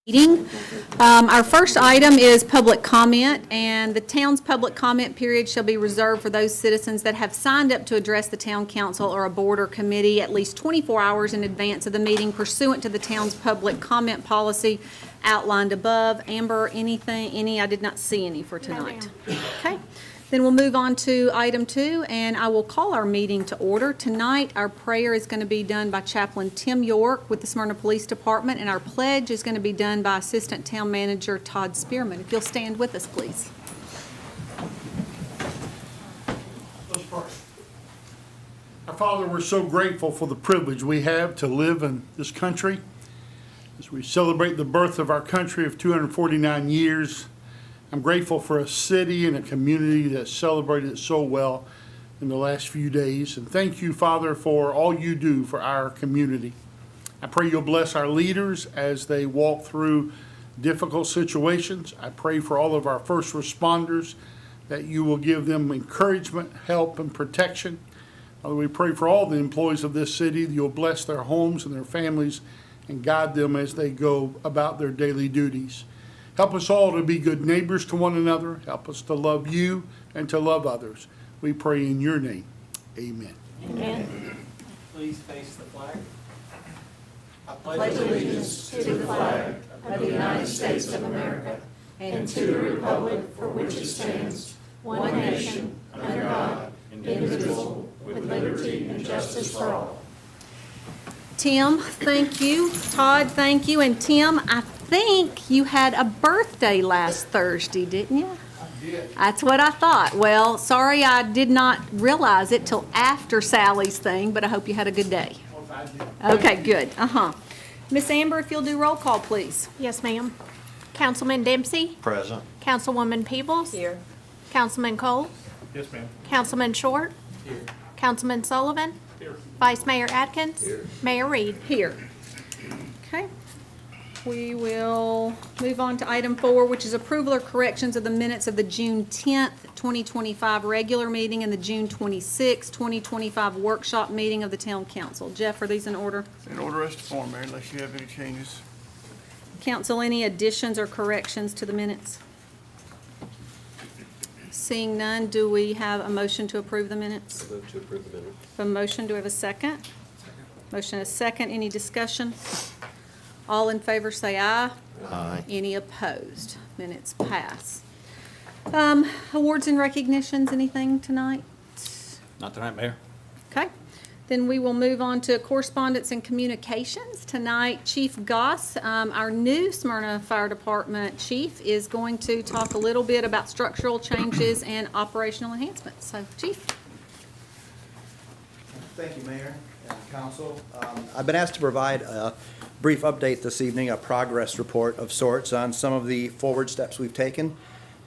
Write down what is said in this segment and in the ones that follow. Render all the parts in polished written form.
Meeting. Our first item is public comment, and the town's public comment period shall be reserved for those citizens that have signed up to address the town council or a board or committee at least 24 hours in advance of the meeting pursuant to the town's public comment policy outlined above. Amber, any? I did not see any for tonight. Okay. Then we'll move on to item 2, and I will call our meeting to order. Tonight, our prayer is going to be done by Chaplain Tim York with the Smyrna Police Department, and our pledge is going to be done by Assistant Town Manager Todd Spearman. If you'll stand with us, please. Let's pray. Our Father, we're so grateful for the privilege we have to live in this country. As we celebrate the birth of our country of 249 years, I'm grateful for a city and a community that celebrated it so well in the last few days. And thank you, Father, for all you do for our community. I pray you'll bless our leaders as they walk through difficult situations. I pray for all of our first responders that you will give them encouragement, help, and protection. Father, we pray for all the employees of this city that you'll bless their homes and their families and guide them as they go about their daily duties. Help us all to be good neighbors to one another. Help us to love you and to love others. We pray in your name. Amen. Amen. Please face the flag. I pledge allegiance to the flag of the United States of America and to the republic for which it stands, one nation, under God, indivisible, with liberty and justice for all. Tim, thank you. Todd, thank you. And Tim, I think you had a birthday last Thursday, didn't you? I did. That's what I thought. Well, sorry I did not realize it till after Sally's thing, but I hope you had a good day. I did. Okay, good. Miss Amber, if you'll do roll call, please. Yes, ma'am. Councilman Dempsey? Present. Councilwoman Peebles? Here. Councilman Cole? Yes, ma'am. Councilman Short? Here. Councilman Sullivan? Here. Vice Mayor Atkins? Here. Mayor Reed? Here. Okay. We will move on to item 4, which is approval or corrections of the minutes of the June 10th, 2025 regular meeting and the June 26th, 2025 workshop meeting of the town council. Jeff, are these in order? In order as to form, Mayor, unless you have any changes. Council, any additions or corrections to the minutes? Seeing none, do we have a motion to approve the minutes? I move to approve the minutes. A motion, do we have a second? Motion is second. Any discussion? All in favor say aye. Aye. Any opposed? Minutes pass. Awards and recognitions, anything tonight? Not tonight, Mayor. Okay. Then we will move on to correspondence and communications. Tonight, Chief Goss, our new Smyrna Fire Department chief, is going to talk a little bit about structural changes and operational enhancements. So, Chief. Thank you, Mayor and Council. I've been asked to provide a brief update this evening, a progress report of sorts on some of the forward steps we've taken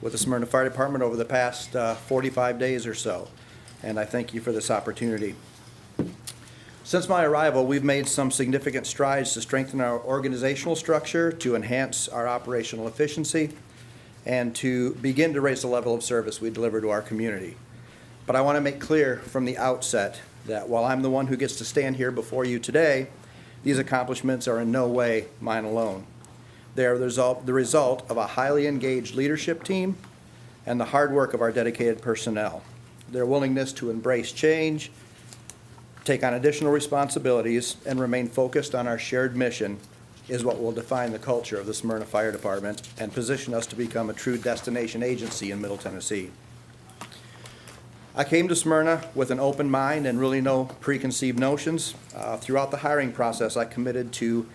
with the Smyrna Fire Department over the past 45 days or so, and I thank you for this opportunity. Since my arrival, we've made some significant strides to strengthen our organizational structure, to enhance our operational efficiency, and to begin to raise the level of service we deliver to our community. But I want to make clear from the outset that while I'm the one who gets to stand here before you today, these accomplishments are in no way mine alone. They are the result of a highly engaged leadership team and the hard work of our dedicated personnel. Their willingness to embrace change, take on additional responsibilities, and remain focused on our shared mission is what will define the culture of the Smyrna Fire Department and position us to become a true destination agency in Middle Tennessee. I came to Smyrna with an open mind and really no preconceived notions. Throughout the hiring process, I committed to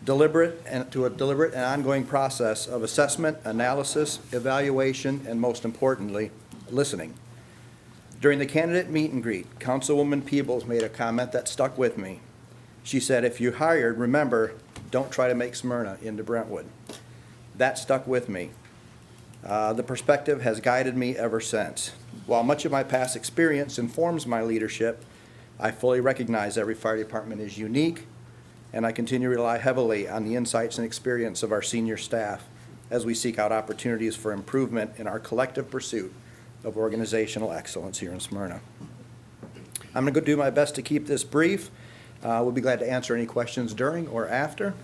a deliberate and ongoing process of assessment, analysis, evaluation, and most importantly, listening. During the candidate meet and greet, Councilwoman Peebles made a comment that stuck with me. She said, "If you're hired, remember, don't try to make Smyrna into Brentwood." That stuck with me. The perspective has guided me ever since. While much of my past experience informs my leadership, I fully recognize every fire department is unique, and I continue to rely heavily on the insights and experience of our senior staff as we seek out opportunities for improvement in our collective pursuit of organizational excellence here in Smyrna. I'm going to do my best to keep this brief. We'll be glad to answer any questions during or after.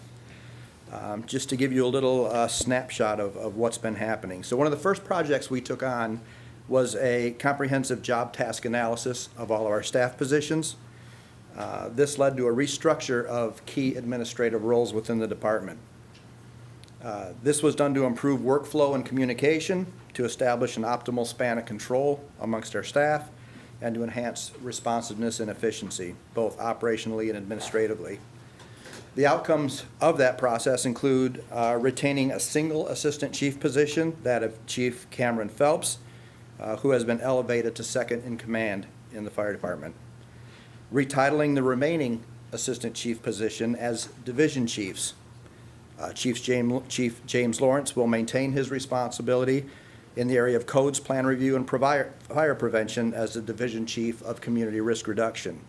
Just to give you a little snapshot of what's been happening. So one of the first projects we took on was a comprehensive job task analysis of all of our staff positions. This led to a restructure of key administrative roles within the department. This was done to improve workflow and communication, to establish an optimal span of control amongst our staff, and to enhance responsiveness and efficiency, both operationally and administratively. The outcomes of that process include retaining a single assistant chief position, that of Chief Cameron Phelps, who has been elevated to second in command in the fire department. Retitling the remaining assistant chief position as division chiefs. Chief James Lawrence will maintain his responsibility in the area of codes, plan review, and fire prevention as the division chief of community risk reduction.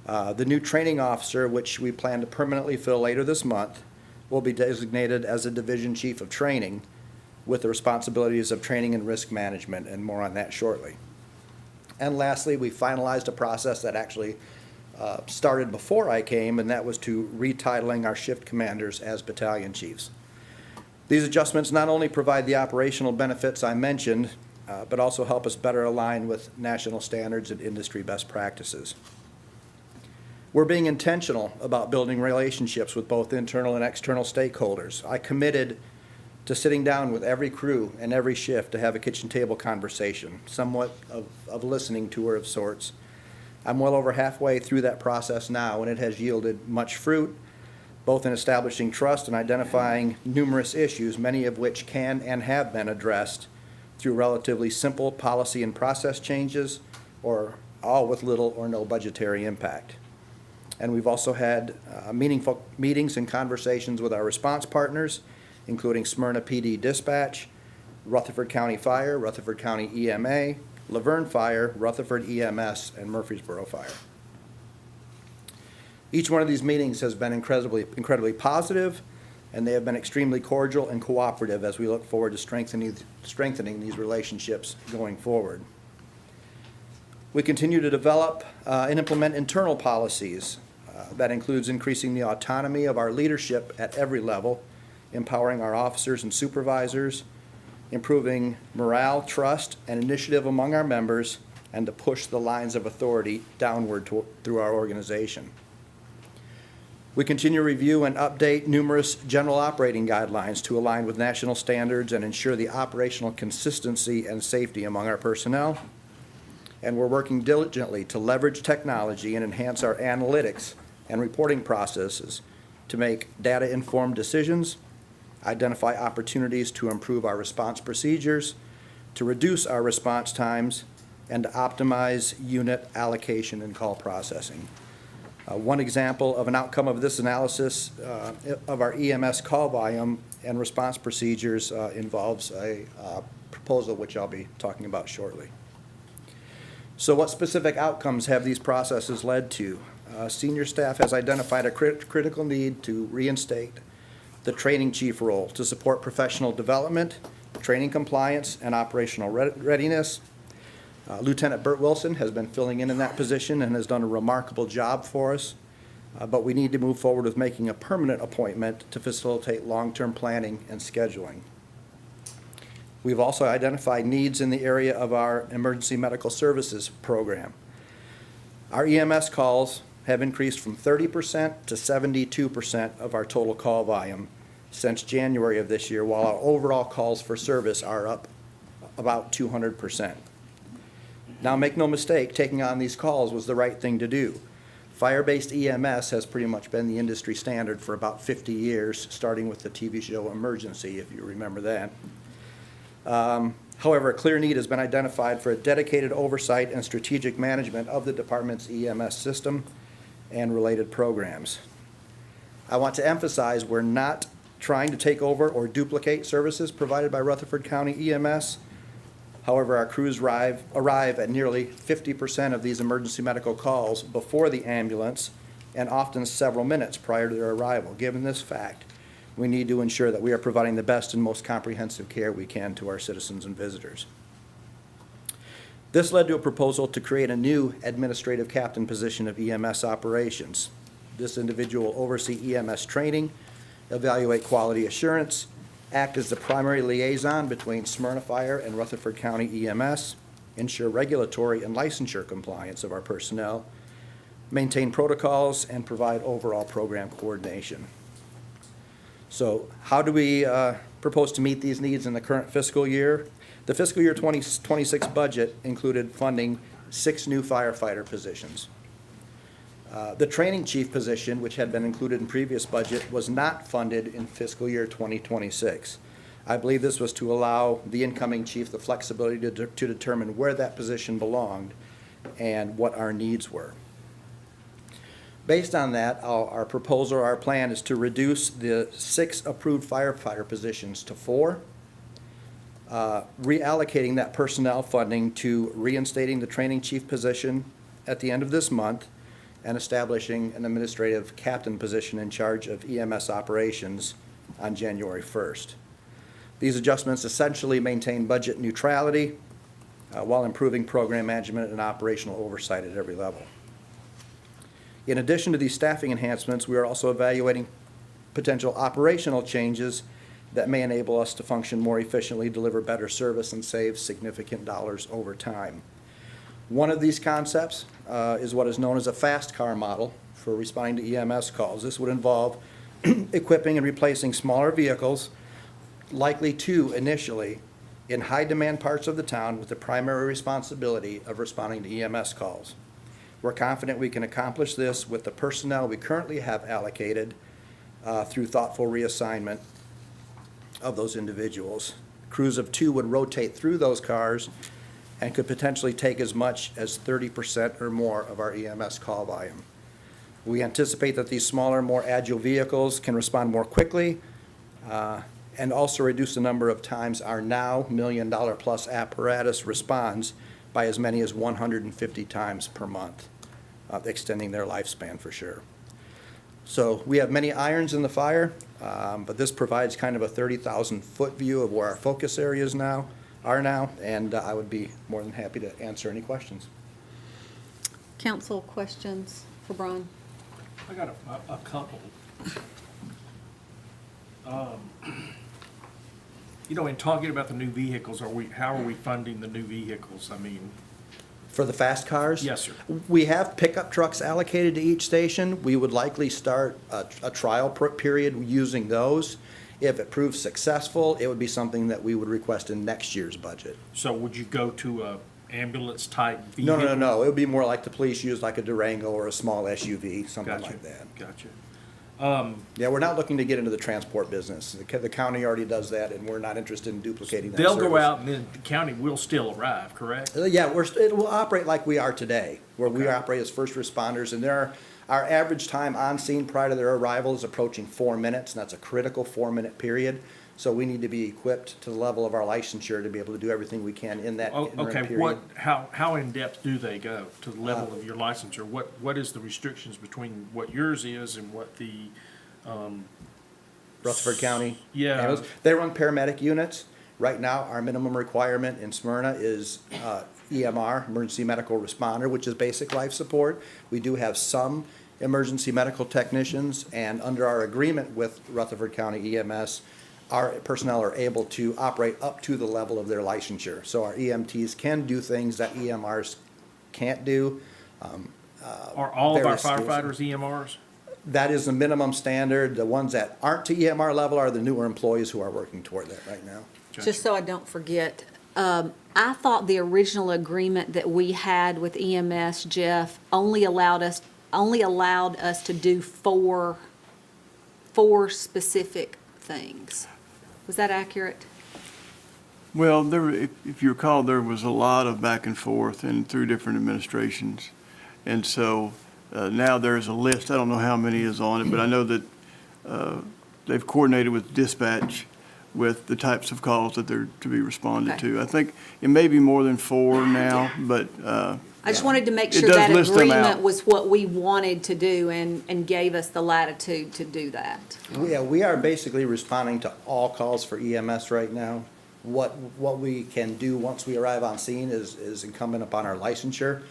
The new training officer, which we plan to permanently fill later this month, will be designated as a division chief of training with the responsibilities of training and risk management, and more on that shortly. And lastly, we finalized a process that actually started before I came, and that was to retitling our shift commanders as battalion chiefs. These adjustments not only provide the operational benefits I mentioned, but also help us better align with national standards and industry best practices. We're being intentional about building relationships with both internal and external stakeholders. I committed to sitting down with every crew and every shift to have a kitchen table conversation, somewhat of a listening tour of sorts. I'm well over halfway through that process now, and it has yielded much fruit, both in establishing trust and identifying numerous issues, many of which can and have been addressed through relatively simple policy and process changes, or all with little or no budgetary impact. And we've also had meaningful meetings and conversations with our response partners, including Smyrna PD Dispatch, Rutherford County Fire, Rutherford County EMA, Laverne Fire, Rutherford EMS, and Murfreesboro Fire. Each one of these meetings has been incredibly positive, and they have been extremely cordial and cooperative as we look forward to strengthening these relationships going forward. We continue to develop and implement internal policies. That includes increasing the autonomy of our leadership at every level, empowering our officers and supervisors, improving morale, trust, and initiative among our members, and to push the lines of authority downward through our organization. We continue to review and update numerous general operating guidelines to align with national standards and ensure the operational consistency and safety among our personnel. And we're working diligently to leverage technology and enhance our analytics and reporting processes to make data-informed decisions, identify opportunities to improve our response procedures, to reduce our response times, and to optimize unit allocation and call processing. One example of an outcome of this analysis of our EMS call volume and response procedures involves a proposal which I'll be talking about shortly. So what specific outcomes have these processes led to? Senior staff has identified a critical need to reinstate the training chief role to support professional development, training compliance, and operational readiness. Lieutenant Burt Wilson has been filling in that position and has done a remarkable job for us, but we need to move forward with making a permanent appointment to facilitate long-term planning and scheduling. We've also identified needs in the area of our emergency medical services program. Our EMS calls have increased from 30% to 72% of our total call volume since January of this year, while our overall calls for service are up about 200%. Now, make no mistake, taking on these calls was the right thing to do. Fire-based EMS has pretty much been the industry standard for about 50 years, starting with the TV show Emergency, if you remember that. However, a clear need has been identified for a dedicated oversight and strategic management of the department's EMS system and related programs. I want to emphasize we're not trying to take over or duplicate services provided by Rutherford County EMS. However, our crews arrive at nearly 50% of these emergency medical calls before the ambulance and often several minutes prior to their arrival. Given this fact, we need to ensure that we are providing the best and most comprehensive care we can to our citizens and visitors. This led to a proposal to create a new administrative captain position of EMS operations. This individual will oversee EMS training, evaluate quality assurance, act as the primary liaison between Smyrna Fire and Rutherford County EMS, ensure regulatory and licensure compliance of our personnel, maintain protocols, and provide overall program coordination. So how do we propose to meet these needs in the current fiscal year? The fiscal year 2026 budget included funding 6 new firefighter positions. The training chief position, which had been included in previous budget, was not funded in fiscal year 2026. I believe this was to allow the incoming chief the flexibility to determine where that position belonged and what our needs were. Based on that, our proposal, our plan is to reduce the 6 approved firefighter positions to 4, reallocating that personnel funding to reinstating the training chief position at the end of this month, and establishing an administrative captain position in charge of EMS operations on January 1st. These adjustments essentially maintain budget neutrality while improving program management and operational oversight at every level. In addition to these staffing enhancements, we are also evaluating potential operational changes that may enable us to function more efficiently, deliver better service, and save significant dollars over time. One of these concepts is what is known as a fast car model for responding to EMS calls. This would involve equipping and replacing smaller vehicles, likely 2 initially, in high-demand parts of the town with the primary responsibility of responding to EMS calls. We're confident we can accomplish this with the personnel we currently have allocated through thoughtful reassignment of those individuals. Crews of 2 would rotate through those cars and could potentially take as much as 30% or more of our EMS call volume. We anticipate that these smaller, more agile vehicles can respond more quickly and also reduce the number of times our now $1 million-plus apparatus responds by as many as 150 times per month, extending their lifespan for sure. So we have many irons in the fire, but this provides kind of a 30,000-foot view of where our focus areas are now, and I would be more than happy to answer any questions. Council questions for Brian? I got a couple. You know, in talking about the new vehicles, how are we funding the new vehicles? I mean, For the fast cars? yes, sir. We have pickup trucks allocated to each station. We would likely start a trial period using those. If it proves successful, it would be something that we would request in next year's budget. So would you go to a ambulance-type vehicle? No. It would be more like the police use like a Durango or a small SUV, something Gotcha. like that. Gotcha. Yeah, we're not looking to get into the transport business. The county already does that, and we're not interested in duplicating that They'll go service. out and then the county will still arrive, correct? Yeah, it will operate like we are today, where we Okay. operate as first responders, and our average time on scene prior to their arrival is approaching 4 minutes, and that's a critical 4-minute period. So we need to be equipped to the level of our licensure to be able to do everything we can in that Oh, interim okay, period. how in-depth do they go to the level of your licensure? What is the restrictions between what yours is and what the, Rutherford County. Yeah. ambulance. They run paramedic units. Right now, our minimum requirement in Smyrna is EMR, emergency medical responder, which is basic life support. We do have some emergency medical technicians, and under our agreement with Rutherford County EMS, our personnel are able to operate up to the level of their licensure. So our EMTs can do things that EMRs can't do. are all of our various skills. firefighters EMRs? That is the minimum standard. The ones that aren't to EMR level are the newer employees who are working toward that right now. Just so I don't forget, I thought the original agreement that we had with EMS, Jeff, only allowed us to do four specific things. Was that accurate? Well, if you recall, there was a lot of back and forth and through different administrations. And so now there's a list, I don't know how many is on it, but I know that they've coordinated with dispatch with the types of calls that they're to be responded Okay. to. I think it may be more than 4 now, but I just wanted to make It sure does that list them out. agreement was what we wanted to do and gave us the latitude to do that. Yeah, we are basically responding to all calls for EMS right now. What we can do once we arrive on scene is incumbent upon our licensure.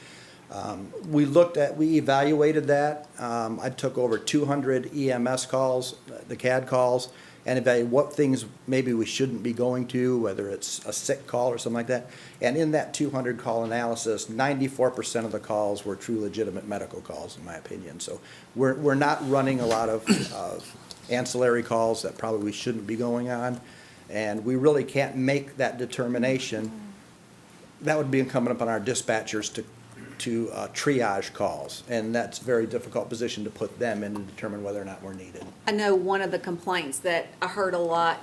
We evaluated that. I took over 200 EMS calls the CAD calls and evaluate what things maybe we shouldn't be going to, whether it's a sick call or something like that. And in that 200 call analysis, 94% of the calls were true legitimate medical calls, in my opinion. So we're not running a lot of ancillary calls that probably we shouldn't be going on. And we really can't make that determination. That would be incumbent upon our dispatchers to triage calls. And that's a very difficult position to put them in to determine whether or not we're needed. I know one of the complaints that I heard a lot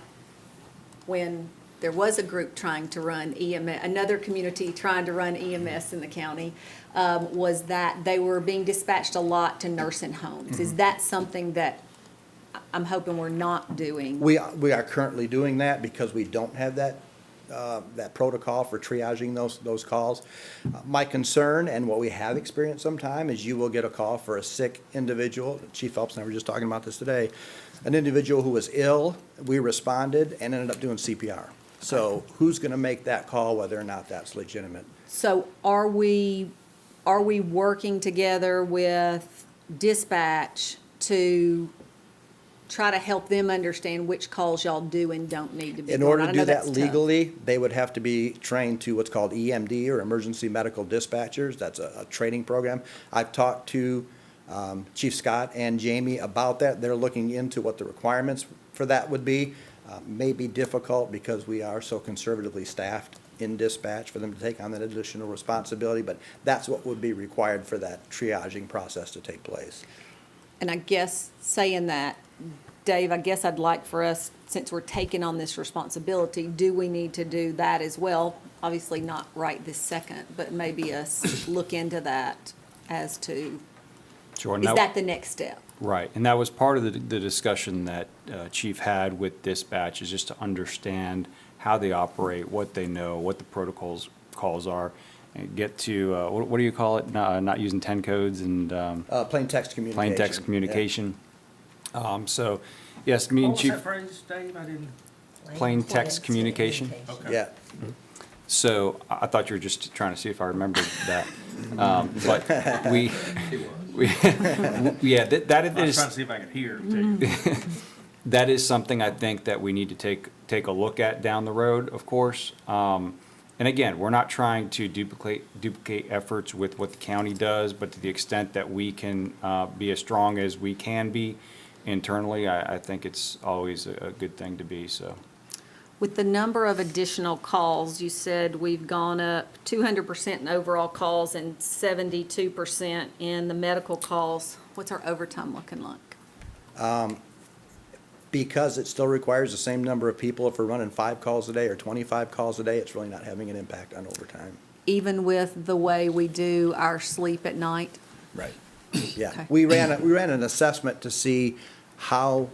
when there was a group trying to run EMS, another community trying to run EMS in the county, was that they were being dispatched a lot to nursing homes. Is that something that I'm hoping we're not doing? We are currently doing that because we don't have that protocol for triaging those calls. My concern, and what we have experienced sometime, is you will get a call for a sick individual. Chief Phelps and I were just talking about this today. An individual who was ill, we responded and ended up doing CPR. So who's going to make that call, whether or not that's legitimate? So are we working together with dispatch to try to help them understand which calls y'all do and don't need to be In going? order I to know do that that's tough. legally, they would have to be trained to what's called EMD, or Emergency Medical Dispatchers. That's a training program. I've talked to Chief Scott and Jamie about that. They're looking into what the requirements for that would be. May be difficult because we are so conservatively staffed in dispatch for them to take on that additional responsibility, but that's what would be required for that triaging process to take place. And I guess saying that, Dave, I guess I'd like for us, since we're taking on this responsibility, do we need to do that as well? Obviously not right this second, but maybe us look into that as to, Sure. is that the next step? Right, and that was part of the discussion that Chief had with dispatch, is just to understand how they operate, what they know, what the calls are, and get to, what do you call it? Not using 10 codes and Plain text communication. plain text Yeah. communication. So, yes, me What and was Chief, that phrase, Dave? I didn't. plain text communication. Okay. Yeah. So I thought you were just trying to see if I remembered that. But yeah, that I was is. trying to see if I could hear too. That is something I think that we need to take a look at down the road, of course. And again, we're not trying to duplicate efforts with what the county does, but to the extent that we can be as strong as we can be internally, I think it's always a good thing to be, so. With the number of additional calls, you said we've gone up 200% in overall calls and 72% in the medical calls. What's our overtime looking like? Because it still requires the same number of people, if we're running 5 calls a day or 25 calls a day, it's really not having an impact on overtime. Even with the way we do our sleep at night? Right. Yeah. Okay. We ran an assessment to see how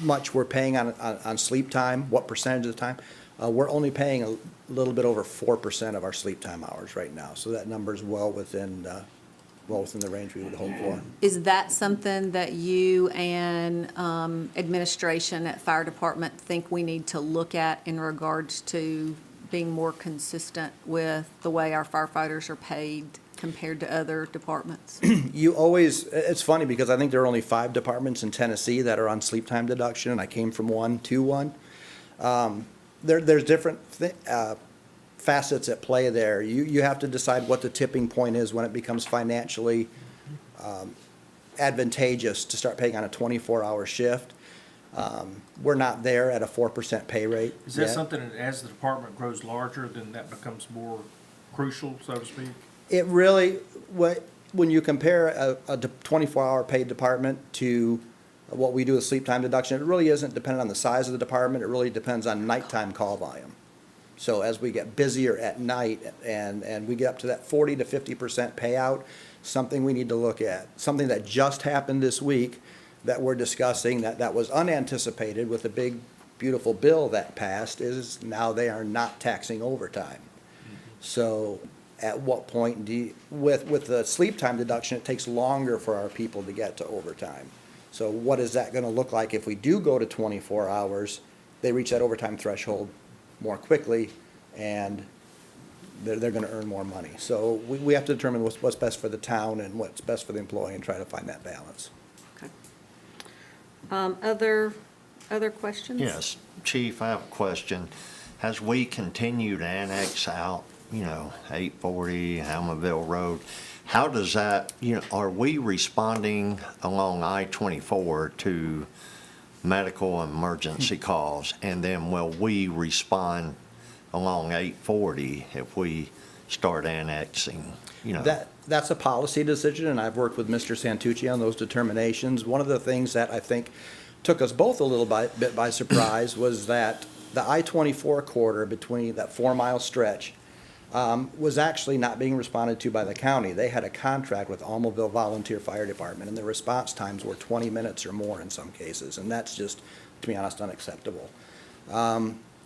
much we're paying on sleep time, what percentage of the time. We're only paying a little bit over 4% of our sleep time hours right now. So that number's well within the range we would hope for. Is that something that you and administration at fire department think we need to look at in regards to being more consistent with the way our firefighters are paid compared to other departments? It's funny because I think there are only 5 departments in Tennessee that are on sleep time deduction, and I came from one to one. There's different facets at play there. You have to decide what the tipping point is when it becomes financially advantageous to start paying on a 24-hour shift. We're not there at a 4% pay rate Is that yet. something that as the department grows larger, then that becomes more crucial, so to speak? It really, when you compare a 24-hour paid department to what we do with sleep time deduction, it really isn't dependent on the size of the department. It really depends on nighttime call volume. So as we get busier at night and we get up to that 40 to 50% payout, something we need to look at. Something that just happened this week that we're discussing that was unanticipated with the big, beautiful bill that passed is now they are not taxing overtime. So at what point with the sleep time deduction, it takes longer for our people to get to overtime. So what is that gonna look like if we do go to 24 hours? They reach that overtime threshold more quickly, and they're gonna earn more money. So we have to determine what's best for the town and what's best for the employee and try to find that balance. Okay. Other questions? Yes, Chief, I have a question. As we continue to annex out, 840 Almaville Road, how does that, are we responding along I-24 to medical emergency calls? And then will we respond along 840 if we start annexing, That's a policy decision, and I've worked with Mr. Santucci on those determinations. One of the things that I think took us both a little bit by surprise was that the I-24 corridor between that 4-mile stretch was actually not being responded to by the county. They had a contract with Almaville Volunteer Fire Department, and the response times were 20 minutes or more in some cases, and that's just, to be honest, unacceptable.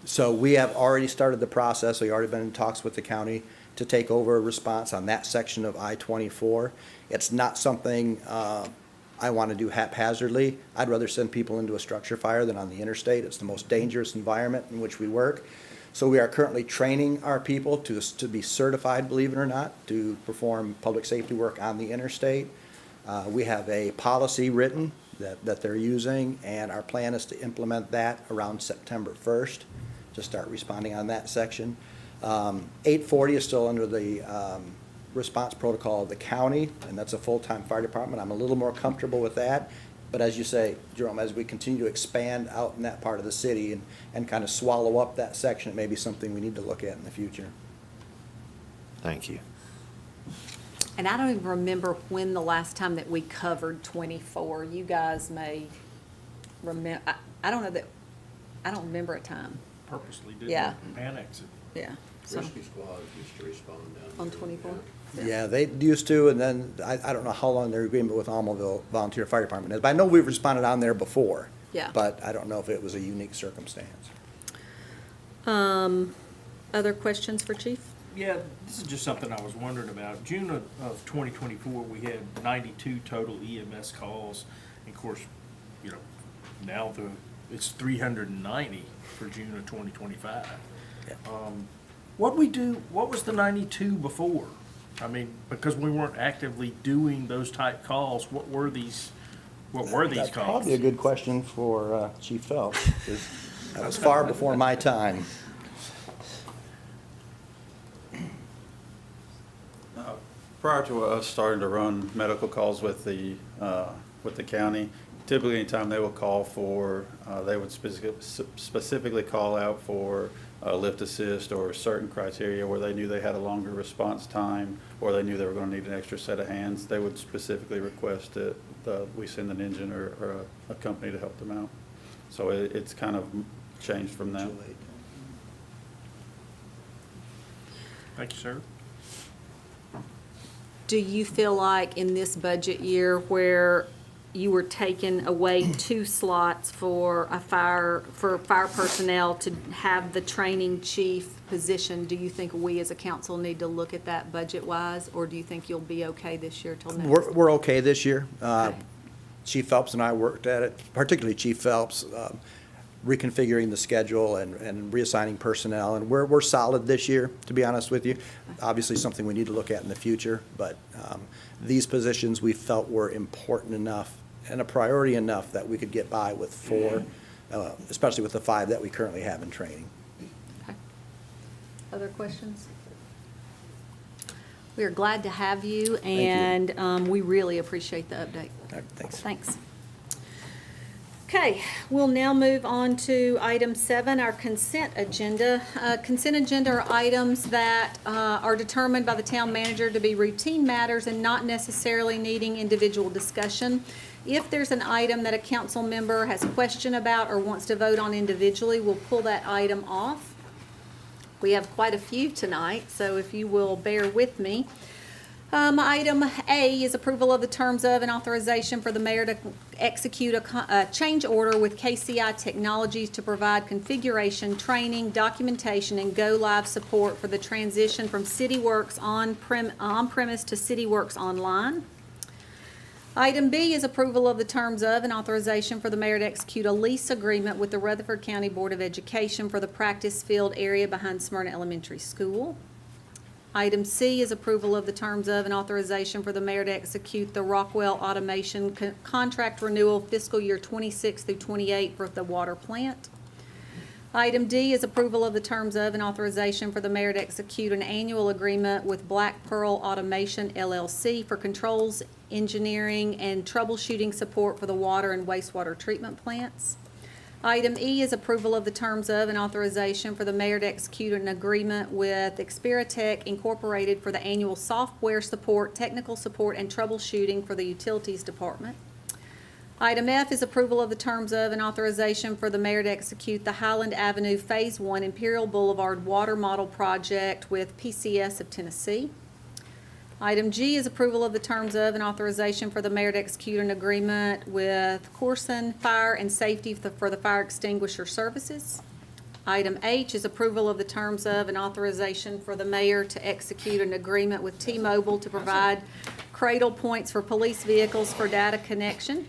So we have already started the process. We've already been in talks with the county to take over a response on that section of I-24. It's not something I want to do haphazardly. I'd rather send people into a structure fire than on the interstate. It's the most dangerous environment in which we work. So we are currently training our people to be certified, believe it or not, to perform public safety work on the interstate. We have a policy written that they're using, and our plan is to implement that around September 1st, to start responding on that section. 840 is still under the response protocol of the county, and that's a full-time fire department. I'm a little more comfortable with that. But as you say, Jerome, as we continue to expand out in that part of the city and kind of swallow up that section, it may be something we need to look at in the future. Thank you. And I don't even remember when the last time that we covered 24. You guys may remember, I don't know that, I don't remember a time. Purposely Yeah. didn't annex it. Yeah. So, Rescue squad used to respond down. on 24? Yeah, they used to, and then I don't know how long their agreement with Almaville Volunteer Fire Department is, but I know we've responded on there before. Yeah. But I don't know if it was a unique circumstance. Other questions for Chief? Yeah, this is just something I was wondering about. June of 2024, we had 92 total EMS calls. And of course, now it's 390 for June of 2025. Yeah. What was the 92 before? I mean, because we weren't actively doing those type calls, what were these That's calls? probably a good question for Chief Phelps, 'cause that was far before my time. Prior to us starting to run medical calls with the county, typically anytime they would call for, they would specifically call out for lift assist or certain criteria where they knew they had a longer response time or they knew they were going to need an extra set of hands. They would specifically request that we send an engine or a company to help them out. So it's kind of changed from that. Thank you, sir. Do you feel like in this budget year where you were taking away 2 slots for fire personnel to have the training chief position, do you think we as a council need to look at that budget-wise, or do you think you'll be okay this year till next? We're okay this year. Okay. Chief Phelps and I worked at it, particularly Chief Phelps, reconfiguring the schedule and reassigning personnel, and we're solid this year, to be honest with you. Obviously, something we need to look at in the future, but these positions we felt were important enough and a priority enough that we could get by with 4, especially with the 5 that we currently have in training. Okay. Other questions? We are glad to have you, you. and we really appreciate the update. All right, thanks. Thanks. Okay, we'll now move on to item 7, our consent agenda. Consent agenda are items that are determined by the town manager to be routine matters and not necessarily needing individual discussion. If there's an item that a council member has a question about or wants to vote on individually, we'll pull that item off. We have quite a few tonight, so if you will bear with me. Item A is approval of the terms of and authorization for the mayor to execute a change order with KCI Technologies to provide configuration, training, documentation, and go-live support for the transition from CityWorks on-premise to CityWorks Online. Item B is approval of the terms of and authorization for the mayor to execute a lease agreement with the Rutherford County Board of Education for the practice field area behind Smyrna Elementary School. Item C is approval of the terms of and authorization for the mayor to execute the Rockwell Automation contract renewal fiscal year 26 through 28 for the water plant. Item D is approval of the terms of and authorization for the mayor to execute an annual agreement with Black Pearl Automation LLC for controls, engineering, and troubleshooting support for the water and wastewater treatment plants. Item E is approval of the terms of and authorization for the mayor to execute an agreement with Experitech Incorporated for the annual software support, technical support, and troubleshooting for the Utilities Department. Item F is approval of the terms of and authorization for the mayor to execute the Highland Avenue Phase 1 Imperial Boulevard Water Model Project with PCS of Tennessee. Item G is approval of the terms of and authorization for the mayor to execute an agreement with Corson Fire and Safety for the fire extinguisher services. Item H is approval of the terms of and authorization for the mayor to execute an agreement with T-Mobile to provide cradle points for police vehicles for data connection.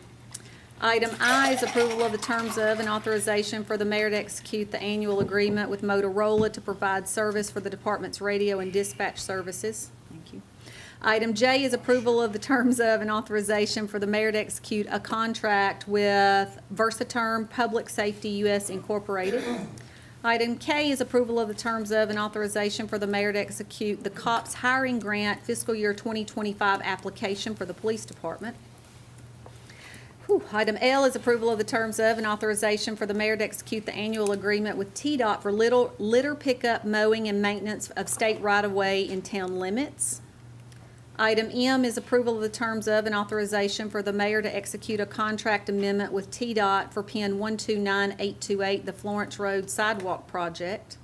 Item I is approval of the terms of and authorization for the mayor to execute the annual agreement with Motorola to provide service for the department's radio and dispatch services. Thank you. Item J is approval of the terms of and authorization for the mayor to execute a contract with Versaterm Public Safety US Incorporated. Item K is approval of the terms of and authorization for the mayor to execute the COPS hiring grant fiscal year 2025 application for the police department. Item L is approval of the terms of and authorization for the mayor to execute the annual agreement with TDOT for litter pickup, mowing, and maintenance of state right-of-way in town limits. Item M is approval of the terms of and authorization for the mayor to execute a contract amendment with TDOT for PN 129828, the Florence Road Sidewalk Project.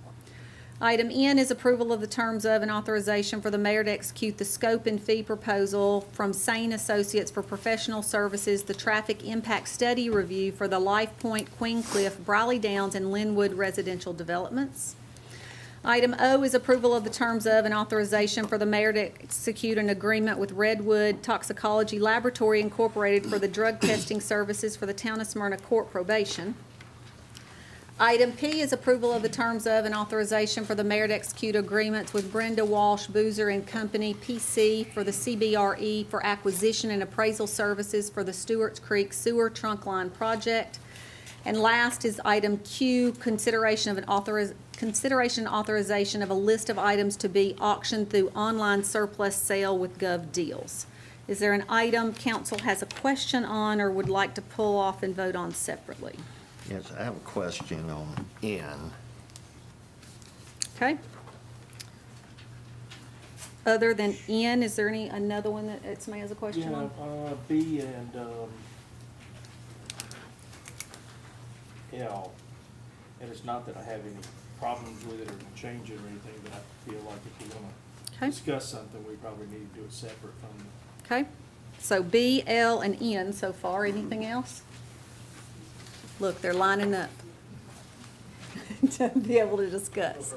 Item N is approval of the terms of and authorization for the mayor to execute the scope and fee proposal from Sane Associates for professional services, the traffic impact study review for the Life Point, Queen Cliff, Briley Downs, and Linwood residential developments. Item O is approval of the terms of and authorization for the mayor to execute an agreement with Redwood Toxicology Laboratory Incorporated for the drug testing services for the town of Smyrna Court probation. Item P is approval of the terms of and authorization for the mayor to execute agreements with Brenda Walsh Boozer and Company, PC, for the CBRE for acquisition and appraisal services for the Stewart's Creek Sewer Trunk Line Project. And last is item Q, consideration and authorization of a list of items to be auctioned through online surplus sale with Gov Deals. Is there an item council has a question on or would like to pull off and vote on separately? Yes, I have a question on N. Okay. Other than N, is there another one that somebody has a question on? B and, L. And it's not that I have any problems with it or can change it or anything, but I feel like if we're gonna Okay. discuss something, we probably need to do it separate from Okay. So B, L, and N so far. Anything else? Look, they're lining up to be able to discuss.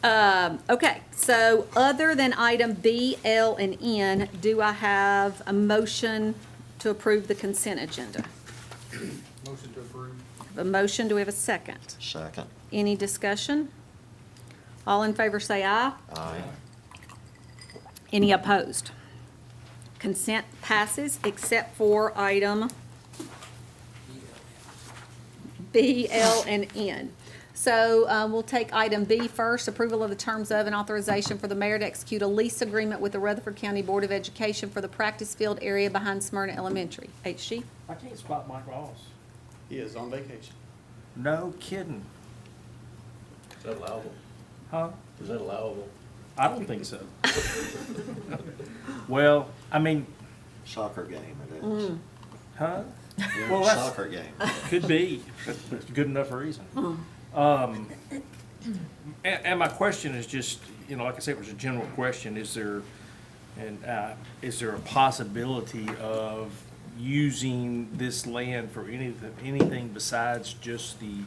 Okay, so other than item B, L, and N, do I have a motion to approve the consent agenda? Motion to approve. A motion, do we have a second? Second. Any discussion? All in favor say aye. Aye. Any opposed? Consent passes except for item B, L, and N. So we'll take item B first, approval of the terms of and authorization for the mayor to execute a lease agreement with the Rutherford County Board of Education for the practice field area behind Smyrna Elementary. HG? I can't spot Mike Ross. He is on vacation. No kidding. Is that allowable? Huh? Is that allowable? I don't think so. Well, I mean, Soccer game it is. huh? You're in Well, a that's- soccer game. Could be. That's a good enough reason. And my question is just, like I said, it was a general question. Is there a possibility of using this land for anything besides just the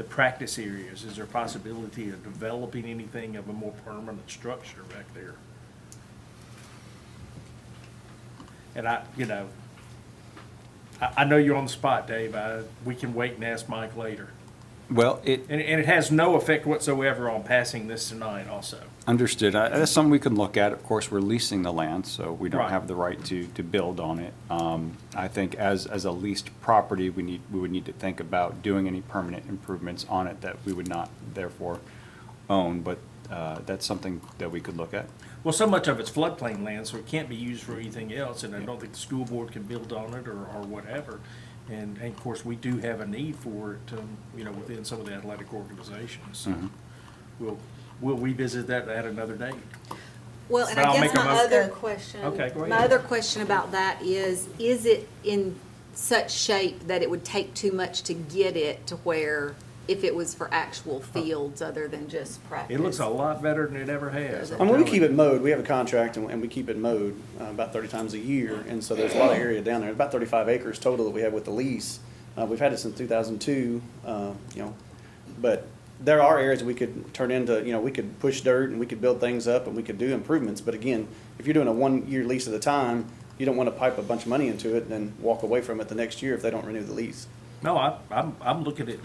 practice areas? Is there a possibility of developing anything of a more permanent structure back there? And I know you're on the spot, Dave. We can wait and ask Mike later. Well, it, And it has no effect whatsoever on passing this tonight also. understood. That's something we can look at. Of course, we're leasing the land, so we don't Right. have the right to build on it. I think as a leased property, we would need to think about doing any permanent improvements on it that we would not therefore own, but that's something that we could look at. Well, so much of it's floodplain land, so it can't be used for anything else, and I don't think the school board can build on it or whatever. And of course, we do have a need for it, within some of the athletic organizations. So we'll revisit that at another date. Well, and But I I'll guess make a my mo- other question. Okay, go My ahead. other question about that is it in such shape that it would take too much to get it to where, if it was for actual fields other than just practice? It looks a lot better than it ever has. I I mean, we keep it mowed, we have a contract and we keep it mowed about 30 times a year, and so there's a lot of area down there, about 35 acres total that we have with the lease. We've had it since 2002, but there are areas we could turn into, we could push dirt and we could build things up and we could do improvements, but again, if you're doing a 1-year lease at a time, you don't want to pipe a bunch of money into it and then walk away from it the next year if they don't renew the lease. No, I'm looking at,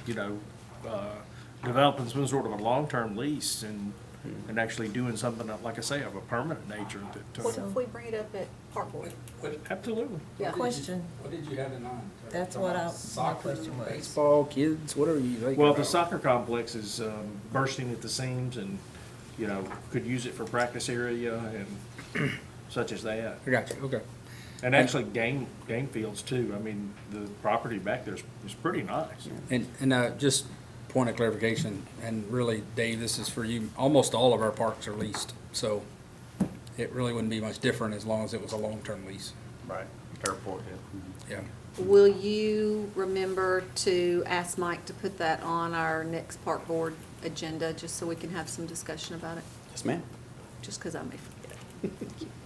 developing some sort of a long-term lease and actually doing something, like I say, of a permanent nature. What if we bring it up at Park Board? Absolutely. Yeah. Question, What did you have in mind? that's what my Soccer, question was. baseball, kids, what are you thinking Well, the about? soccer complex is bursting at the seams and, could use it for practice area and such as that. I got you, okay. And actually game fields too. I mean, the property back there is pretty nice. And just point of clarification, and really, Dave, this is for you, almost all of our parks are leased, so it really wouldn't be much different as long as it was a long-term lease. Right. Airport, Yeah. Will you remember to ask Mike to put that on our next Park Board agenda, just so we can have some discussion about it? Yes, ma'am. Just because I may forget.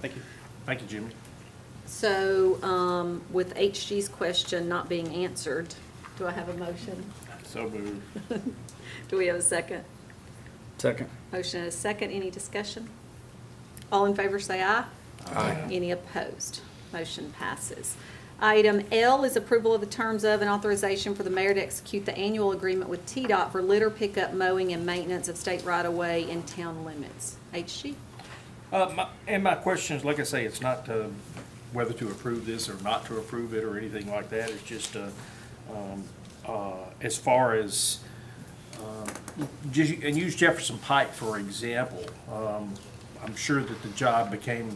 Thank you. Thank you, Jimmy. So, with HG's question not being answered, do I have a motion? So moved. Do we have a second? Second. Motion and a second. Any discussion? All in favor say aye. Aye. Any opposed? Motion passes. Item L is approval of the terms of and authorization for the mayor to execute the annual agreement with TDOT for litter pickup, mowing, and maintenance of state right-of-way in town limits. HG? My question is, like I say, it's not whether to approve this or not to approve it or anything like that. It's just as far as, and use Jefferson Pike for example. I'm sure that the job became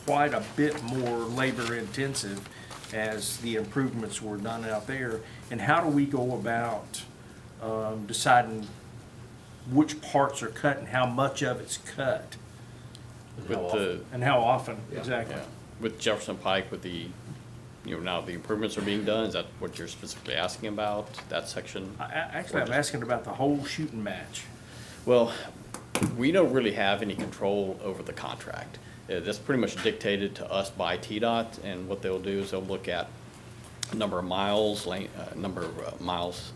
quite a bit more labor intensive as the improvements were done out there. And how do we go about deciding which parts are cut and how much of it's cut? With the, And how often, exactly? yeah, with Jefferson Pike, with the, now the improvements are being done, is that what you're specifically asking about, that section? Actually, I'm asking about the whole shooting match. Well, we don't really have any control over the contract. That's pretty much dictated to us by TDOT, and what they'll do is they'll look at number of miles, miles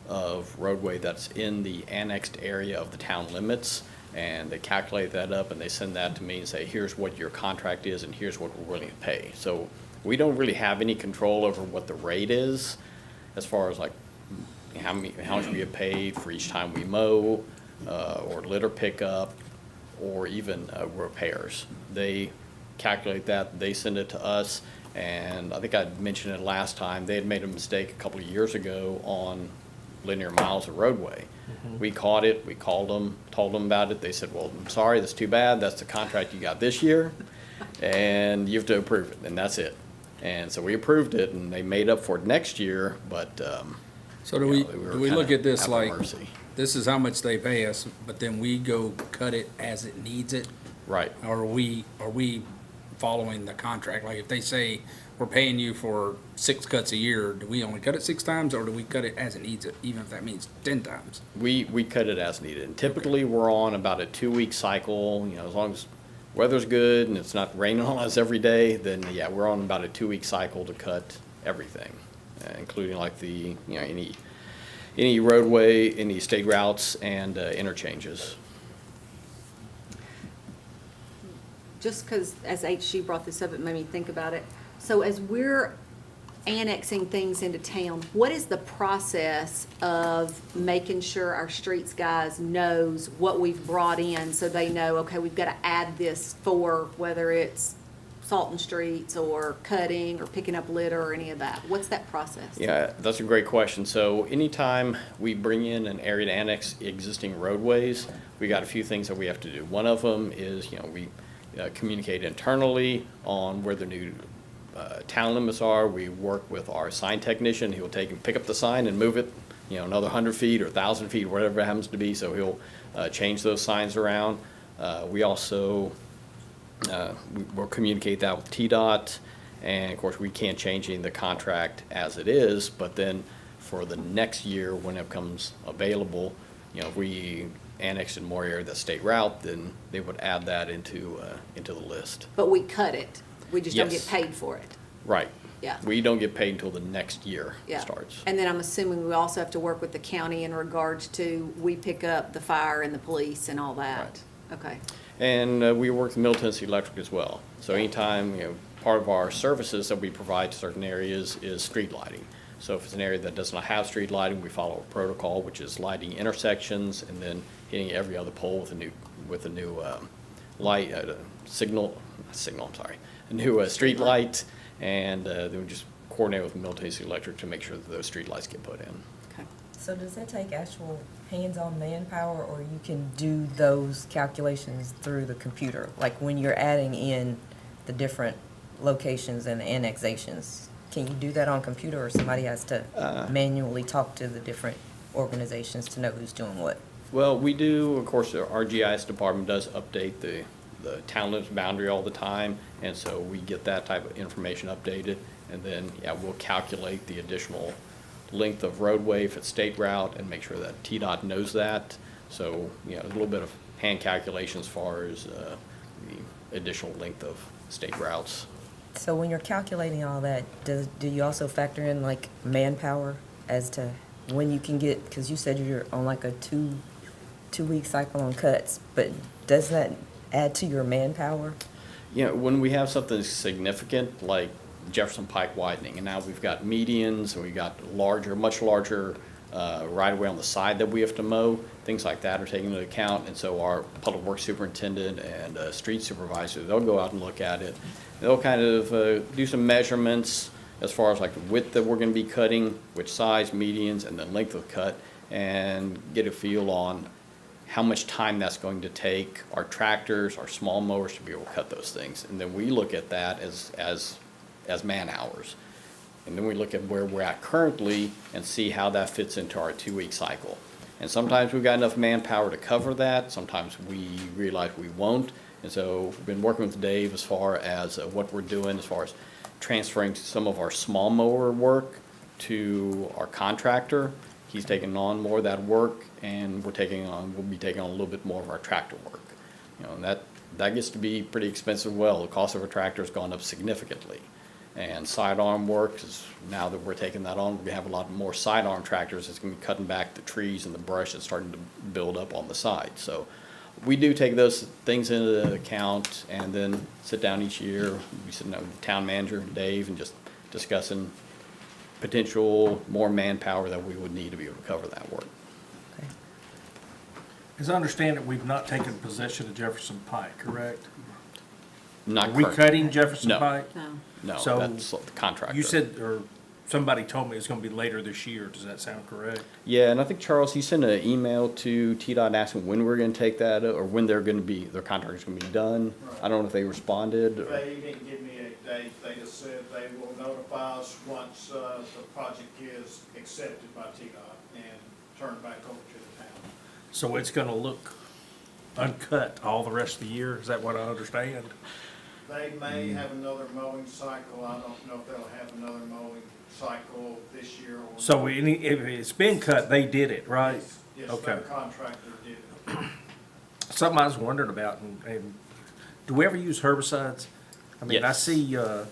of roadway that's in the annexed area of the town limits, and they calculate that up and they send that to me and say, here's what your contract is and here's what we're willing to pay. So we don't really have any control over what the rate is as far as like how much we get paid for each time we mow, or litter pickup, or even repairs. They calculate that, they send it to us, and I think I mentioned it last time, they had made a mistake a couple of years ago on linear miles of roadway. We caught it, we called them, told them about it, they said, well, I'm sorry, that's too bad, that's the contract you got this year, and you have to approve it, and that's it. And so we approved it, and they made up for it next year, but, So do you we, know, were do we look kinda at this at the like, mercy. this is how much they pay us, but then we go cut it as it needs it? Right. Or are we following the contract? Like if they say, we're paying you for 6 cuts a year, do we only cut it 6 times, or do we cut it as it needs it, even if that means 10 times? We cut it as needed. And typically, we're on about a 2-week cycle, as long as weather's good and it's not raining on us every day, then yeah, we're on about a 2-week cycle to cut everything, including like the, any roadway, any state routes and interchanges. Just because, as HG brought this up, it made me think about it. So as we're annexing things into town, what is the process of making sure our streets guys knows what we've brought in, so they know, okay, we've got to add this for, whether it's salting streets or cutting or picking up litter or any of that? What's that process? Yeah, that's a great question. So anytime we bring in an area to annex existing roadways, we got a few things that we have to do. One of them is, we communicate internally on where the new town limits are. We work with our sign technician. He'll take and pick up the sign and move it, another 100 feet or 1,000 feet, whatever it happens to be. So he'll change those signs around. We also we'll communicate that with TDOT, and of course, we can't change any of the contract as it is, but then for the next year, when it becomes available, if we annex in more area that's state route, then they would add that into the list. But we cut it, we just don't get Yes. paid for it. Right. Yeah. We don't get paid until the next year Yeah. starts. And then I'm assuming we also have to work with the county in regards to, we pick up the fire and the police and all that. Okay. And we work with Middle Tennessee Electric as well. So anytime, part of our services that we provide to certain areas is street lighting. So if it's an area that does not have street lighting, we follow a protocol, which is lighting intersections and then hitting every other pole with a new light, a new street light. And then we just coordinate with Middle Tennessee Electric to make sure that those street lights get put in. Okay. So does that take actual hands-on manpower, or you can do those calculations through the computer? Like when you're adding in the different locations and annexations, can you do that on computer, or somebody has to manually talk to the different organizations to know who's doing what? Well, we do, of course, our GIS department does update the town limits boundary all the time, and so we get that type of information updated, and then, we'll calculate the additional length of roadway if it's state route and make sure that TDOT knows that. So, a little bit of hand calculation as far as the additional length of state routes. So when you're calculating all that, do you also factor in like manpower as to when you can get, because you said you're on like a two-week cycle on cuts, but does that add to your manpower? When we have something significant like Jefferson Pike widening, and now we've got medians and we've got much larger right-of-way on the side that we have to mow, things like that are taken into account. And so our public works superintendent and street supervisor, they'll go out and look at it. They'll kind of do some measurements as far as like the width that we're going to be cutting, which size, medians, and the length of the cut, and get a feel on how much time that's going to take our tractors, our small mowers to be able to cut those things. And then we look at that as man hours. And then we look at where we're at currently and see how that fits into our 2-week cycle. And sometimes we've got enough manpower to cover that. Sometimes we realize we won't. And so we've been working with Dave as far as what we're doing as far as transferring some of our small mower work to our contractor. He's taking on more of that work, and we'll be taking on a little bit more of our tractor work. And that gets to be pretty expensive. Well, the cost of a tractor has gone up significantly. And sidearm work is, now that we're taking that on, we have a lot more sidearm tractors that's going to be cutting back the trees and the brush that's starting to build up on the side. So we do take those things into account, and then sit down each year. We sit down with the town manager, Dave, and just discussing potential more manpower that we would need to be able to cover that work. As I understand it, we've not taken possession of Jefferson Pike, correct? Not Are we current. cutting Jefferson No. Pike? No. No, So, that's the contractor. You said, or somebody told me it's gonna be later this year. Does that sound correct? Yeah, and I think, Charles, he sent an email to TDOT asking when we're gonna take that, or when their contractor's gonna be done. I don't know if they responded, or, They didn't give me a date, they just said they will notify us once the project is accepted by TDOT and turned back over to the town. So it's gonna look uncut all the rest of the year? Is that what I understand? They may have another mowing cycle, I don't know if they'll have another mowing cycle this year or. So if it's been cut, they did it, right? Yes, Okay. their contractor did it. Something I was wondering about, and do we ever use herbicides? I mean, I Yes. see, and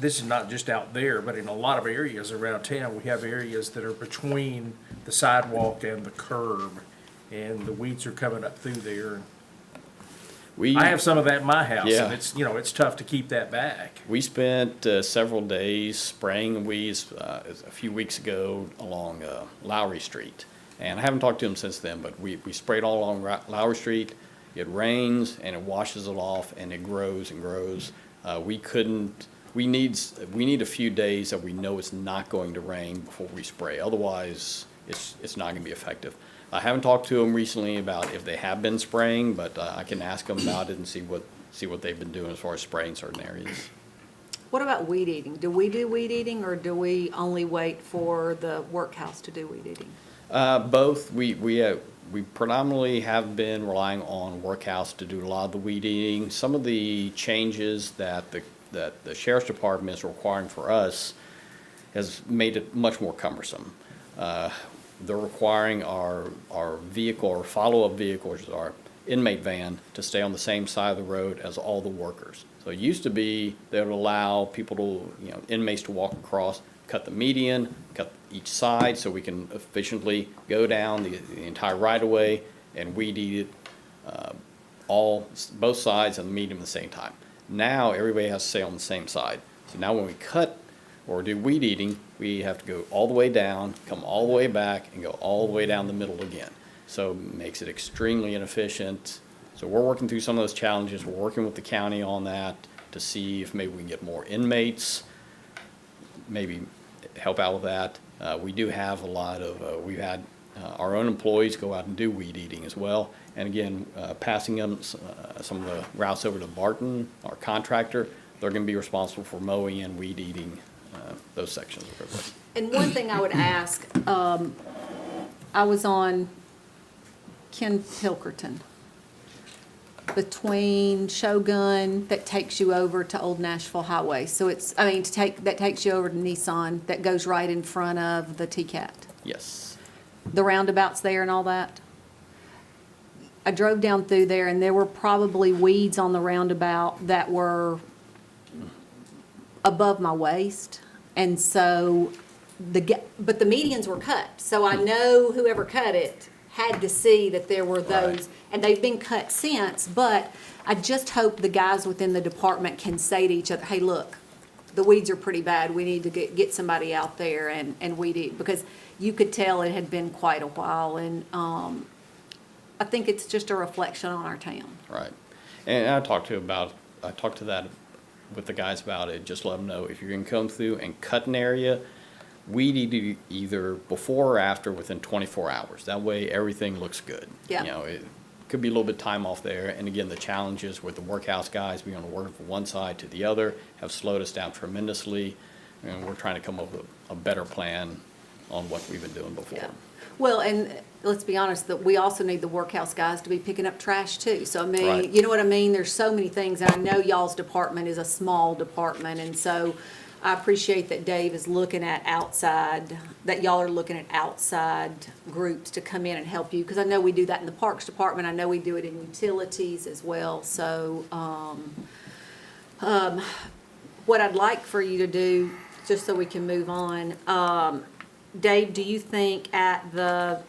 this is not just out there, but in a lot of areas around town, we have areas that are between the sidewalk and the curb, and the weeds are coming up through there. I have some of that in my house, Yeah. and it's, you know, it's tough to keep that back. We spent several days spraying weeds a few weeks ago along Lowry Street. And I haven't talked to them since then, but we sprayed all along Lowry Street. It rains and it washes it off and it grows and grows. We need a few days that we know it's not going to rain before we spray. Otherwise, it's not going to be effective. I haven't talked to them recently about if they have been spraying, but I can ask them about it and see what they've been doing as far as spraying certain areas. What about weed eating? Do we do weed eating, or do we only wait for the workhouse to do weed eating? Both. We predominantly have been relying on workhouse to do a lot of the weed eating. Some of the changes that the sheriff's department is requiring for us has made it much more cumbersome. They're requiring our vehicle or follow-up vehicle, which is our inmate van, to stay on the same side of the road as all the workers. So it used to be they would allow people to, inmates to walk across, cut the median, cut each side, so we can efficiently go down the entire right-of-way and weed eat it both sides and the median at the same time. Now everybody has to stay on the same side. So now when we cut or do weed eating, we have to go all the way down, come all the way back, and go all the way down the middle again. So it makes it extremely inefficient. So we're working through some of those challenges. We're working with the county on that to see if maybe we can get more inmates, maybe help out with that. We do have a lot of, we've had our own employees go out and do weed eating as well. And again, passing them some of the routes over to Barton, our contractor. They're going to be responsible for mowing and weed eating those sections of the roadway. And one thing I would ask, I was on Ken Pilkerton between Shogun that takes you over to Old Nashville Highway. So that takes you over to Nissan, that goes right in front of the TCAT. Yes. The roundabouts there and all that. I drove down through there and there were probably weeds on the roundabout that were above my waist. And so but the medians were cut. So I know whoever cut it had to see that there were those, Right. and they've been cut since, but I just hope the guys within the department can say to each other, hey, look, the weeds are pretty bad. We need to get somebody out there and weed eat, because you could tell it had been quite a while, and I think it's just a reflection on our town. Right. And I talked to that with the guys about it. Just let them know if you're going to come through and cut an area, weed eat either before or after within 24 hours. That way everything looks good. Yeah. It could be a little bit time off there. And again, the challenges with the workhouse guys being on the work from one side to the other have slowed us down tremendously. And we're trying to come up with a better plan on what we've been doing before. Yeah. Well, and let's be honest, that we also need the workhouse guys to be picking up trash too. So I mean, Right. you know what I mean? There's so many things, and I know y'all's department is a small department, and so I appreciate that Dave is looking at outside, that y'all are looking at outside groups to come in and help you, because I know we do that in the Parks Department. I know we do it in utilities as well. So, what I'd like for you to do, just so we can move on, Dave, do you think at the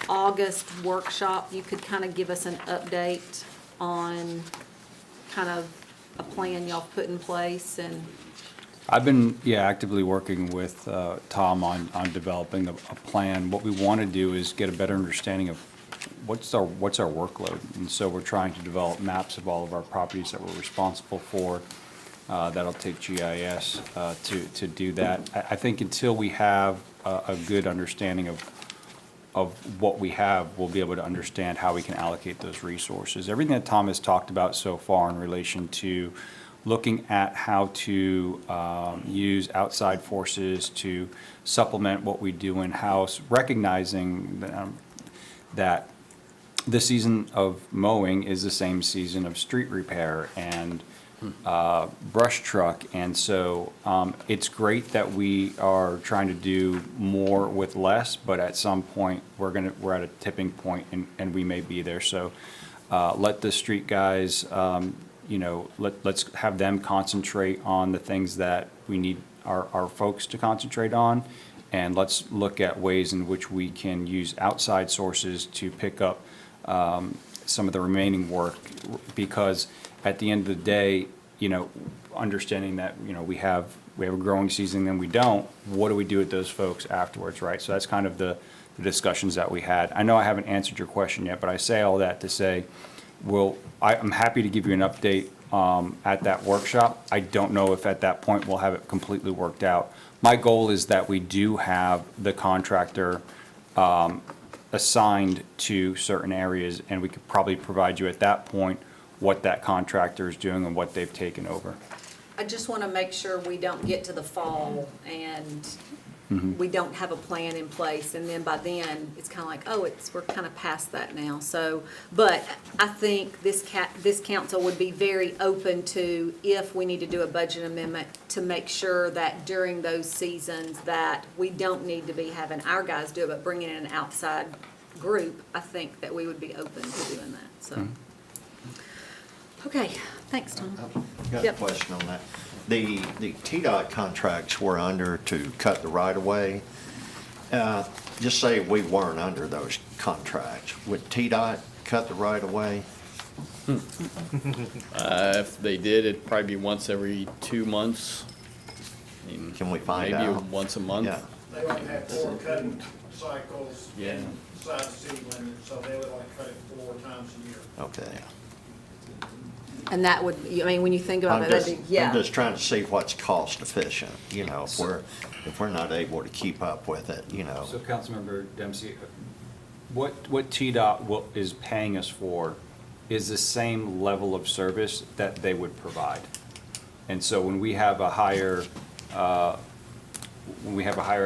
August workshop, you could kind of give us an update on kind of a plan y'all put in place? And I've been, actively working with Tom on developing a plan. What we want to do is get a better understanding of what's our workload. And so we're trying to develop maps of all of our properties that we're responsible for. That'll take GIS to do that. I think until we have a good understanding of what we have, we'll be able to understand how we can allocate those resources. Everything that Tom has talked about so far in relation to looking at how to use outside forces to supplement what we do in-house, recognizing that the season of mowing is the same season of street repair and brush truck. And so it's great that we are trying to do more with less, but at some point we're at a tipping point and we may be there. So let the street guys, let's have them concentrate on the things that we need our folks to concentrate on. And let's look at ways in which we can use outside sources to pick up some of the remaining work, because at the end of the day, you know, understanding that, you know, we have a growing season, then we don't, what do we do with those folks afterwards, right? So that's kind of the discussions that we had. I know I haven't answered your question yet, but I say all that to say, I'm happy to give you an update at that workshop. I don't know if at that point we'll have it completely worked out. My goal is that we do have the contractor assigned to certain areas, and we could probably provide you at that point what that contractor is doing and what they've taken over. I just want to make sure we don't get to the fall and we don't have a plan in place, and then by then, it's kind of like, oh, we're kind of past that now, so, but I think this council would be very open to, if we need to do a budget amendment, to make sure that during those seasons that we don't need to be having our guys do it, but bringing in an outside group, I think that we would be open to doing that, so. Okay, thanks, Tom. I've got a Yep. question on that. The TDOT contracts we're under to cut the right-of-way. Just say we weren't under those contracts. Would TDOT cut the right-of-way? If they did, it'd probably be once every 2 months. I mean, Can we find maybe out? once a month. Yeah. They like to have 4 cutting cycles Yeah. inside the city limits, so they would like cut it 4 times a year. Okay. And that would, I mean, when you think about I'm it, that'd just, be, yeah. I'm just trying to see what's cost efficient, you know, if we're not able to keep up with it, you know. So Councilmember Dempsey, what TDOT is paying us for is the same level of service that they would provide. And so when we have a higher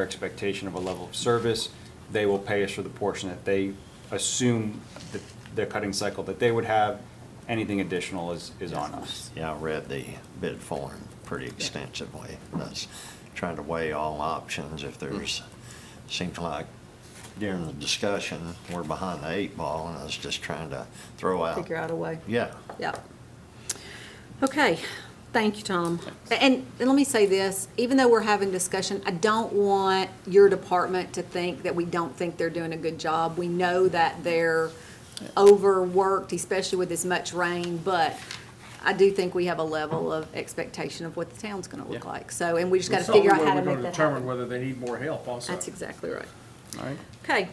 expectation of a level of service, they will pay us for the portion that they assume that the cutting cycle that they would have. Anything additional is on us. Yeah, I read the bid form pretty extensively. That's trying to weigh all options. If there's, seems like during the discussion, we're behind the 8 ball, and I was just trying to throw out. Figure out a way. Yeah. Yep. Okay, thank you, Tom. And let me say this, even though we're having discussion, I don't want your department to think that we don't think they're doing a good job. We know that they're overworked, especially with as much rain, but I do think we have a level of expectation of what the town's gonna look like. So, and we just gotta figure out how to make that Determine happen. whether they need more help also. That's exactly right. All right. Okay,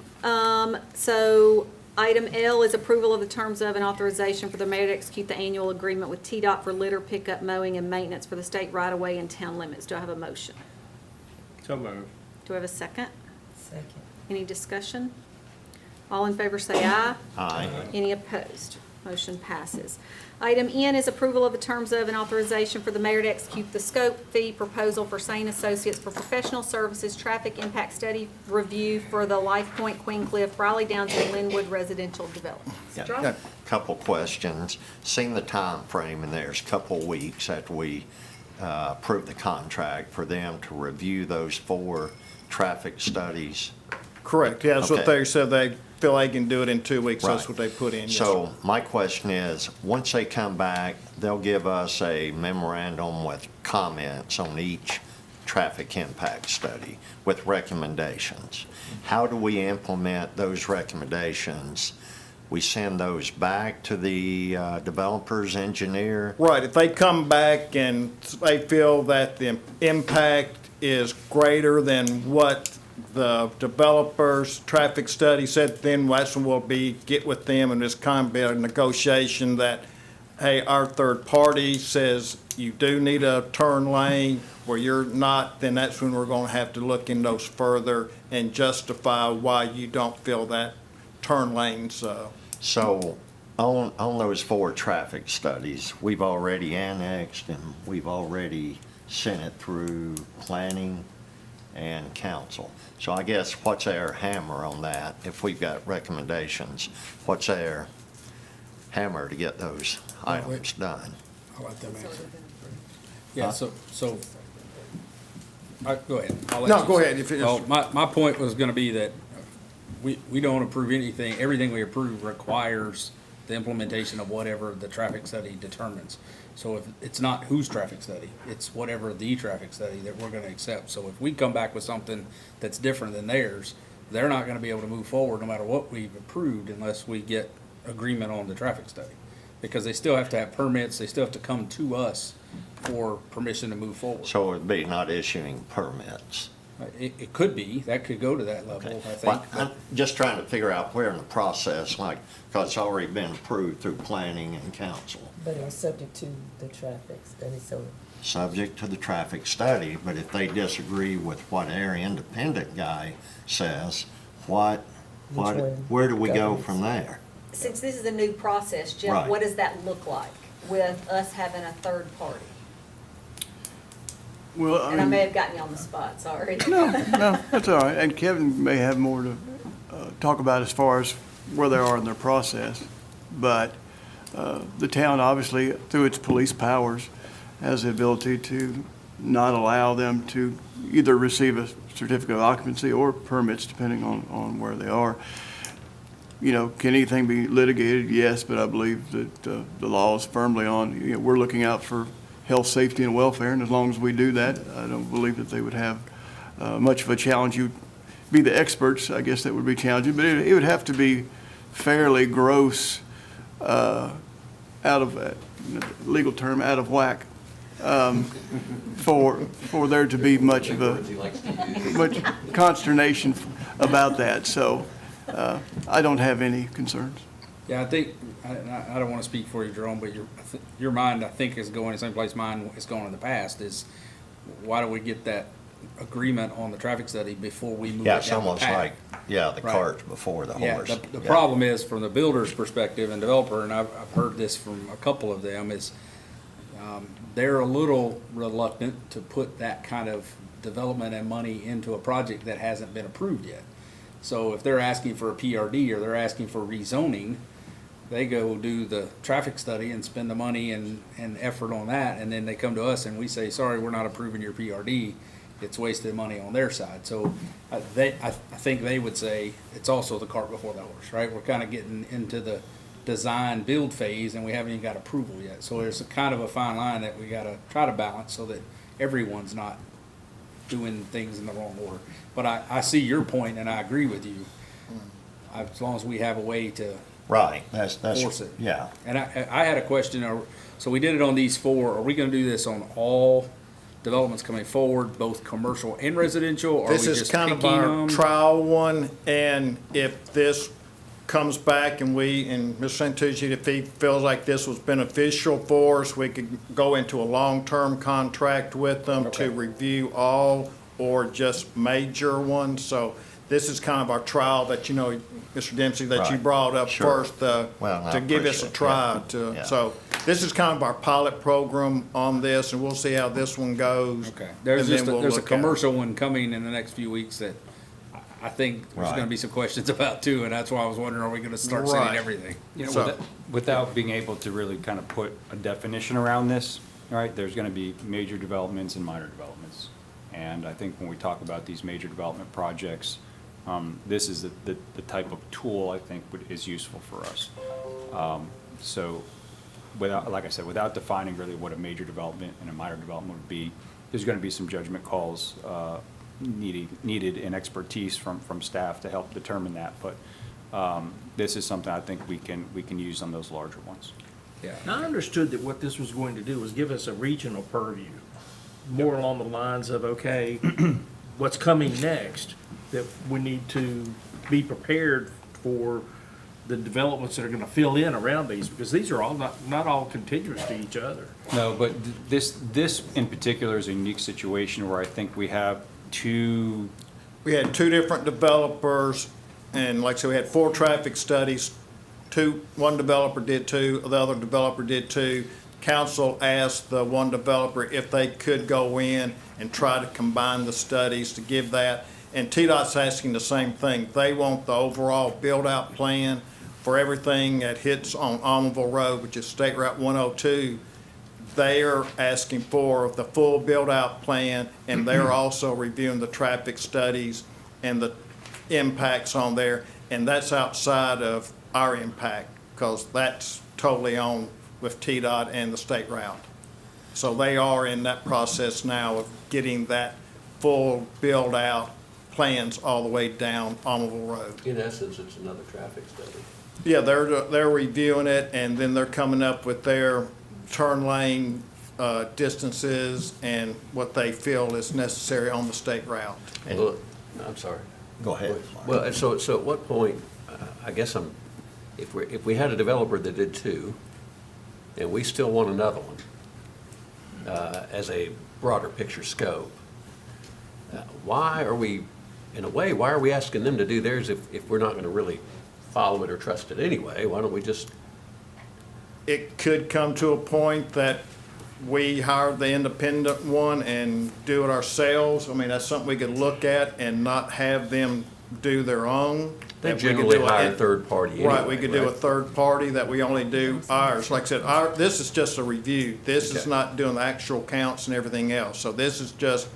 so item L is approval of the terms of an authorization for the mayor to execute the annual agreement with TDOT for litter pickup, mowing, and maintenance for the state right-of-way and town limits. Do I have a motion? So moved. Do I have a second? Second. Any discussion? All in favor say aye. Aye. Any opposed? Motion passes. Item N is approval of the terms of an authorization for the mayor to execute the scope fee proposal for Sane Associates for professional services, traffic impact study review for the Life Point, Queen Cliff, Raleigh Downs, and Linwood residential development. Yeah. Couple questions. Seeing the time frame, and there's a couple weeks after we approve the contract for them to review those 4 traffic studies. Correct, yeah, that's what Okay. they said, they feel they can do it in 2 weeks, that's Right. what they put in. yes, So sir. my question is, once they come back, they'll give us a memorandum with comments on each traffic impact study with recommendations. How do we implement those recommendations? We send those back to the developer's engineer? Right, if they come back and they feel that the impact is greater than what the developer's traffic study said, then that's when we'll get with them and just kind of be a negotiation that, hey, our third party says you do need a turn lane where you're not, then that's when we're gonna have to look in those further and justify why you don't feel that turn lanes, So on those 4 traffic studies, we've already annexed and we've already sent it through planning and council. So I guess what's our hammer on that? If we've got recommendations, what's our hammer to get those items done? I'll let them answer. Yeah, so, go ahead. I'll let No, you go say. ahead, if it is- Well, my point was gonna be that we don't approve anything, everything we approve requires the implementation of whatever the traffic study determines. So if, it's not whose traffic study, it's whatever the traffic study that we're gonna accept. So if we come back with something that's different than theirs, they're not gonna be able to move forward no matter what we've approved unless we get agreement on the traffic study. Because they still have to have permits, they still have to come to us for permission to move forward. So it'd be not issuing permits. It could be, that could go to that level, I think. Well, but- I'm just trying to figure out where in the process, like, because it's already been approved through planning and council, But it was subject to the traffic study, so subject to the traffic study, but if they disagree with what Area Independent guy says, one where do we go governs? from there? Since this is a new process, Jeff, Right. what does that look like with us having a third party? Well, And I may have gotten you on the spot, sorry. No, that's all right. And Kevin may have more to talk about as far as where they are in their process. But the town, obviously, through its police powers, has the ability to not allow them to either receive a certificate of occupancy or permits, depending on where they are. You know, can anything be litigated? Yes, but I believe that the law is firmly on, you know, we're looking out for health, safety, and welfare, and as long as we do that, I don't believe that they would have much of a challenge. You'd be the experts, I guess that would be challenging, but it would have to be fairly gross, out of, legal term, out of whack, for there to be much consternation about that. So I don't have any concerns. Yeah, I think, I don't want to speak for you, Jerome, but your mind, I think, is going the same place mine is going in the past, is why do we get that agreement on the traffic study before we move it Yeah, down it's the almost path? like, yeah, the Right. cart before the Yeah, horse. the Yeah. problem is, from the builder's perspective and developer, and I've heard this from a couple of them, is they're a little reluctant to put that kind of development and money into a project that hasn't been approved yet. So if they're asking for a PRD or they're asking for rezoning, they go do the traffic study and spend the money and effort on that, and then they come to us and we say, sorry, we're not approving your PRD. It's wasted money on their side. So I think they would say it's also the cart before the horse, right? We're kind of getting into the design build phase and we haven't even got approval yet. So there's a kind of a fine line that we got to try to balance so that everyone's not doing things in the wrong order. But I see your point and I agree with you. As long as we have a way to Right, that's, force it. yeah. And I had a question, so we did it on these four, are we gonna do this on all developments coming forward, both commercial and residential, or are we This is just kind picking of our them? trial one, and if this comes back and Mr. Santucci, if he feels like this was beneficial for us, we could go into a long-term contract with them Okay. to review all or just major ones. So this is kind of our trial that, you know, Mr. Dempsey, that you Right. brought up Sure. first, Well, I to give us a appreciate try that. to, Yeah. so this is kind of our pilot program on this, and we'll see how this one goes. Okay, there's and then just, we'll there's a look at it. commercial one coming in the next few weeks that I think there's Right. gonna be some questions about too, and that's why I was wondering, are we gonna start saying Right. everything? You know, So- without being able to really kind of put a definition around this, all right, there's gonna be major developments and minor developments. And I think when we talk about these major development projects, this is the type of tool I think is useful for us. So without, like I said, without defining really what a major development and a minor development would be, there's gonna be some judgment calls, needed and expertise from staff to help determine that. But, this is something I think we can use on those larger ones. Yeah. I understood that what this was going to do was give us a regional purview, more along the lines of, okay, what's coming next, that we need to be prepared for the developments that are gonna fill in around these, because these are all not all contiguous to each other. No, but this in particular is a unique situation where I think we have two, We had two different developers, and like I said, we had 4 traffic studies. One developer did 2, the other developer did 2. Council asked the one developer if they could go in and try to combine the studies to give that. And TDOT's asking the same thing. They want the overall build-out plan for everything that hits on Almonville Road, which is State Route 102. They're asking for the full build-out plan, and they're also reviewing the traffic studies and the impacts on there. And that's outside of our impact, because that's totally on with TDOT and the state route. So they are in that process now of getting that full build-out plans all the way down Almaville Road. In essence, it's another traffic study. Yeah, they're reviewing it, and then they're coming up with their turn lane distances and what they feel is necessary on the state route. Well, I'm sorry. Go ahead. Well, and so at what point, I guess if we had a developer that did two, and we still want another one, as a broader picture scope, why are we asking them to do theirs if we're not gonna really follow it or trust it anyway? Why don't we just? It could come to a point that we hire the independent one and do it ourselves. I mean, that's something we could look at and not have them do their own. They If we could generally do hire a third party anyway, Right, we could do a right? third party that we only do ours. Like I said, this is just a review. This is Okay. not doing the actual counts and everything else. So this is just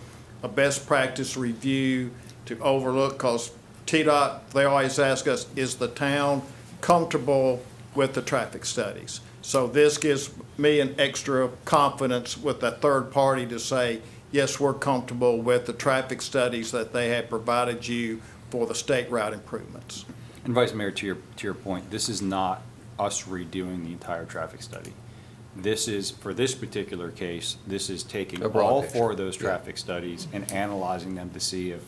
a best practice review to overlook, because TDOT, they always ask us, is the town comfortable with the traffic studies? So this gives me an extra confidence with that third party to say, yes, we're comfortable with the traffic studies that they have provided you for the state route improvements. And Vice Mayor, to your point, this is not us redoing the entire traffic study. This is, for this particular case, this is taking A broad all picture. four of those traffic studies and analyzing them to see if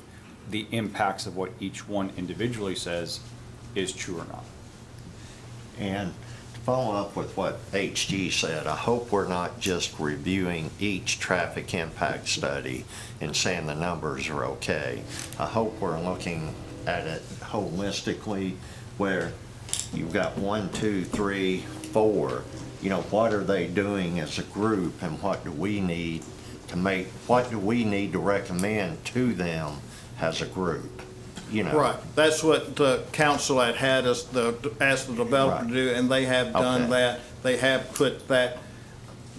the impacts of what each one individually says is true or not. And to follow up with what HG said, I hope we're not just reviewing each traffic impact study and saying the numbers are okay. I hope we're looking at it holistically, where you've got 1, 2, 3, 4. You know, what are they doing as a group, and what do we need to recommend to them as a group? You know. Right, that's what the council had us, asked the developer to Right. do, and they have done Okay. that. They have put that,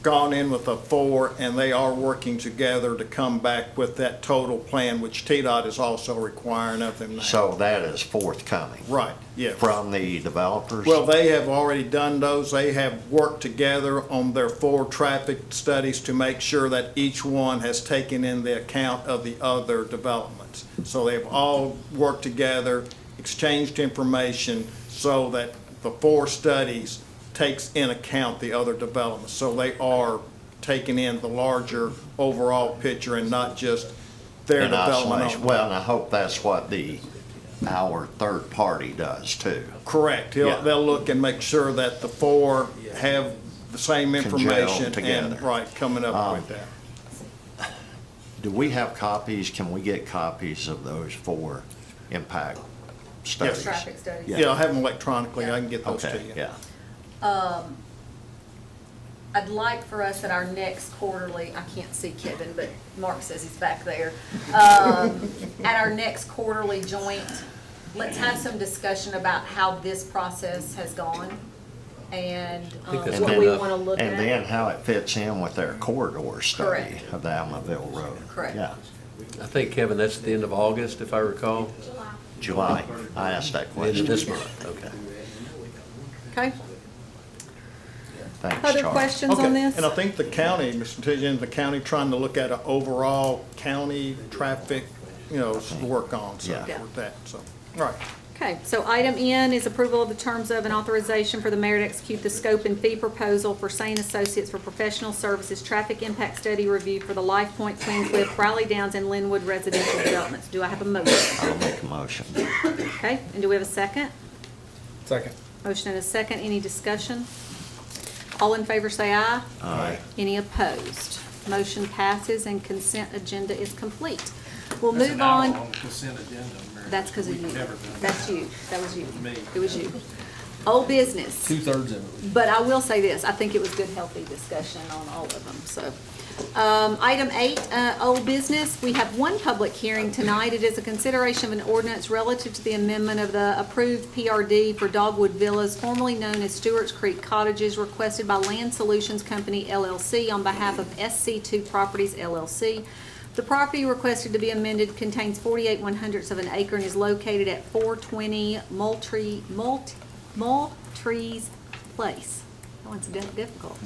gone in with a 4, and they are working together to come back with that total plan, which TDOT is also requiring of them now. So that is forthcoming. Right, yes. From the developers? Well, they have already done those. They have worked together on their 4 traffic studies to make sure that each one has taken in the account of the other developments. So they've all worked together, exchanged information so that the 4 studies takes in account the other developments. So they are taking in the larger overall picture and not just their In development. isolation. Well, and I hope that's what our third party does too. Correct. Yeah. They'll look and make sure that the 4 have the same Congealed information and, together. right, coming up with that. Do we have copies? Can we get copies of those 4 impact studies? Traffic studies. Yeah, I'll have them electronically. I can get those to Okay, you. yeah. I'd like for us at our next quarterly, I can't see Kevin, but Mark says he's back there. At our next quarterly joint, let's have some discussion about how this process has gone and think that's what we want to look And then at. how it fits in with their corridor study Correct. of the Almaville Road. Correct. Yeah, I think, Kevin, that's the end of August, if I recall. July. I asked that End of question. this month, okay. Okay, Thanks, other Charlie. questions Okay, on this? and I think the county, Mr. Tijian, the county trying to look at an overall county traffic, to work on, so, Yeah. with that, so, all right. Okay, so item N is approval of the terms of an authorization for the mayor to execute the scope and fee proposal for Sane Associates for professional services traffic impact study review for the Life Point, Twin Cliff, Riley Downs, and Linwood residential developments. Do I have a motion? I'll make a motion. Okay, and do we have a second? Second. Motion and a second. Any discussion? All in favor say aye. Aye. Any opposed? Motion passes and consent agenda is complete. We'll That's move an hour on. long consent agenda, Mayor. That's because of you. We've never done that. That's you. That was you. Me. It was you. Old business. 2/3 of it. But I will say this, I think it was good, healthy discussion on all of them, so. Item 8, old business, we have one public hearing tonight. It is a consideration of an ordinance relative to the amendment of the approved PRD for Dogwood Villas, formerly known as Stewart's Creek Cottages, requested by Land Solutions Company LLC on behalf of SC2 Properties LLC. The property requested to be amended contains 48 100ths of an acre and is located at 420 Moultries Place. That one's difficult.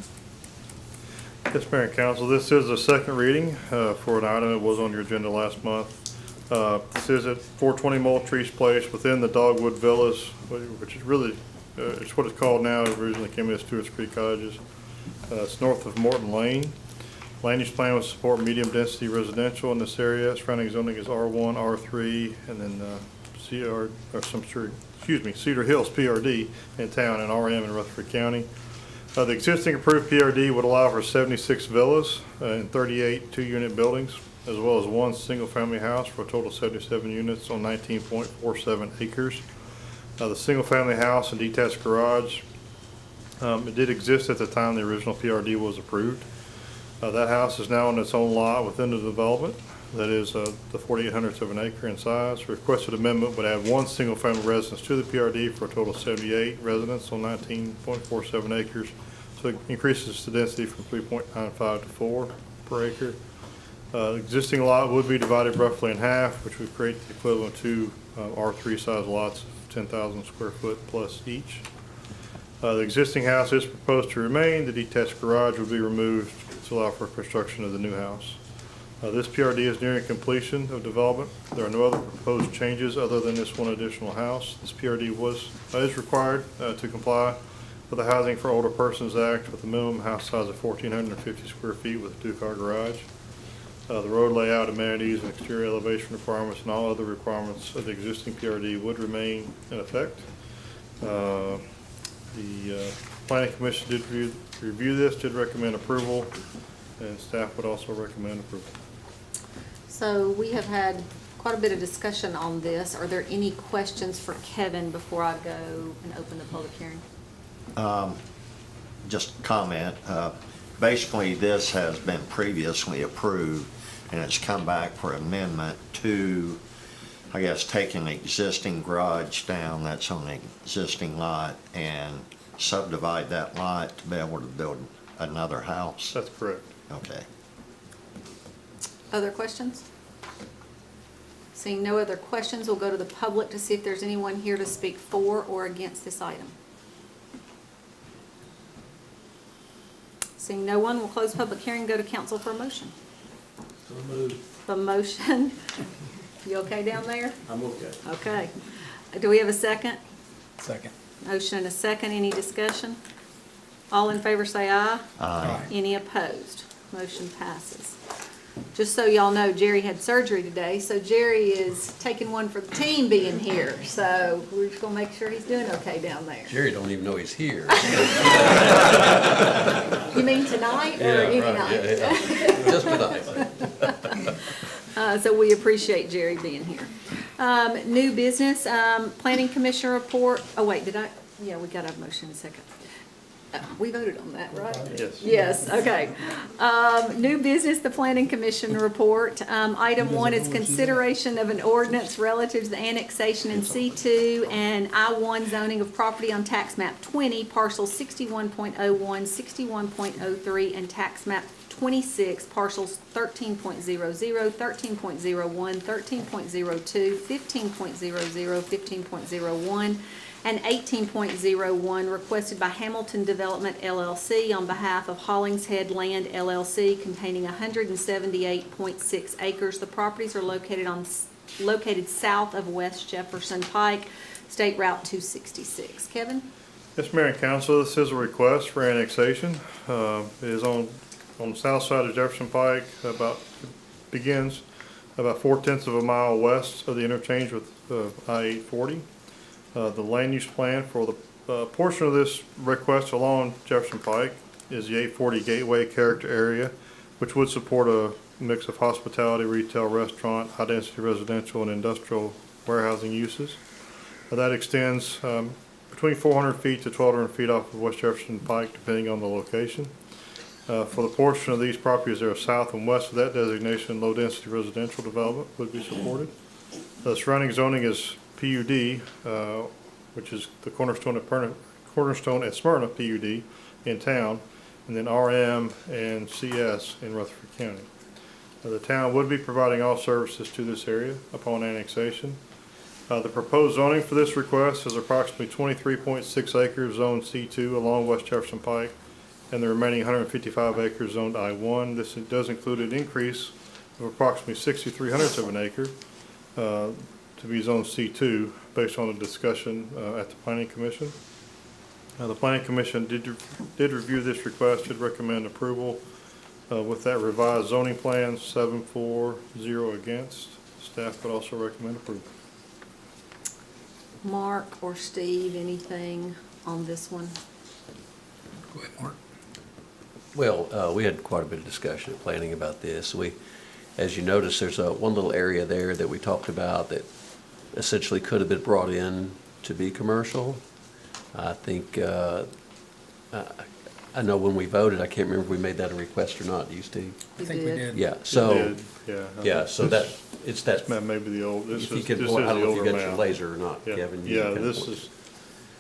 Yes, Mayor and Council, this is a second reading for an item that was on your agenda last month. This is at 420 Moultrie Place within the Dogwood Villas, which is really, it's what it's called now. It originally came as Stewart's Creek Cottages. It's north of Morton Lane. Land use plan will support medium-density residential in this area. Surrounding zoning is R1, R3, and then Cedar Hills PRD in town, and RM in Rutherford County. The existing approved PRD would allow for 76 villas and 38 two-unit buildings, as well as one single-family house for a total of 77 units on 19.47 acres. The single-family house and detached garage, it did exist at the time the original PRD was approved. That house is now on its own lot within the development. That is the 4800ths of an acre in size. Requested amendment would add one single-family residence to the PRD for a total of 78 residents on 19.47 acres. So it increases the density from 3.95 to 4 per acre. Existing lot would be divided roughly in half, which would create the equivalent to R3 size lots of 10,000 square foot plus each. The existing house is proposed to remain. The detached garage would be removed to allow for construction of the new house. This PRD is nearing completion of development. There are no other proposed changes other than this one additional house. This PRD is required to comply with the Housing for Older Persons Act with a minimum house size of 1,450 square feet with a two-car garage. The road layout, amenities, and exterior elevation requirements and all other requirements of the existing PRD would remain in effect. The Planning Commission did review this, did recommend approval, and staff would also recommend approval. So we have had quite a bit of discussion on this. Are there any questions for Kevin before I go and open the public hearing? Just a comment. Basically, this has been previously approved, and it's come back for amendment to, I guess, take an existing garage down that's on an existing lot and subdivide that lot to be able to build another house. That's correct. Okay. Other questions? Seeing no other questions, we'll go to the public to see if there's anyone here to speak for or against this item. Seeing no one, we'll close public hearing and go to council for a motion. So moved. The motion, you okay down there? I'm okay. Okay. Do we have a second? Second. Motion and a second. Any discussion? All in favor say aye. Aye. Any opposed? Motion passes. Just so y'all know, Jerry had surgery today, so Jerry is taking one for the team being here. So we're just gonna make sure he's doing okay down there. Jerry don't even know he's here. You mean tonight or any night? Just tonight. So we appreciate Jerry being here. New business, planning commission report. Oh, wait, yeah, we got a motion in a second. We voted on that, right? Yes. Yes, okay. New business, the planning commission report. Item 1 is consideration of an ordinance relative to the annexation in C2 and I1 zoning of property on tax map 20, parcels 61.01, 61.03, and tax map 26, parcels 13.00, 13.01, 13.02, 15.00, 15.01, and 18.01, requested by Hamilton Development LLC on behalf of Hollingshead Land LLC, containing 178.6 acres. The properties are located south of West Jefferson Pike, State Route 266. Kevin? Yes, Mayor and Council, this is a request for annexation. It is on the south side of Jefferson Pike, begins about 4/10 of a mile west of the interchange with I-840. The land use plan for the portion of this request along Jefferson Pike is the 840 Gateway character area, which would support a mix of hospitality, retail, restaurant, high-density residential, and industrial warehousing uses. That extends between 400 feet to 1,200 feet off of West Jefferson Pike, depending on the location. For the portion of these properties that are south and west of that designation, low-density residential development would be supported. The surrounding zoning is PUD, which is the Cornerstone at Smyrna PUD in town, and then RM and CS in Rutherford County. The town would be providing all services to this area upon annexation. The proposed zoning for this request is approximately 23.6 acres zoned C2 along West Jefferson Pike, and the remaining 155 acres zoned I1. This does include an increase of approximately 6/300 of an acre to be Zone C2 based on a discussion at the Planning Commission. The Planning Commission did review this request, did recommend approval with that revised zoning plan, 7-4-0 against. Staff would also recommend approval. Mark or Steve, anything on this one? Go ahead, Mark. Well, we had quite a bit of discussion at planning about this. As you notice, there's one little area there that we talked about that essentially could have been brought in to be commercial. I think, I know when we voted, I can't remember if we made that a request or not. Do you, Steve? I think we did. Yeah, so, It did, yeah, so that, it's that, Maybe the old, this if you is, can, this I is the don't know if you older got your map. laser or not, Yeah. Kevin. you Yeah, can this point.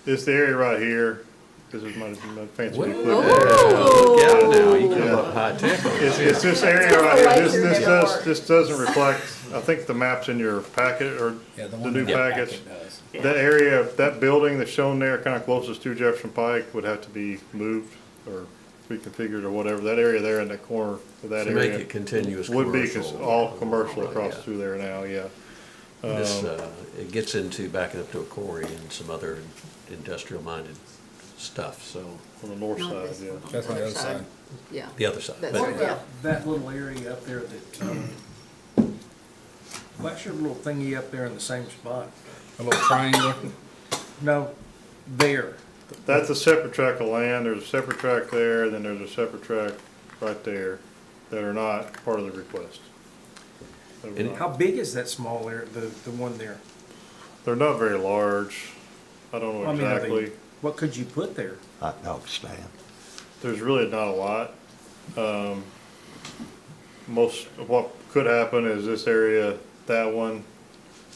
is the area right here. This is my fancy Well, new look clip. out now, you can Yeah. look high tech on It's this. this area right here. This doesn't reflect, I think the map's in your packet or Yeah, the one new in the package. packet does. That area, that building that's shown there, kind of closest to Jefferson Pike, would have to be moved or reconfigured or whatever. That area there in that corner of that To area. make it continuous Would be commercial. all commercial across Yeah. through there now, yeah. This, it gets into backing up to a quarry and some other industrial-minded stuff, so, On the north Not side, this yeah. one. That's on the other side. Yeah. the other side. That's But- right. Yeah. That little area up there that, what's your little thingy up there in the same spot? A little triangle. No, there. That's a separate tract of land. There's a separate tract there, then there's a separate tract right there that are not part of the request. That were And not- How big is that small area, the one there? They're not very large. I don't know I mean, are they- exactly. What could you put there? Hot dog stand. There's really not a lot. Most of what could happen is this area, that one,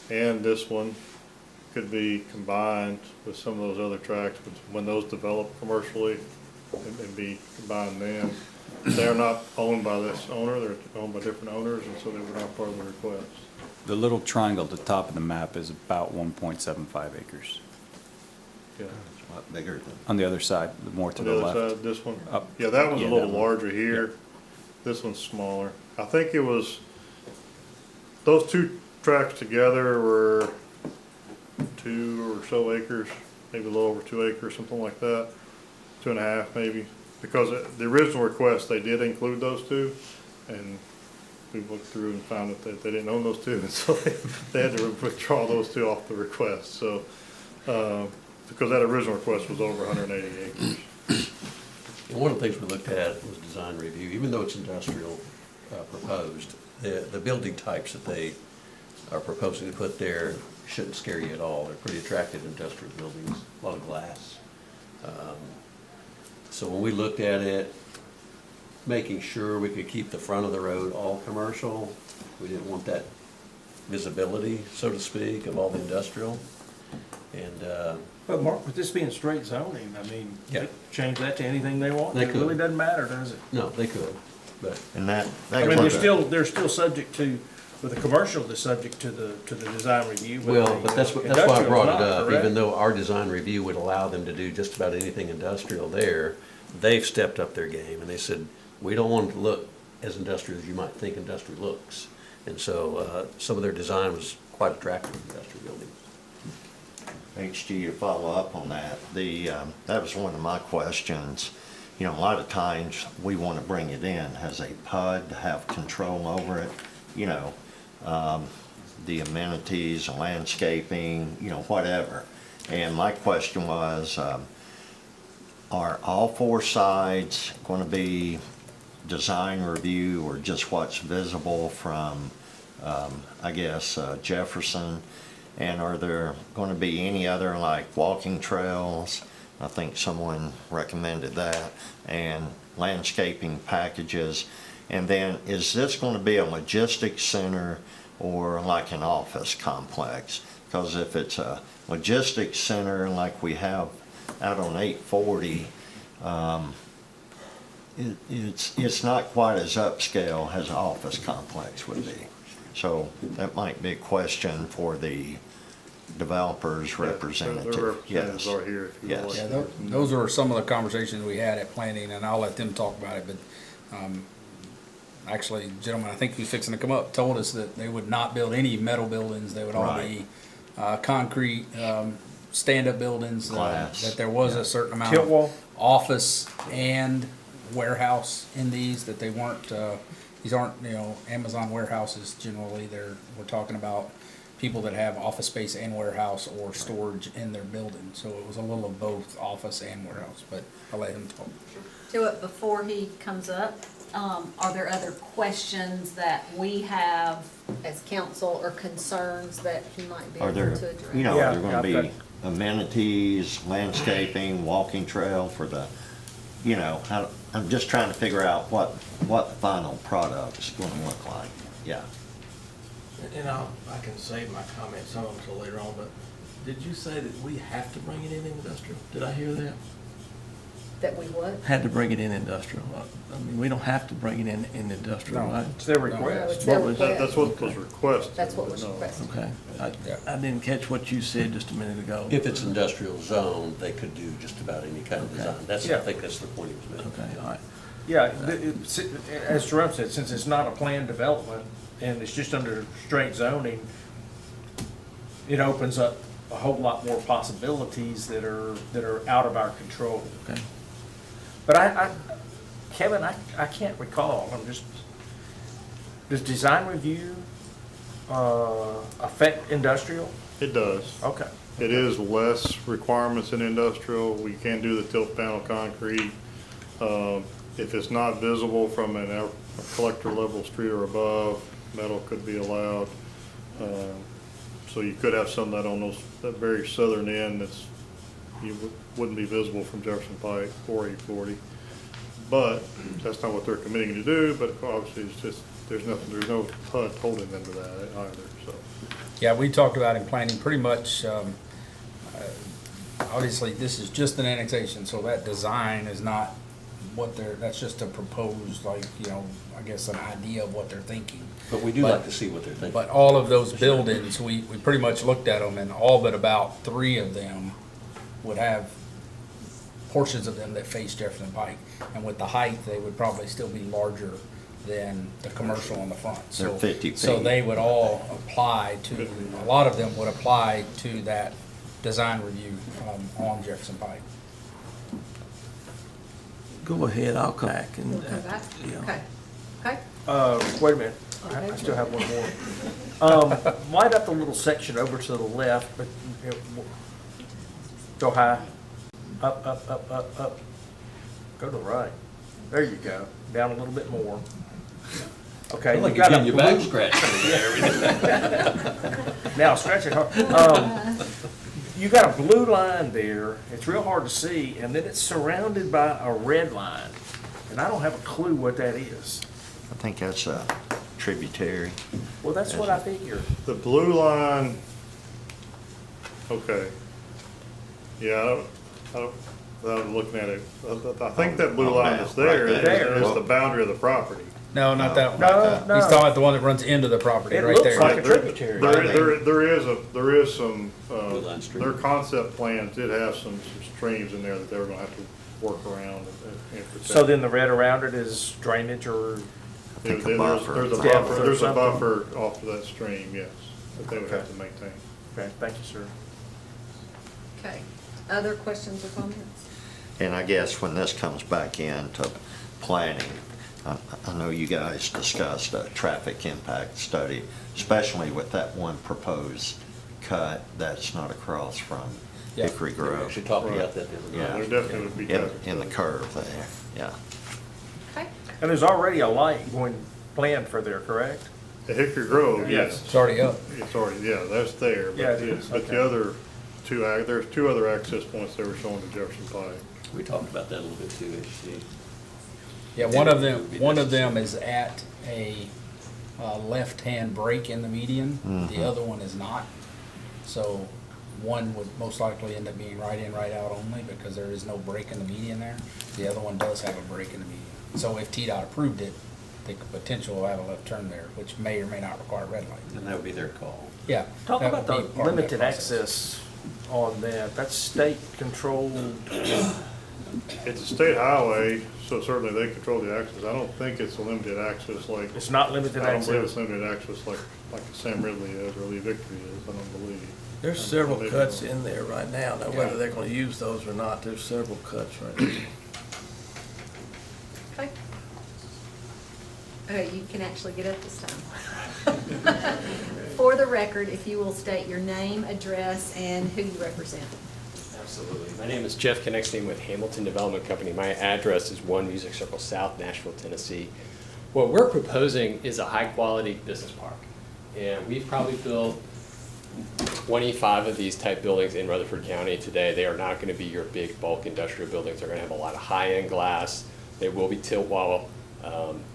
and this one could be combined with some of those other tracts, but when those develop commercially and be combined then. They're not owned by this owner, they're owned by different owners, and so they were not part of the request. The little triangle at the top of the map is about 1.75 acres. Yeah. It's a lot bigger than. On the other side, more to On the other left. side, this one? Up. Yeah, that one's a Yeah, little that one. larger here. This one's smaller. I think it was, those two tracks together were 2 or so acres, maybe a little over 2 acres, something like that. 2.5 maybe, because the original request, they did include those two, and we looked through and found that they didn't own those two, and so they had to withdraw those two off the request, so, because that original request was over 180 acres. And one of the things we looked at was design review, even though it's industrial proposed, the building types that they are proposing to put there shouldn't scare you at all. They're pretty attractive industrial buildings, a lot of glass. So when we looked at it, making sure we could keep the front of the road all commercial, we didn't want that visibility, so to speak, of all the industrial. And, But Mark, with this being straight zoning, I mean, Yeah. they change that to anything they want. They It could. really doesn't matter, does it? no, they could, but And that. I mean, they're still subject to, with the commercial, they're subject to the design review. well, but that's why I brought it up, even though. though our design review would allow them to do just about anything industrial there, they've stepped up their game, and they said, we don't want it to look as industrial as you might think industrial looks. And so, some of their design was quite attractive industrial buildings. HG, to follow up on that, that was one of my questions. You know, a lot of times we want to bring it in as a PUD, have control over it, you know, the amenities, landscaping, you know, whatever. And my question was, are all 4 sides going to be design review or just what's visible from, I guess, Jefferson? And are there going to be any other like walking trails? I think someone recommended that, and landscaping packages. And then is this going to be a logistics center or like an office complex? Because if it's a logistics center like we have out on 840, it's not quite as upscale as an office complex would be. So that might be a question for the developers representative. Their representatives Yes. are here if you Yes. want. Yeah, those are some of the conversations we had at planning, and I'll let them talk about it, but, actually, gentleman, I think who's fixing to come up, told us that they would not build any metal buildings. They would all be concrete, stand-up buildings. Glass. That there was a certain amount Tilt of wall? office and warehouse in these, that they weren't, these aren't, Amazon warehouses generally. We're talking about people that have office space and warehouse or storage in their building. So it was a little of both office and warehouse, but I'll let him talk. Do it before he comes up. Are there other questions that we have as council or concerns that he might be Are able there, to address? you know, Yeah, are there gonna yeah, be amenities, landscaping, walking trail for the, I'm just trying to figure out what the final product's gonna look like, yeah. And I can save my comments some of them till later on, but did you say that we have to bring it in industrial? Did I hear that? That we what? Had to bring it in industrial. I mean, we don't have to bring it in industrial, right? It's their No, request. it's their That's request. what was requested. That's what was but no. requested. Okay. I didn't catch what you said just a minute ago. If it's industrial zone, they could do just about any kind of design. That's, I Yeah. think that's the point he was making. Okay, all right. Yeah, as Jerome said, since it's not a planned development and it's just under straight zoning, it opens up a whole lot more possibilities that are out of our control. Okay. But Kevin, I can't recall, does design review, affect industrial? It does. Okay. It is less requirements in industrial. We can do the tilt panel concrete. If it's not visible from a collector level street or above, metal could be allowed. So you could have some that on that very southern end wouldn't be visible from Jefferson Pike or 840. But that's not what they're committing to do, but obviously it's just, there's no HUD holding them to that either, so. Yeah, we talked about in planning, pretty much, obviously, this is just an annexation, so that design is not that's just a proposed, I guess, an idea of what they're thinking. But we do like to see what they're thinking. But all of those buildings, we pretty much looked at them, and all but about 3 of them would have portions of them that face Jefferson Pike. And with the height, they would probably still be larger than the commercial on the front. They're 50 So feet. they would all apply to, a lot of them would apply to that design review on Jefferson Pike. Go ahead, I'll come back and. We'll come back? yeah. Okay. Wait a minute, I still have one more. Light up the little section over to the left, but go high, up. Go to the right. There you go, down a little bit more. Okay. Like you got you're a getting your back blue- scratched over there. Now, scratch it hard. You got a blue line there, it's real hard to see, and then it's surrounded by a red line. And I don't have a clue what that is. I think that's a tributary. Well, that's what I figured. The blue line, okay. Yeah, without looking at it, I think that blue line that's there is the boundary of the property. No, not that one. No. He's talking about the one that runs into the property, It right looks there. like a tributary. There is some, Line stream. their concept plans did have some streams in there that they were gonna have to work around and protect. So then the red around it is drainage or? think a There's buffer. there's a Depth buffer, or there's a something? buffer off of that stream, yes, that they would have to maintain. Okay, thank you, sir. Okay. Other questions or comments? And I guess when this comes back into planning, I know you guys discussed a traffic impact study, especially with that one proposed cut that's not across from Yeah. Hickory We Grove. actually talked about that the other Yeah. night. There definitely would be. In the curve there, yeah. Okay. And there's already a light going planned for there, correct? The Hickory Grove, yes. It's already up. It's already, yeah, that's there. but Yeah, it is, But okay. the other there's 2 other access points they were showing to Jefferson Pike. We talked about that a little bit too, HC. Yeah, one of them is at a left-hand break in the median. The other one is not. So one would most likely end up being right in, right out only because there is no break in the median there. The other one does have a break in the median. So if TDOT approved it, they could potentially have a left turn there, which may or may not require a red light. And that would be their call. Yeah. Talk that about would the be part of that limited process. access on that. That's state controlled. It's a state highway, so certainly they control the access. I don't think it's a limited access like. It's not limited I don't believe access. it's limited access like Sam Ridley is or Lee Victory is, I don't believe. There's several Maybe cuts not. in there right now. Now, whether they're gonna use those or not, there's several cuts right now. Okay. Okay, you can actually get up this time. For the record, if you will state your name, address, and who you represent. Absolutely. My name is Jeff Kenexstein with Hamilton Development Company. My address is 1 Music Circle South, Nashville, Tennessee. What we're proposing is a high-quality business park. And we've probably built 25 of these type buildings in Rutherford County today. They are not going to be your big bulk industrial buildings. They're going to have a lot of high-end glass. They will be tilt wall.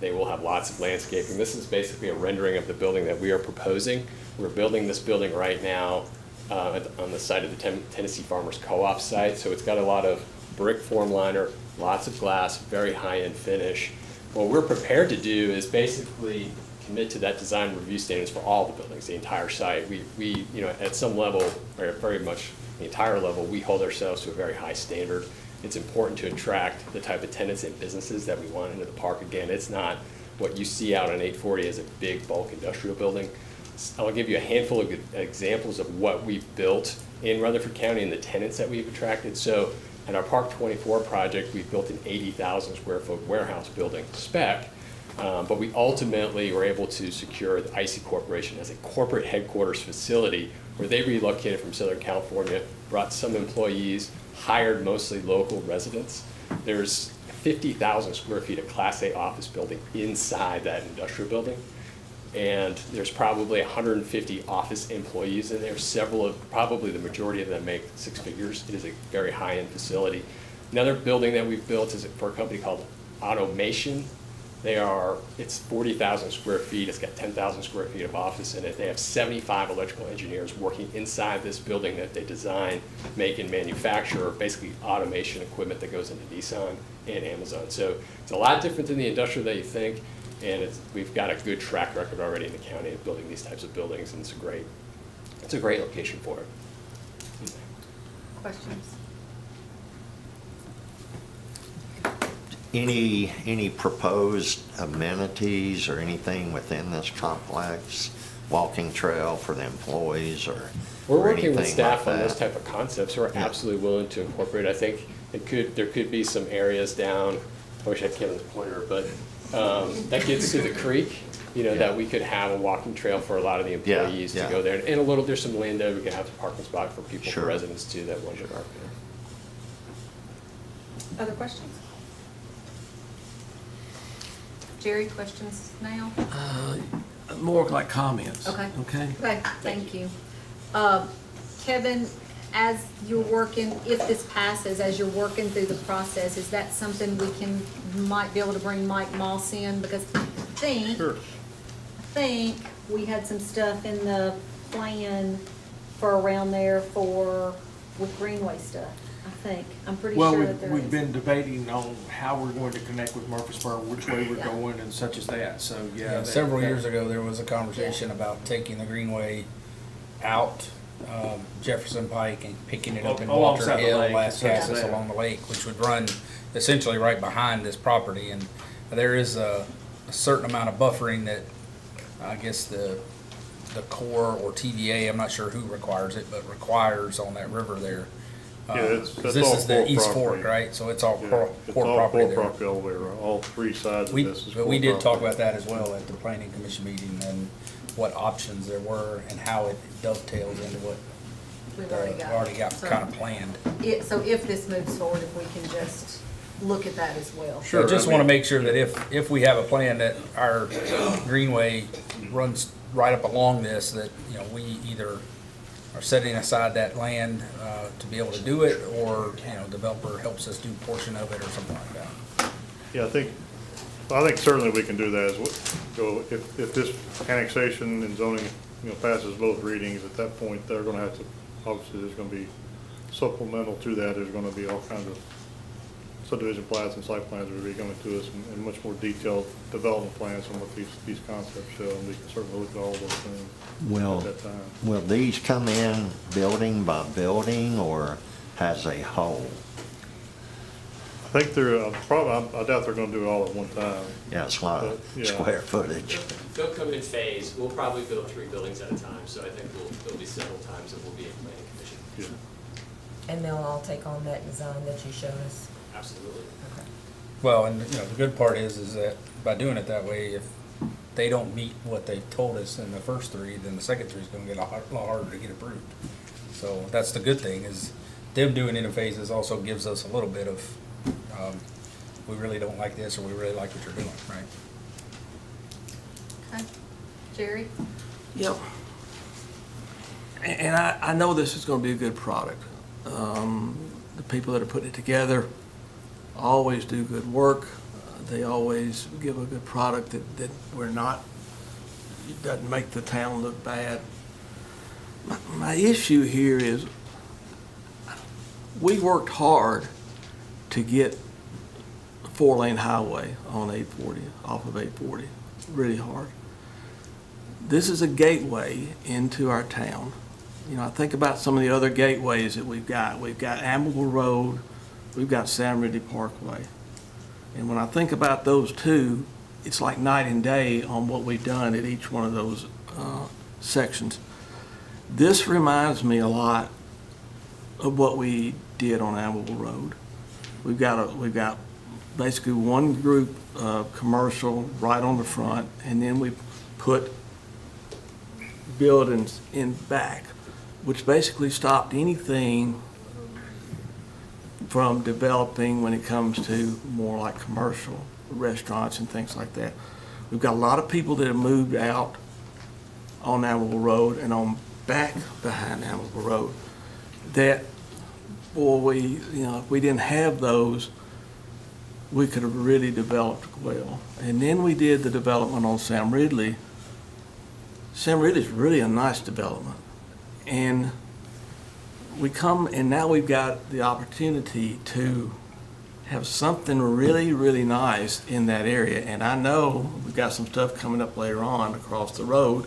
They will have lots of landscaping. This is basically a rendering of the building that we are proposing. We're building this building right now on the site of the Tennessee Farmers Co-op site. So it's got a lot of brick form liner, lots of glass, very high-end finish. What we're prepared to do is basically commit to that design review standards for all the buildings, the entire site. We you know, at some level, or very much the entire level, we hold ourselves to a very high standard. It's important to attract the type of tenants and businesses that we want into the park. Again, it's not what you see out on 840 as a big bulk industrial building. I'll give you a handful of examples of what we've built in Rutherford County and the tenants that we've attracted. So at our Park 24 project, we've built an 80,000 square foot warehouse building spec, but we ultimately were able to secure the ICEE Corporation as a corporate headquarters facility where they relocated from Southern California, brought some employees, hired mostly local residents. There's 50,000 square feet of Class A office building inside that industrial building. And there's probably 150 office employees in there. Several of, probably the majority of them make six figures. It is a very high-end facility. Another building that we've built is for a company called Automation. It's 40,000 square feet. It's got 10,000 square feet of office in it. They have 75 electrical engineers working inside this building that they design, make, and manufacture, basically automation equipment that goes into Nissan and Amazon. So it's a lot different than the industrial that you think, and we've got a good track record already in the county of building these types of buildings, and it's a great location for it. Questions? Any proposed amenities or anything within this complex? Walking trail for the employees or We're working with anything staff like on those that? type of concepts. We're Yeah. absolutely willing to incorporate. I think there could be some areas down, I wish I had Kevin's pointer, but that gets to the creek, that we could have a walking trail for a lot of the employees to go there. And there's some land there, we can have a parking spot for people, for residents too, that want to park there. Other questions? Jerry, questions now? More like comments. Okay. Okay? Okay, thank you. Kevin, as you're working, if this passes, as you're working through the process, is that something might be able to bring Mike Moss in? Because I think we had some stuff in the plan for around there with Greenway stuff, I think. I'm pretty sure that there is. Well, we've been debating on how we're going to connect with Murfreesboro, which way we're going and such as that, so, yeah. Several years ago, there was a conversation about taking the Greenway out Jefferson Pike and picking it up in Walter Alongside the Hill, lake, Las such as Casas that. along the lake, which would run essentially right behind this property. And there is a certain amount of buffering that I guess the Corps or TVA, I'm not sure who requires it, but requires on that river there. That's This all is the core East property. Fork, right? So it's all Yeah, core it's core all property core there. property all the way around. All three sides of this is But core we did talk property. about that as well at the planning commission meeting and what options there were and how it dovetails into what We've we already got So- kind of planned. So if this moves forward, if we can just look at that as well. I just want to make sure that if we have a plan that our greenway runs right up along this, that, we either are setting aside that land to be able to do it, or, developer helps us do a portion of it or something like that. Yeah, I think certainly we can do that as well. So if this annexation and zoning, passes both readings, at that point, they're gonna have to, obviously, there's gonna be supplemental to that, there's gonna be all kinds of subdivision plans and site plans that will be coming to us and much more detailed development plans on what these concepts show, and we can certainly look at all those things at that time. Will these come in building by building or as a whole? I think they're, I doubt they're gonna do it all at one time. Yeah, it's a lot of Yeah. square footage. They'll come in phase. We'll probably build 3 buildings at a time, so I think there'll be several times that we'll be in planning commission. And they'll all take on that design that you showed us? Absolutely. Well, and, you know, the good part is that by doing it that way, if they don't meet what they told us in the first 3, then the second 3 is gonna get a lot harder to get approved. So that's the good thing, is them doing it in phases also gives us a little bit of, we really don't like this, or we really like what you're doing, right? Okay. Jerry? Yep. And I know this is gonna be a good product. The people that are putting it together always do good work. They always give a good product that we're not, it doesn't make the town look bad. My issue here is, we worked hard to get a 4-lane highway on 840, off of 840, really hard. This is a gateway into our town. You know, I think about some of the other gateways that we've got. We've got Amable Road, we've got Sam Ridley Parkway. And when I think about those two, it's like night and day on what we've done at each one of those sections. This reminds me a lot of what we did on Amable Road. We've got basically one group of commercial right on the front, and then we put buildings in back, which basically stopped anything from developing when it comes to more like commercial restaurants and things like that. We've got a lot of people that have moved out on Amable Road and on back behind Amable Road that, boy, if we didn't have those, we could have really developed well. And then we did the development on Sam Ridley. Sam Ridley is really a nice development. And now we've got the opportunity to have something really, really nice in that area. And I know we've got some stuff coming up later on across the road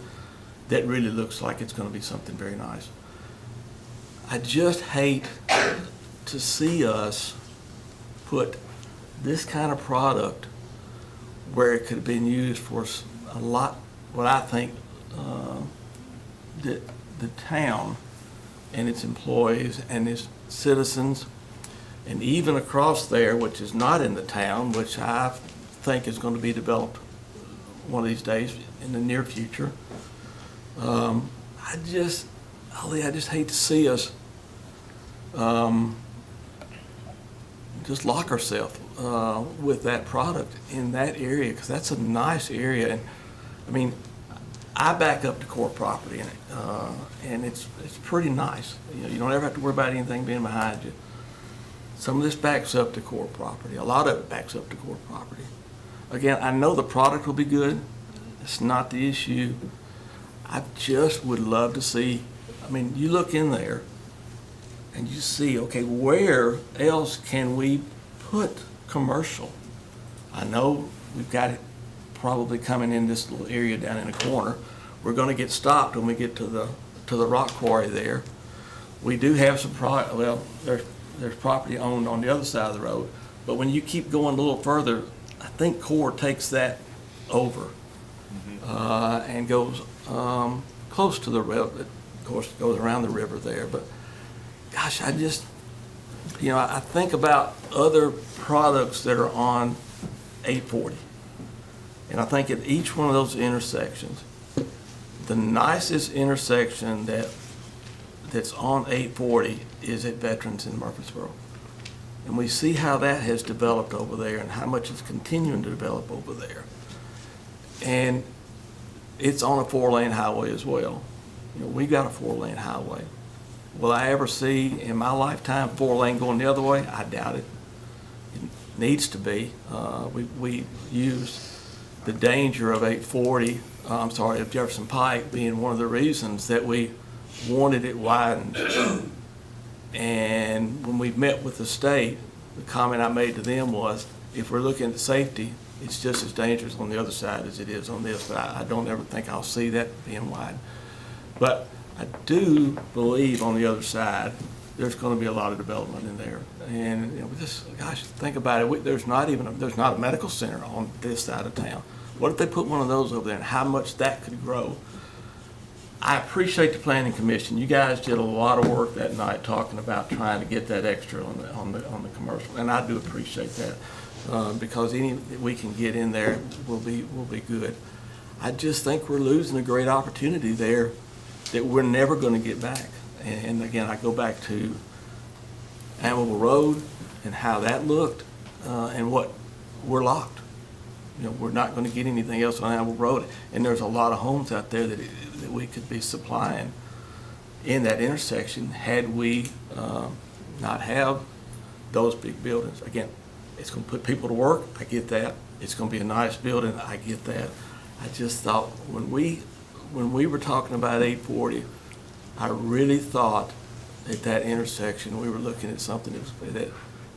that really looks like it's going to be something very nice. I just hate to see us put this kind of product where it could have been used for a lot, what I think that the town and its employees and its citizens, and even across there, which is not in the town, which I think is going to be developed one of these days in the near future. I just hate to see us just lock ourselves with that product in that area, because that's a nice area. And I mean, I back up to court property in it, and it's pretty nice. You don't ever have to worry about anything being behind you. Some of this backs up to court property. A lot of it backs up to court property. Again, I know the product will be good. It's not the issue. I just would love to see, I mean, you look in there and you see, okay, where else can we put commercial? I know we've got it probably coming in this little area down in the corner. We're going to get stopped when we get to the rock quarry there. We do have some there's property owned on the other side of the road, but when you keep going a little further, I think Core takes that over and goes close to the river. Of course, it goes around the river there, but gosh, I just, I think about other products that are on 840. And I think at each one of those intersections, the nicest intersection that's on 840 is at Veterans in Murfreesboro. And we see how that has developed over there and how much it's continuing to develop over there. And it's on a 4-lane highway as well. We got a 4-lane highway. Will I ever see in my lifetime 4-lane going the other way? I doubt it. It needs to be. We use the danger of 840, of Jefferson Pike being one of the reasons that we wanted it widened. And when we met with the state, the comment I made to them was, if we're looking at safety, it's just as dangerous on the other side as it is on this, but I don't ever think I'll see that being widened. But I do believe on the other side, there's gonna be a lot of development in there. And, you know, just, gosh, think about it, there's not a medical center on this side of town. What if they put one of those over there and how much that could grow? I appreciate the planning commission. You guys did a lot of work that night talking about trying to get that extra on the commercial, and I do appreciate that, because any that we can get in there will be good. I just think we're losing a great opportunity there that we're never gonna get back. And again, I go back to Amable Road and how that looked, and what, we're locked. You know, we're not gonna get anything else on Amable Road, and there's a lot of homes out there that we could be supplying in that intersection had we not have those big buildings. Again, it's gonna put people to work, I get that. It's gonna be a nice building, I get that. I just thought, when we were talking about 840, I really thought at that intersection, we were looking at something that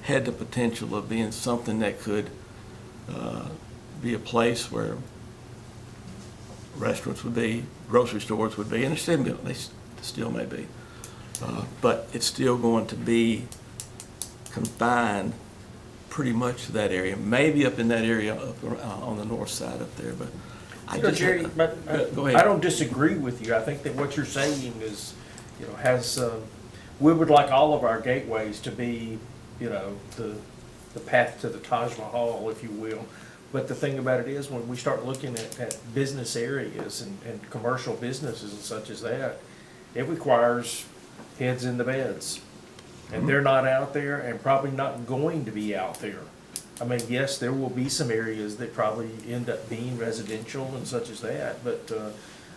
had the potential of being something that could be a place where restaurants would be, grocery stores would be, and they still may be. But it's still going to be confined pretty much to that area, maybe up in that area up on the north side up there, but I just. Jerry, but Go ahead. I don't disagree with you. I think that what you're saying is, you know, has, we would like all of our gateways to be, you know, the path to the Taj Mahal, if you will. But the thing about it is, when we start looking at business areas and commercial businesses and such as that, it requires heads in the beds. And they're not out there and probably not going to be out there. I mean, yes, there will be some areas that probably end up being residential and such as that, but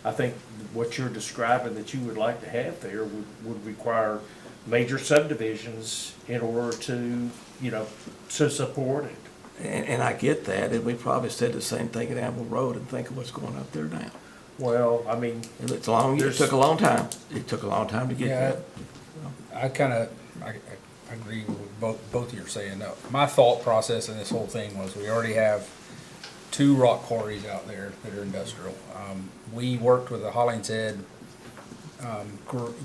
I think what you're describing that you would like to have there would require major subdivisions in order to, you know, to support it. And I get that, and we probably said the same thing at Amble Road, and think of what's going up there now. Well, I mean, And it's long, it took a long time. It took a long time to get there. I agree with both of you are saying. My thought process in this whole thing was we already have 2 rock quarries out there that are industrial. We worked with the Hollingshead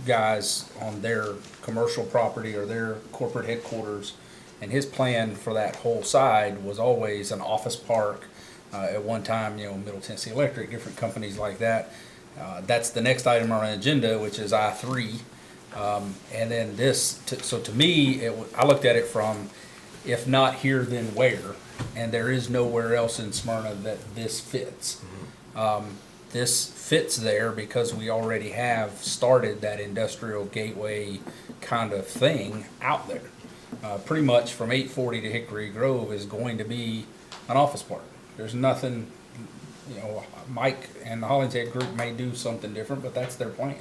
guys on their commercial property or their corporate headquarters, and his plan for that whole side was always an office park. At one time, you know, Middle Tennessee Electric, different companies like that. That's the next item on our agenda, which is I-3. And then this, so to me, I looked at it from, if not here, then where? And there is nowhere else in Smyrna that this fits. This fits there because we already have started that industrial gateway kind of thing out there. Pretty much from 840 to Hickory Grove is going to be an office park. There's nothing, you know, Mike and the Hollingshead group may do something different, but that's their plan.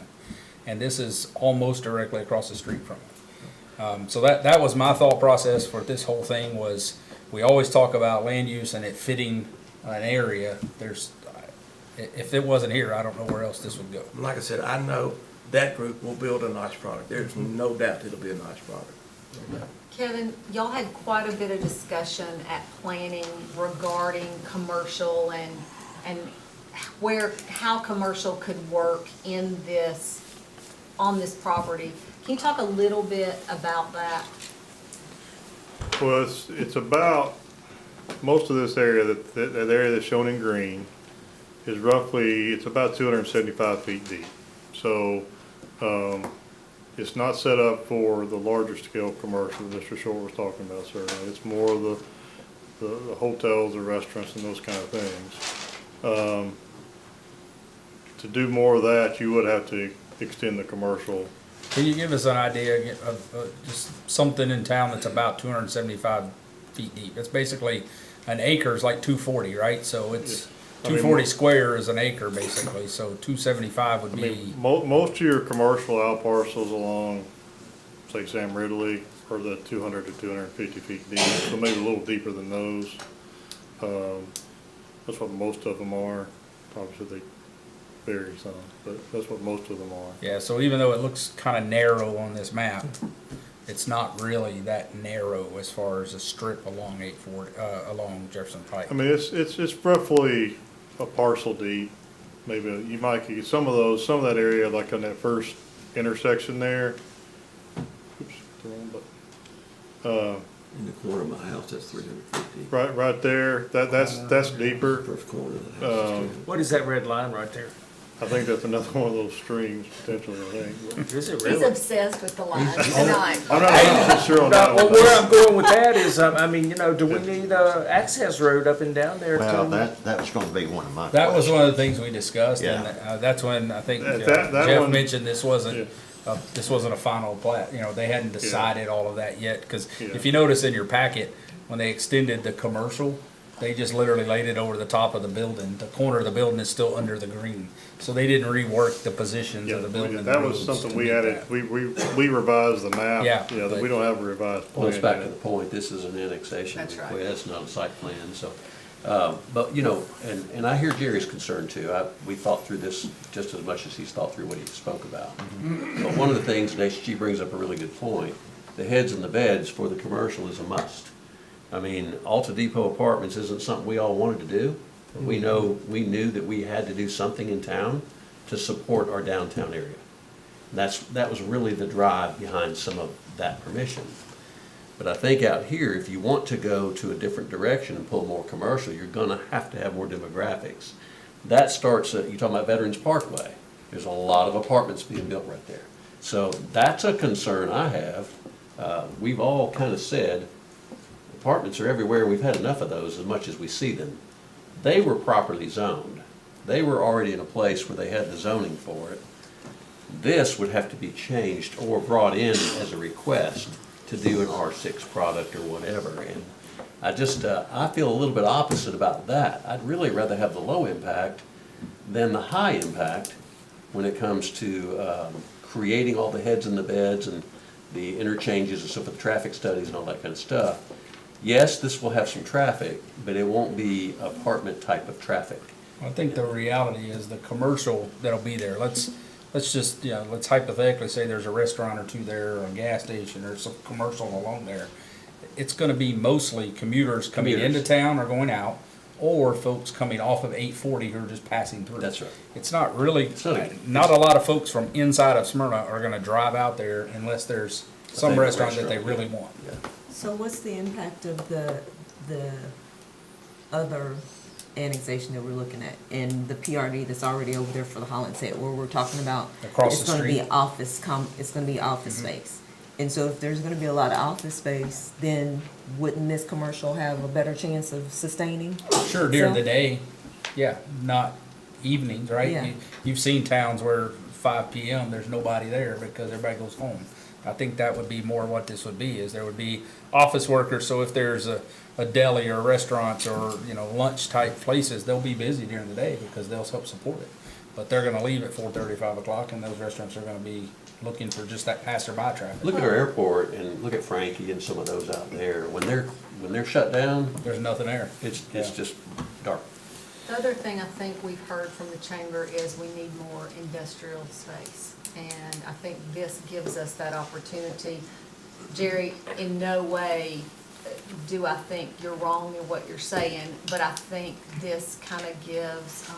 And this is almost directly across the street from it. So that was my thought process for this whole thing was, we always talk about land use and it fitting an area. If it wasn't here, I don't know where else this would go. Like I said, I know that group will build a nice product. There's no doubt it'll be a nice product. No doubt. Kevin, y'all had quite a bit of discussion at planning regarding commercial and how commercial could work in this, on this property. Can you talk a little bit about that? Well, it's about, most of this area, that area that's shown in green is roughly, it's about 275 feet deep. So, it's not set up for the larger scale commercial that Mr. Short was talking about, certainly. It's more of the hotels, the restaurants, and those kind of things. To do more of that, you would have to extend the commercial. Can you give us an idea of just something in town that's about 275 feet deep? It's basically, an acre is like 240, right? So it's, 240 square is an acre basically, so 275 would be. Most of your commercial out parcels along, say, Sam Ridley, are the 200 to 250 feet deep, so maybe a little deeper than those. That's what most of them are. Obviously, they vary some, but that's what most of them are. Yeah, so even though it looks kind of narrow on this map, it's not really that narrow as far as a strip along 840, along Jefferson Pike. I mean, it's roughly a parcel deep. Maybe you might get some of that area, like on that first intersection there. Oops. In the corner of my house, that's 350. Right there, that's deeper. First corner of the house is What is that red line right there? I think that's another one of those streams potentially, I think. Is it He's really? obsessed with the lines tonight. I'm not 100% sure on that No, well, one. where I'm going with that is, I mean, you know, do we need a access road up and down there Well, too? that was gonna be one of my That was questions. one of the things we discussed, and Yeah. that's when I think That Jeff one- mentioned this wasn't a final plat. You know, they hadn't decided all of that yet, because if you notice in your packet, when they extended the commercial, they just literally laid it over the top of the building. The corner of the building is still under the green, so they didn't rework the positions Yeah, of the building. and that the was roads something to we meet added, that. we revised the map. Yeah. That we don't have a revised Well, it's plan back to yet. the point, this is an annexation That's right. request, not a site plan, so. But, you know, and I hear Jerry's concern too. We thought through this just as much as he's thought through what he spoke about. But one of the things, and HG brings up a really good point, the heads and the beds for the commercial is a must. I mean, Alta Depot Apartments isn't something we all wanted to do. But we knew that we had to do something in town to support our downtown area. That was really the drive behind some of that permission. But I think out here, if you want to go to a different direction and pull more commercial, you're gonna have to have more demographics. That starts at, you're talking about Veterans Parkway. There's a lot of apartments being built right there. So that's a concern I have. We've all kind of said, apartments are everywhere, we've had enough of those as much as we see them. They were properly zoned. They were already in a place where they had the zoning for it. This would have to be changed or brought in as a request to do an R6 product or whatever. And I just, I feel a little bit opposite about that. I'd really rather have the low impact than the high impact when it comes to creating all the heads and the beds and the interchanges and stuff with traffic studies and all that kind of stuff. Yes, this will have some traffic, but it won't be apartment type of traffic. I think the reality is the commercial that'll be there, let's just, let's hypothetically say there's a restaurant or two there, or a gas station, or some commercial along there. It's gonna be mostly commuters coming into town or going out, or folks coming off of 840 who are just passing through. That's right. It's not really, not a lot of folks from inside of Smyrna are gonna drive out there unless there's some favorite restaurant that they restaurant, really want. So what's the impact of the other annexation that we're looking at, and the PRD that's already over there for the Holland set, where we're talking about Across it's the gonna be street. it's gonna be office space. And so if there's gonna be a lot of office space, then wouldn't this commercial have a better chance of sustaining? Sure, during the itself? day, yeah, not evenings, right? Yeah. You've seen towns where 5 PM, there's nobody there because everybody goes home. I think that would be more what this would be, is there would be office workers, so if there's a deli or restaurants or, lunch type places, they'll be busy during the day because they'll help support it. But they're gonna leave at 4:30, 5 o'clock, and those restaurants are gonna be looking for just that passerby traffic. Look at our airport and look at Frankie and some of those out there. When they're shut down, There's nothing there. it's just dark. The other thing I think we've heard from the chamber is we need more industrial space. And I think this gives us that opportunity. Jerry, in no way do I think you're wrong in what you're saying, but I think this kind of gives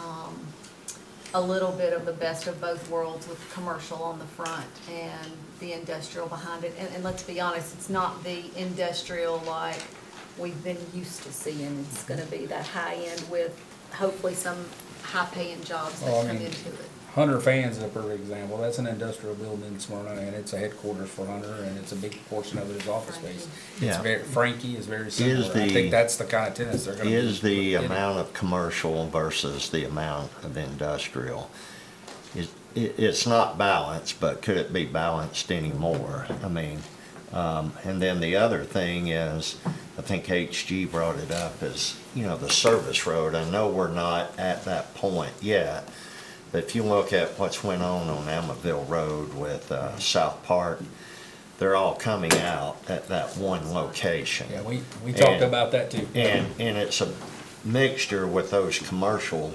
a little bit of the best of both worlds with commercial on the front and the industrial behind it. And let's be honest, it's not the industrial like we've been used to seeing. It's gonna be that high end with hopefully some high-paying jobs Well, I that come mean, into it. Hunter Fans is a perfect example. That's an industrial building in Smyrna, and it's a headquarters for Hunter, and it's a big portion of it is office space. Yeah. Frankie is very similar. I think that's the kind of tenants they're gonna be. Is the getting. amount of commercial versus the amount of industrial, it's not balanced, but could it be balanced anymore? I mean, and then the other thing is, I think HG brought it up, is, the service road. I know we're not at that point yet, but if you look at what's went on Amaville Road with South Park, they're all coming out at that one location. Yeah, we talked about that too. And it's a mixture with those commercial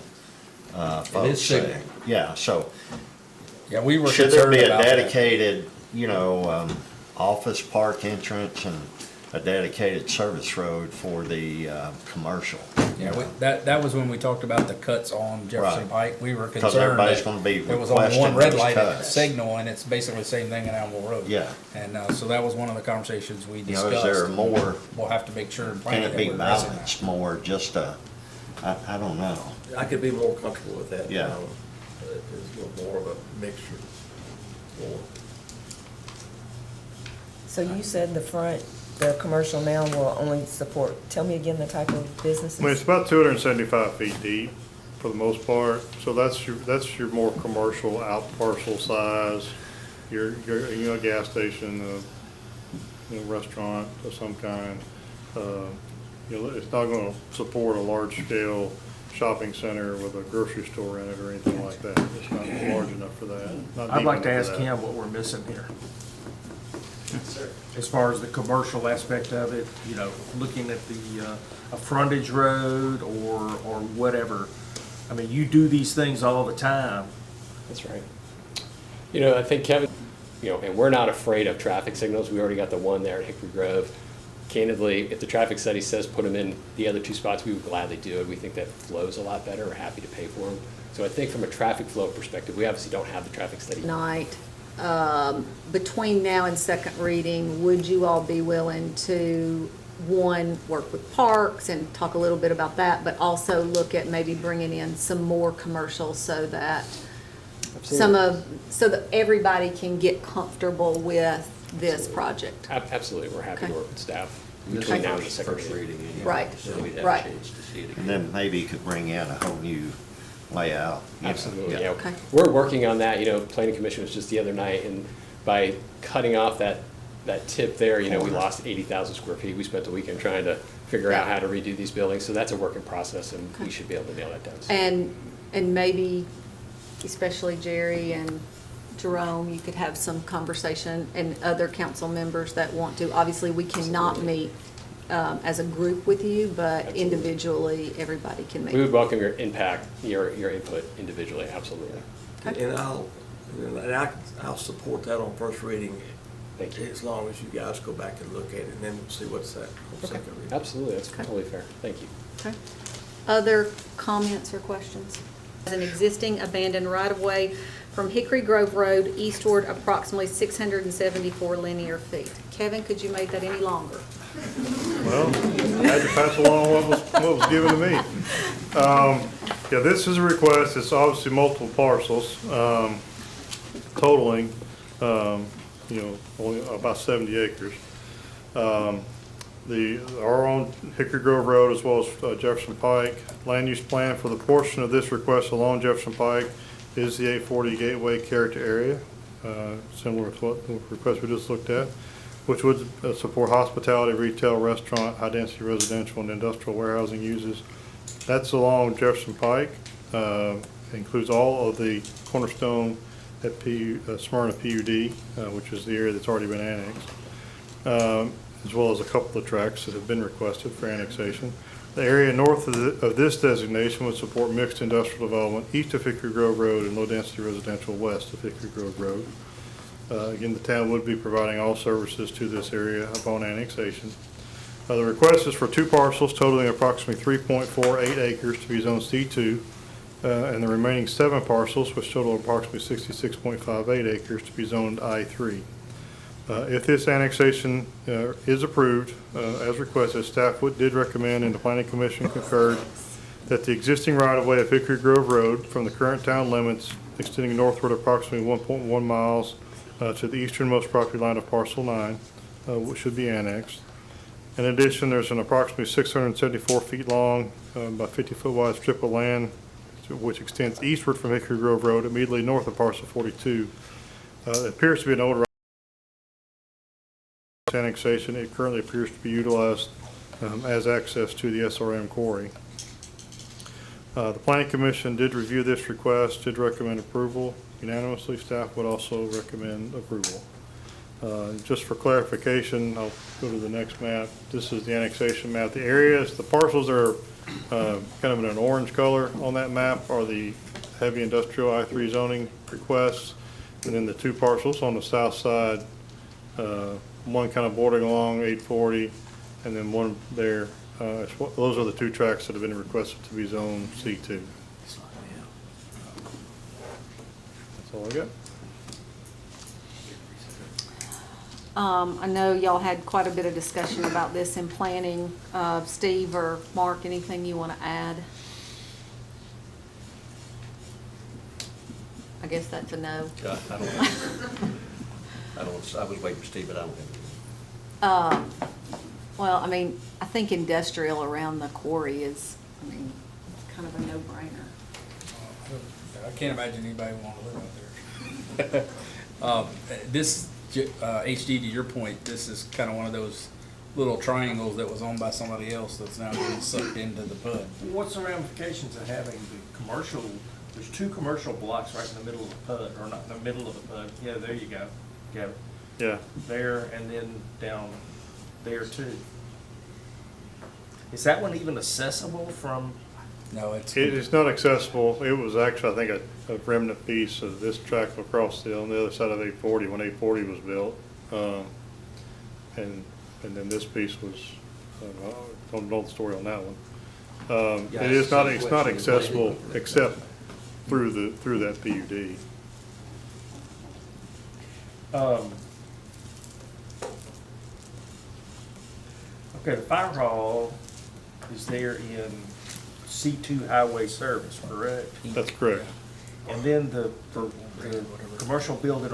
folks. signal. Yeah, so Yeah, we were should there concerned be a about that. dedicated, office park entrance and a dedicated service road for the commercial? Yeah, that was when we talked about the cuts on Jefferson Right. Pike. We were 'Cause concerned everybody's that gonna be there was only one requesting red those light at the cuts. signal, and it's basically the same thing in Alamo Road. Yeah. And so that was one of the conversations we You know, discussed. is there more, We'll have to make sure and can plan it that be we're addressing that. balanced more, just I don't know. I could be more comfortable with that. Yeah. It's a little more of a mixture. More. So you said the commercial now will only support, tell me again the type of businesses? I mean, it's about 275 feet deep for the most part, so that's your more commercial out parcel size, your gas station, restaurant of some kind. It's not gonna support a large scale shopping center with a grocery store in it or anything like that. It's not large enough for that. Not I'd deep like to enough ask for that. him what we're missing here. As far as the commercial aspect of it, looking at a frontage road or whatever. I mean, you do these things all the time. That's right. I think Kevin, and we're not afraid of traffic signals. We already got the one there at Hickory Grove. Candidly, if the traffic study says put them in the other two spots, we would gladly do it. We think that flows a lot better. We're happy to pay for them. So I think from a traffic flow perspective, we obviously don't have the traffic study. Night, between now and second reading, would you all be willing to, one, work with parks and talk a little bit about that, but also look at maybe bringing in some more commercial so that so that everybody can get comfortable with this project? Absolutely. We're happy to Okay. work with staff This between is now and the second first reading. reading. Right, So we'd have right. a chance to see it again. And then maybe you could bring in a whole new layout. Absolutely, yeah. Okay. We're working on that, planning commission was just the other night, and by cutting off that tip there, we lost 80,000 square feet. We spent the weekend trying to figure out how to redo these buildings, so that's a work in process, and we should be able to nail that down. And maybe, especially Jerry and Jerome, you could have some conversation, and other council members that want to. Obviously, we cannot meet as a group with you, but individually, everybody can meet. We would welcome your impact, your input individually, absolutely. And I'll support that on first reading. Thank you. As long as you guys go back and look at it, and then we'll see what's that on second reading. Absolutely, that's totally fair. Thank you. Okay. Other comments or questions? As an existing abandoned right-of-way from Hickory Grove Road eastward approximately 674 linear feet. Kevin, could you make that any longer? Well, I had to pass along what was given to me. Yeah, this is a request, it's obviously multiple parcels, totaling, only about 70 acres. Our own Hickory Grove Road as well as Jefferson Pike. Land use plan for the portion of this request along Jefferson Pike is the 840 Gateway character area, similar to what the request we just looked at, which would support hospitality, retail, restaurant, high-density residential, and industrial warehousing uses. That's along Jefferson Pike. Includes all of the cornerstone at Smyrna PUD, which is the area that's already been annexed, as well as a couple of tracts that have been requested for annexation. The area north of this designation would support mixed industrial development east of Hickory Grove Road and low-density residential west of Hickory Grove Road. Again, the town would be providing all services to this area upon annexation. The request is for two parcels totaling approximately 3.48 acres to be zoned C2, and the remaining 7 parcels, which total approximately 66.58 acres, to be zoned I3. If this annexation is approved, as requested, staff did recommend, and the Planning Commission concurred, that the existing right-of-way of Hickory Grove Road from the current town limits extending northward approximately 1.1 miles to the easternmost property line of parcel 9, which should be annexed. In addition, there's an approximately 674 feet long by 50 foot wide strip of land which extends eastward from Hickory Grove Road immediately north of parcel 42. It appears to be an older annexation. It currently appears to be utilized as access to the SRM quarry. The Planning Commission did review this request, did recommend approval unanimously. Staff would also recommend approval. Just for clarification, I'll go to the next map. This is the annexation map. The areas, the parcels are kind of in an orange color on that map are the heavy industrial I3 zoning requests. And then the two parcels on the south side, one kind of bordering along 840 and then one there. Those are the two tracks that have been requested to be zoned C2. That's all I got. I know y'all had quite a bit of discussion about this in planning. Steve or Mark, anything you want to add? I guess that's a no. I was waiting for Steve, but I don't have. Well, I mean, I think industrial around the quarry is, I mean, kind of a no-brainer. I can't imagine anybody would want to live out there. This, HD, to your point, this is kind of one of those little triangles that was owned by somebody else that's now being sucked into the PUD. What's the ramifications of having the commercial, there's two commercial blocks right in the middle of the PUD, or not in the middle of the PUD, yeah, there you go, Gavin. Yeah. There, and then down there too. Is that one even accessible from? No, it's. It's not accessible. It was actually, I think, a remnant piece of this track across on the other side of 840 when 840 was built. And then this piece was, I don't know the story on that one. Yeah, It is not, it's it's not accessible except through that PUD. Okay, the fire hall is there in C2 highway service, correct? That's correct. And then the commercial building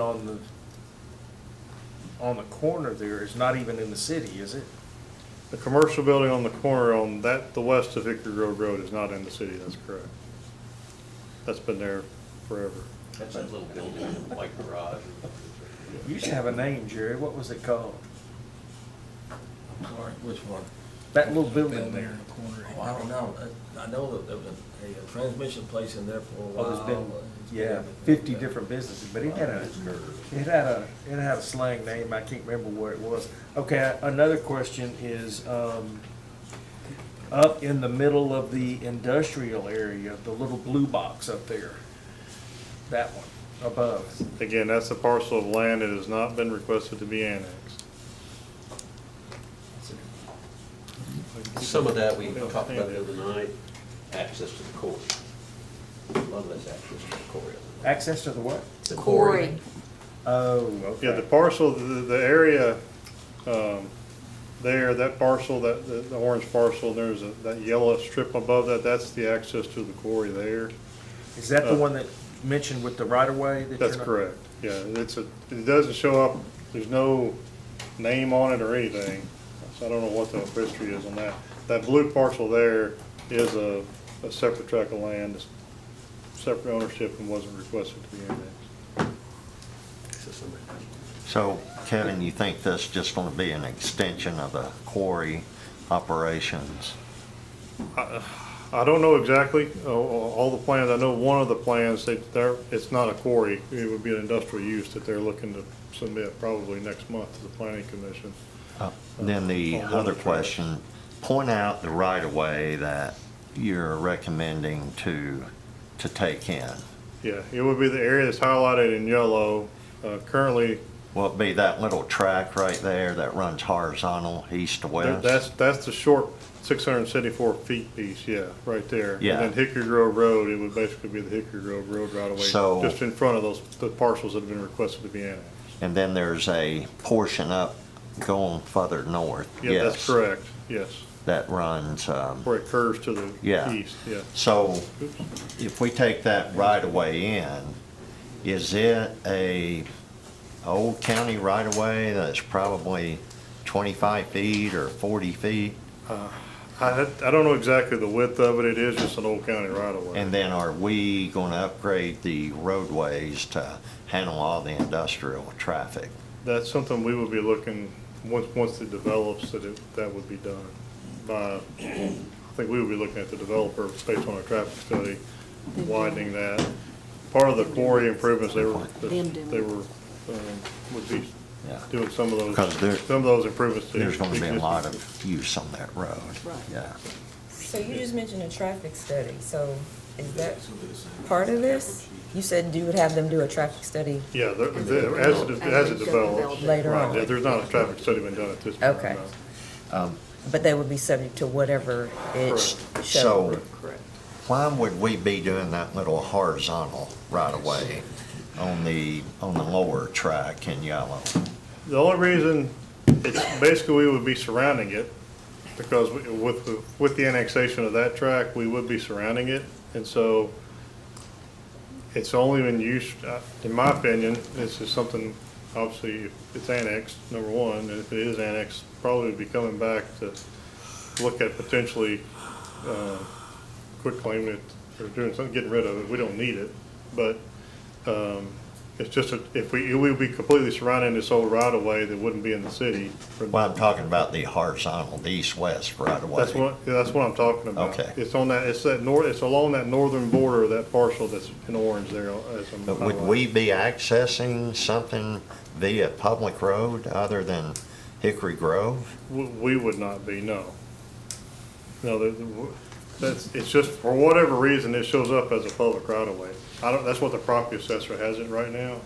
on the corner there is not even in the city, is it? The commercial building on the corner on the west of Hickory Grove Road is not in the city, that's correct. That's been there forever. That's that little building, like garage. It used to have a name, Jerry. What was it called? I'm sorry, which one? That little building there. in the corner. Oh, I don't know. I know that there was a transmission place in there for a while. Oh, there's been, It's yeah, been- 50 different businesses, but it had a slang name. I can't remember what it was. Okay, another question is, up in the middle of the industrial area, the little blue box up there, that one above. Again, that's a parcel of land that has not been requested to be annexed. Some of that we talked about the other night, access to the quarry. A lot of that's access to the quarry. Access to the what? The Quarry. Oh, okay. Yeah, the parcel, the area, there, that parcel, the orange parcel, there's that yellow strip above that, that's the access to the quarry there. Is that the one that mentioned with the right of way? That's correct, yeah, it doesn't show up, there's no name on it or anything, so I don't know what the history is on that. That blue parcel there is a separate tract of land, it's separate ownership and wasn't requested to be annexed. So, Kevin, you think this just going to be an extension of the quarry operations? I don't know exactly, all the plans, I know one of the plans, it's not a quarry, it would be an industrial use that they're looking to submit probably next month to the planning commission. Then the on one other of the tracks. question, point out the right-of-way that you're recommending to take in. Yeah, it would be the area that's highlighted in yellow, currently. Will it be that little track right there that runs horizontal east to west? That's the short 674 feet piece, yeah, right there. Yeah. And then Hickory Grove Road, it would basically be the Hickory Grove Road right away, So- just in front of the parcels that have been requested to be annexed. And then there's a portion up going further north. Yeah, that's yes, correct, yes, That runs, where it curves to the yeah. east, yeah. So if we take that right-of-way in, is it a old county right-of-way that's probably 25 feet or 40 feet? I don't know exactly the width of it, it is just an old county right-of-way. And then are we going to upgrade the roadways to handle all the industrial traffic? That's something we will be looking, once it develops, that would be done by, I think we would be looking at the developer based on a traffic study, widening that. Part of the quarry improvements, they were, would be Yeah. doing some of Because those improvements. to There's going to be a existing- lot of use on that road. Right. Yeah. So you just mentioned a traffic study, so is that part of this? You said you would have them do a traffic study? Yeah, as it develops. Later Right, on. yeah, there's not a traffic study been done at this point. Okay. no. But they would be subject to whatever it shows. So why would we be doing that little horizontal right away on the lower track in yellow? The only reason, it's basically we would be surrounding it, because with the annexation of that track, we would be surrounding it. And so it's only been used, in my opinion, this is something, obviously, if it's annexed, number one, and if it is annexed, probably would be coming back to look at potentially quit claiming it or doing something, getting rid of it. We don't need it, but it's just if we would be completely surrounding this old right of way that wouldn't be in the city. Well, I'm talking about the horizontal, the east-west right away. That's what I'm talking about. Okay. It's on that. It's along that northern border of that parcel that's in orange there. But would we be accessing something via public road other than Hickory Grove? We would not be. No. It's just for whatever reason it shows up as a public right of way. That's what the property assessor has it right now.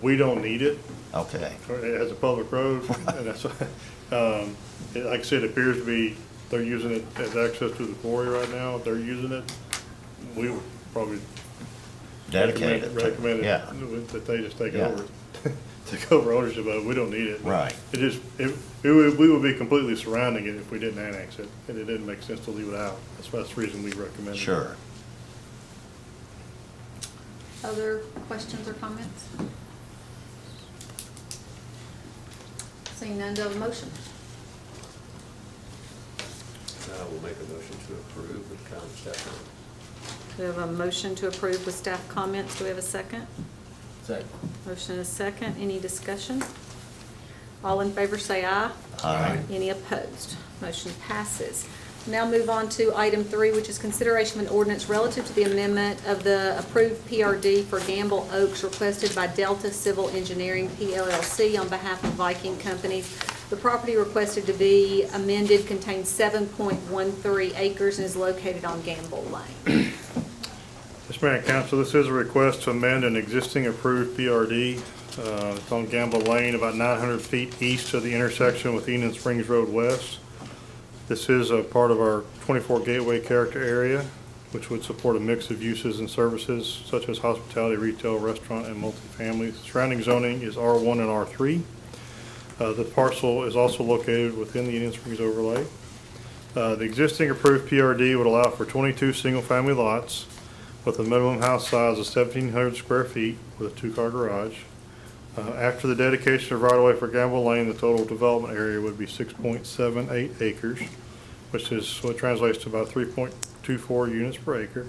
We don't need it. Okay. It has a public road, and that's, like I said, it appears to be, they're using it as access to the quarry right now. They're using it. We would probably Dedicate it. recommend Yeah. that they just take Yeah. over, take over ownership of it. We don't need it. Right. We would be completely surrounding it if we didn't annex it, and it didn't make sense to leave it out. That's the reason we recommend it. Sure. Other questions or comments? Seeing none, do I have a motion? We'll make a motion to approve with common staff comments. We have a motion to approve with staff comments. Do we have a second? Second. Motion is second. Any discussion? All in favor say aye. Aye. Any opposed? Motion passes. Now move on to item 3, which is consideration of an ordinance relative to the amendment of the approved PRD for Gamble Oaks requested by Delta Civil Engineering PLLC on behalf of Viking Companies. The property requested to be amended contains 7.13 acres and is located on Gamble Lane. Yes, Mayor and Council, this is a request to amend an existing approved PRD. It's on Gamble Lane, about 900 feet east of the intersection with Enon Springs Road West. This is a part of our 24 Gateway character area, which would support a mix of uses and services such as hospitality, retail, restaurant, and multifamily. Surrounding zoning is R1 and R3. The parcel is also located within the Enon Springs overlay. The existing approved PRD would allow for 22 single-family lots with a minimum house size of 1,700 square feet with a 2-car garage. After the dedication of right-of-way for Gamble Lane, the total development area would be 6.78 acres, which is what translates to about 3.24 units per acre.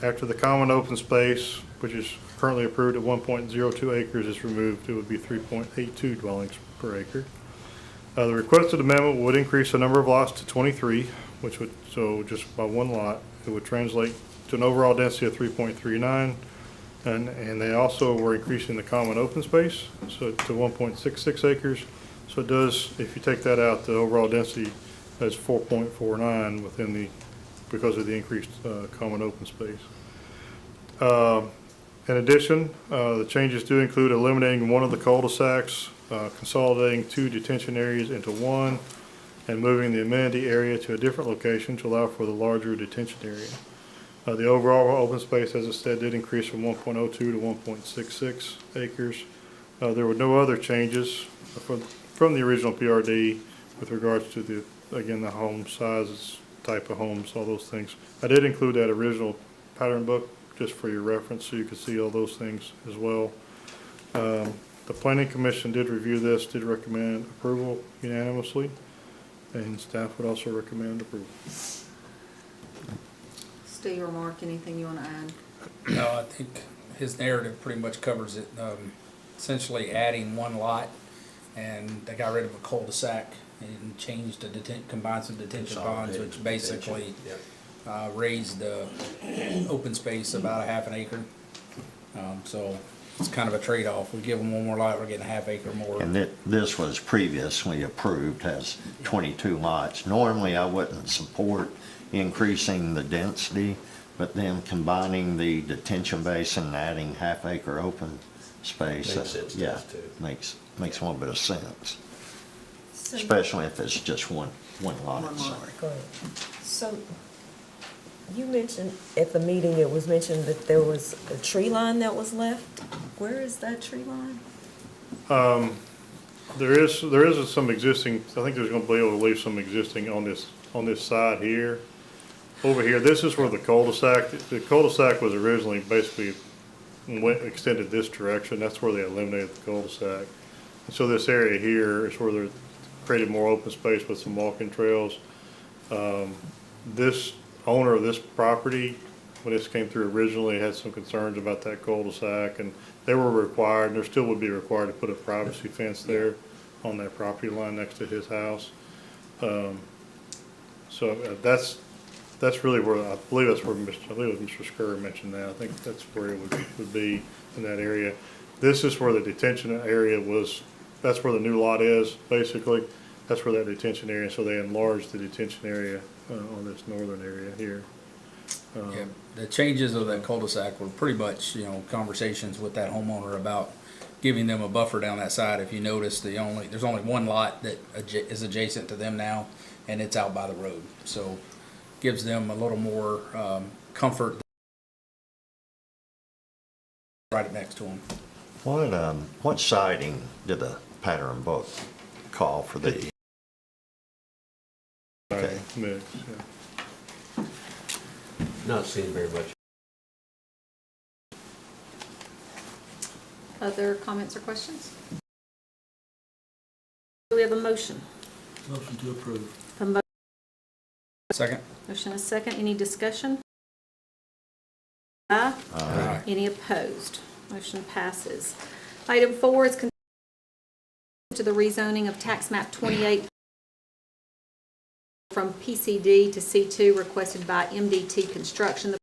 After the common open space, which is currently approved at 1.02 acres, is removed, it would be 3.82 dwellings per acre. The requested amendment would increase the number of lots to 23, which would, so just by one lot, it would translate to an overall density of 3.39. And they also were increasing the common open space, so to 1.66 acres. So it does, if you take that out, the overall density is 4.49 within the, because of the increased common open space. In addition, the changes do include eliminating one of the cul-de-sacs, consolidating 2 detention areas into one, and moving the amenity area to a different location to allow for the larger detention area. The overall open space, as I said, did increase from 1.02 to 1.66 acres. There were no other changes from the original PRD with regards to the, again, the home sizes, type of homes, all those things. I did include that original pattern book just for your reference so you could see all those things as well. The Planning Commission did review this, did recommend approval unanimously, and staff would also recommend approval. Steve or Mark, anything you want to add? No, I think his narrative pretty much covers it. Essentially adding one lot, and they got rid of a cul-de-sac and changed combined some detention ponds, which basically raised the open space about a half an acre. So it's kind of a trade-off. We give them one more lot, we're getting a half acre more. And this was previously approved as 22 lots. Normally, I wouldn't support increasing the density, but then combining the detention basin and adding half-acre open space. Makes sense to Yeah, us, too. makes a little bit of sense. especially if it's just one lot. Go ahead. So, you mentioned at the meeting, it was mentioned that there was a tree line that was left. Where is that tree line? There is some existing, I think there's gonna be able to leave some existing on this side here. Over here, this is where the cul-de-sac was originally basically extended this direction. That's where they eliminated the cul-de-sac. And so this area here is where they created more open space with some walking trails. This owner of this property, when this came through originally, had some concerns about that cul-de-sac, and they were required, and there still would be required to put a privacy fence there on that property line next to his house. That's really where, I believe it was Mr. Scurry mentioned that. I think that's where it would be in that area. This is where the detention area was, that's where the new lot is, basically. That's where that detention area, so they enlarged the detention area on this northern area here. Yeah, the changes of that cul-de-sac were pretty much, conversations with that homeowner about giving them a buffer down that side. If you notice, there's only one lot that is adjacent to them now, and it's out by the road. So gives them a little more comfort right next to them. What siding did the pattern book call for the? Okay. Mix, yeah. Not seeing very much. Other comments or questions? Do we have a motion? Motion to approve. Second. Motion is second. Any discussion? Aye. Aye. Any opposed? Motion passes. Item 4 is to the rezoning of tax map 28 from PCD to C2 requested by MDT Construction.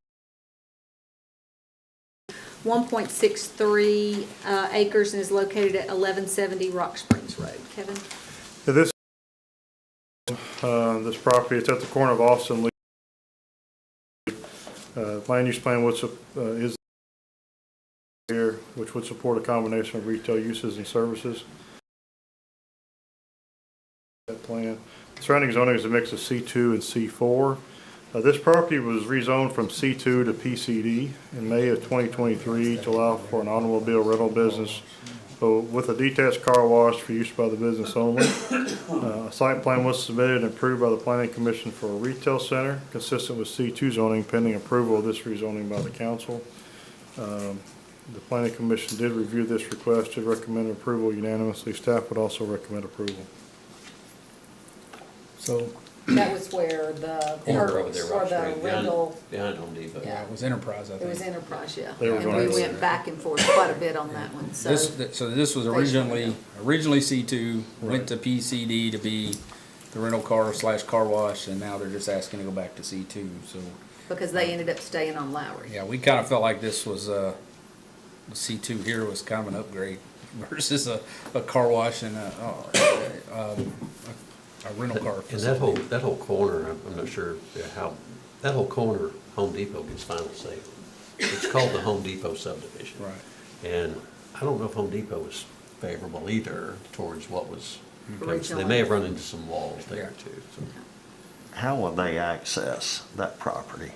1.63 acres and is located at 1170 Rock Springs Road. Kevin? Yeah, this property, it's at the corner of Austin Lee. Land use plan is here, which would support a combination of retail uses and services. That plan. Surrounding zoning is a mix of C2 and C4. This property was rezoned from C2 to PCD in May of 2023 to allow for an automobile rental business. So with a detached car wash for use by the business only. A site plan was submitted and approved by the Planning Commission for a retail center consistent with C2 zoning pending approval of this rezoning by the council. The Planning Commission did review this request, did recommend approval unanimously. Staff would also recommend approval. So That was where the Corner over there, or Rock the Street, rental. behind Home Depot. yeah, it was Enterprise, I It think. was Enterprise, yeah. They were And going we to- went back and forth quite a bit on that one, so. So this was originally C2, went to PCD to be the rental car / car wash, and now they're just asking to go back to C2, so. Because they ended up staying on Lowry. Yeah, we kind of felt like this was, C2 here was kind of an upgrade versus a car wash and a rental car And facility. that whole corner, I'm not sure how, that whole corner, Home Depot gets final say. It's called the Home Depot subdivision. Right. And I don't know if Home Depot was favorable either towards what was, so they Originally. may have run into some walls there too, so. How will they access that property?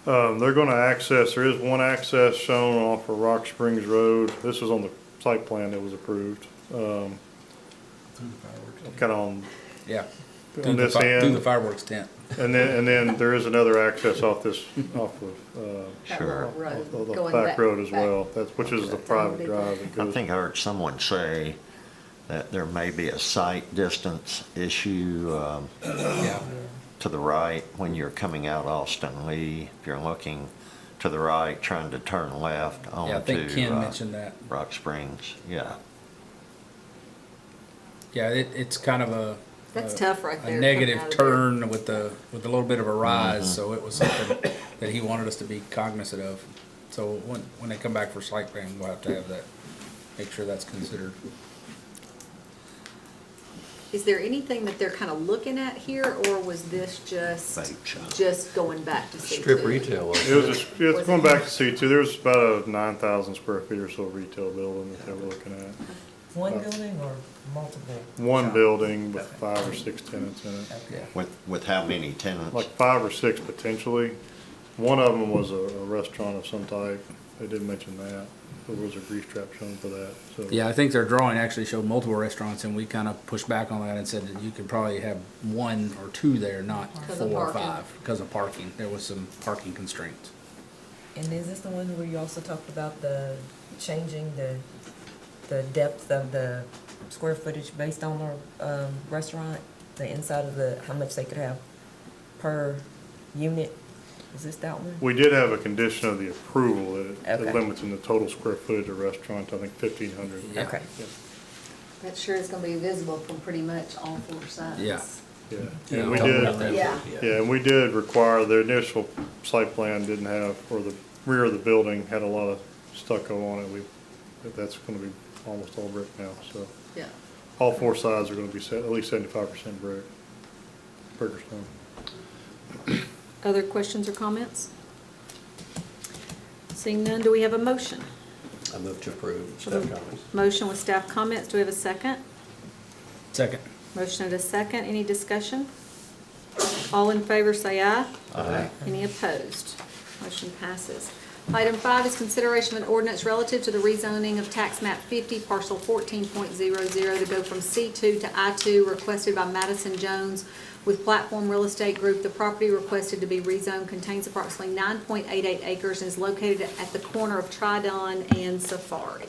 They're gonna access, there is one access shown off of Rock Springs Road. This was on the site plan that was approved. Kind of on, Yeah. on Through this the end. fireworks tent. And then there is another access off of, Sure. Road, of the going back road as back. well. Which is the private drive that I goes. think I heard someone say that there may be a sight distance issue Yeah. to the right when you're coming out Austin Lee. If you're looking to the right, trying to turn left Yeah, I think Ken onto mentioned that. Rock Springs, yeah. Yeah, it's kind of a. That's tough right there, A negative coming out of there. turn with a little bit of a rise, so it was something that he wanted us to be cognizant of. So when they come back for site plan, we'll have to have that, make sure that's considered. Is there anything that they're kind of looking at here, or was this just going back to C2? Strip retail was. It's going back to C2. There's about a 9,000 square feet or so retail building that they were looking at. One building or multiple? One shops? building with Okay. 5 or 6 tenants in it. Okay. With how many tenants? Like 5 or 6 potentially. One of them was a restaurant of some type. They did mention that. There was a grease trap shown for that, so. Yeah, I think their drawing actually showed multiple restaurants, and we kind of pushed back on that and said that you could probably have 1 or 2 there, not Because of 4 or parking. 5, because of parking. There was some parking constraints. And is this the one where you also talked about the changing the depth of the square footage based on the restaurant? The inside of how much they could have per unit? Is this that one? We did have a condition of the approval that Okay. limits in the total square footage of restaurant, I think 1,500. Okay. Yeah. That sure is gonna be visible from pretty much all 4 sides. Yeah. Yeah, Yeah, and we talk about did, that. Yeah. yeah, and we did require, the initial site plan didn't have, or the rear of the building had a lot of stucco on it. That's gonna be almost all brick now, so. Yeah. All 4 sides are gonna be at least 75% brick or stone. Other questions or comments? Seeing none, do we have a motion? I move to approve staff comments. Motion with staff comments. Do we have a second? Second. Motion and a second. Any discussion? All in favor say aye. Aye. Any opposed? Motion passes. Item 5 is consideration of an ordinance relative to the rezoning of tax map 50, parcel 14.00 to go from C2 to I2, requested by Madison Jones with Platform Real Estate Group. The property requested to be rezoned contains approximately 9.88 acres and is located at the corner of Tridon and Safari.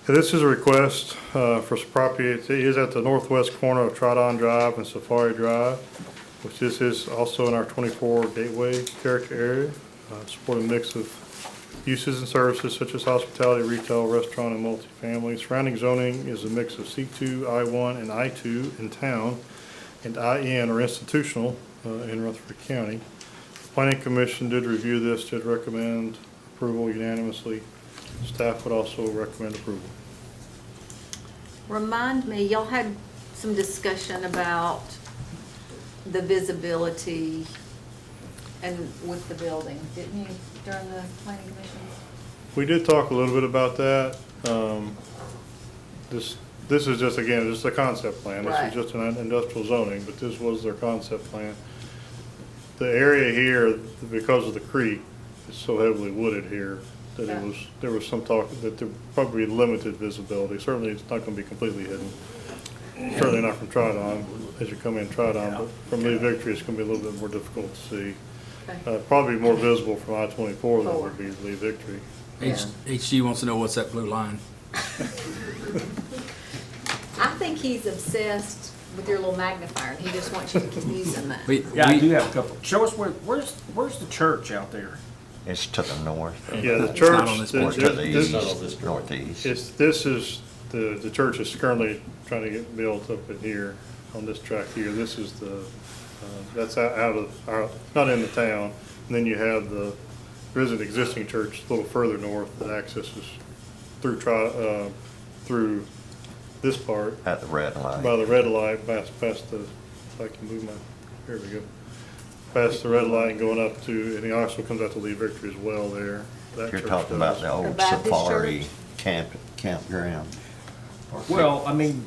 This is a request for some property. It is at the northwest corner of Tridon Drive and Safari Drive, which this is also in our 24 Gateway character area, supporting a mix of uses and services such as hospitality, retail, restaurant, and multifamily. Surrounding zoning is a mix of C2, I1, and I2 in town, and IN or institutional in Rutherford County. The Planning Commission did review this, did recommend approval unanimously. Staff would also recommend approval. Remind me, y'all had some discussion about the visibility and with the building, didn't you, during the planning commission? We did talk a little bit about that. This is just, again, just a concept plan. This Right. is just an industrial zoning, but this was their concept plan. The area here, because of the creek, is so heavily wooded here that there was some talk that there probably limited visibility. Certainly, it's not gonna be completely hidden. Certainly not from Tridon, as you come in Tridon, but from Lee Victory, it's gonna be a little bit more difficult to see. Probably more visible from I-24 than it would be Lee Victory. HG wants to know what's that blue line? I think he's obsessed with your little magnifier, and he just wants you to keep using that. Yeah, I do have a couple. Show us where's the church out there? It's to the north. Yeah, the It's church. not on this Or to the this- east, northeast. This is, the church is currently trying to get built up in here, on this track here. This is that's out of our, not in the town. And then you have there is an existing church a little further north that accesses through this part, At the red light. by the red light, past the, if I can move my, here we go. Past the red light and going up to, and he also comes out to Lee Victory as well there. That You're church talking about does. the old Baptist safari campground. Well, I mean,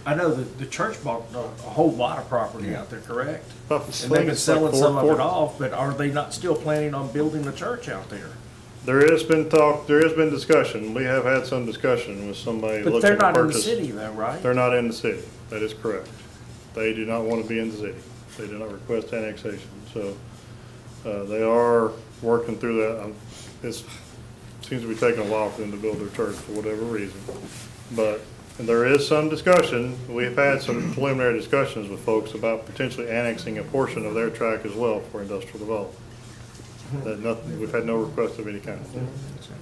I know that the church bought a whole lot of property out there, correct? About- And they've been it's like selling some of four- it off, but are they not still planning on building the church out there? There has been talk, there has been discussion. We have had some discussion with somebody But looking they're to not in the purchase. city though, right? They're not in the city. That is correct. They do not want to be in the city. They do not request annexation. So, they are working through that. It seems to be taking a while for them to build their church for whatever reason. But there is some discussion. We've had some preliminary discussions with folks about potentially annexing a portion of their tract as well for industrial development. We've had no request of any kind.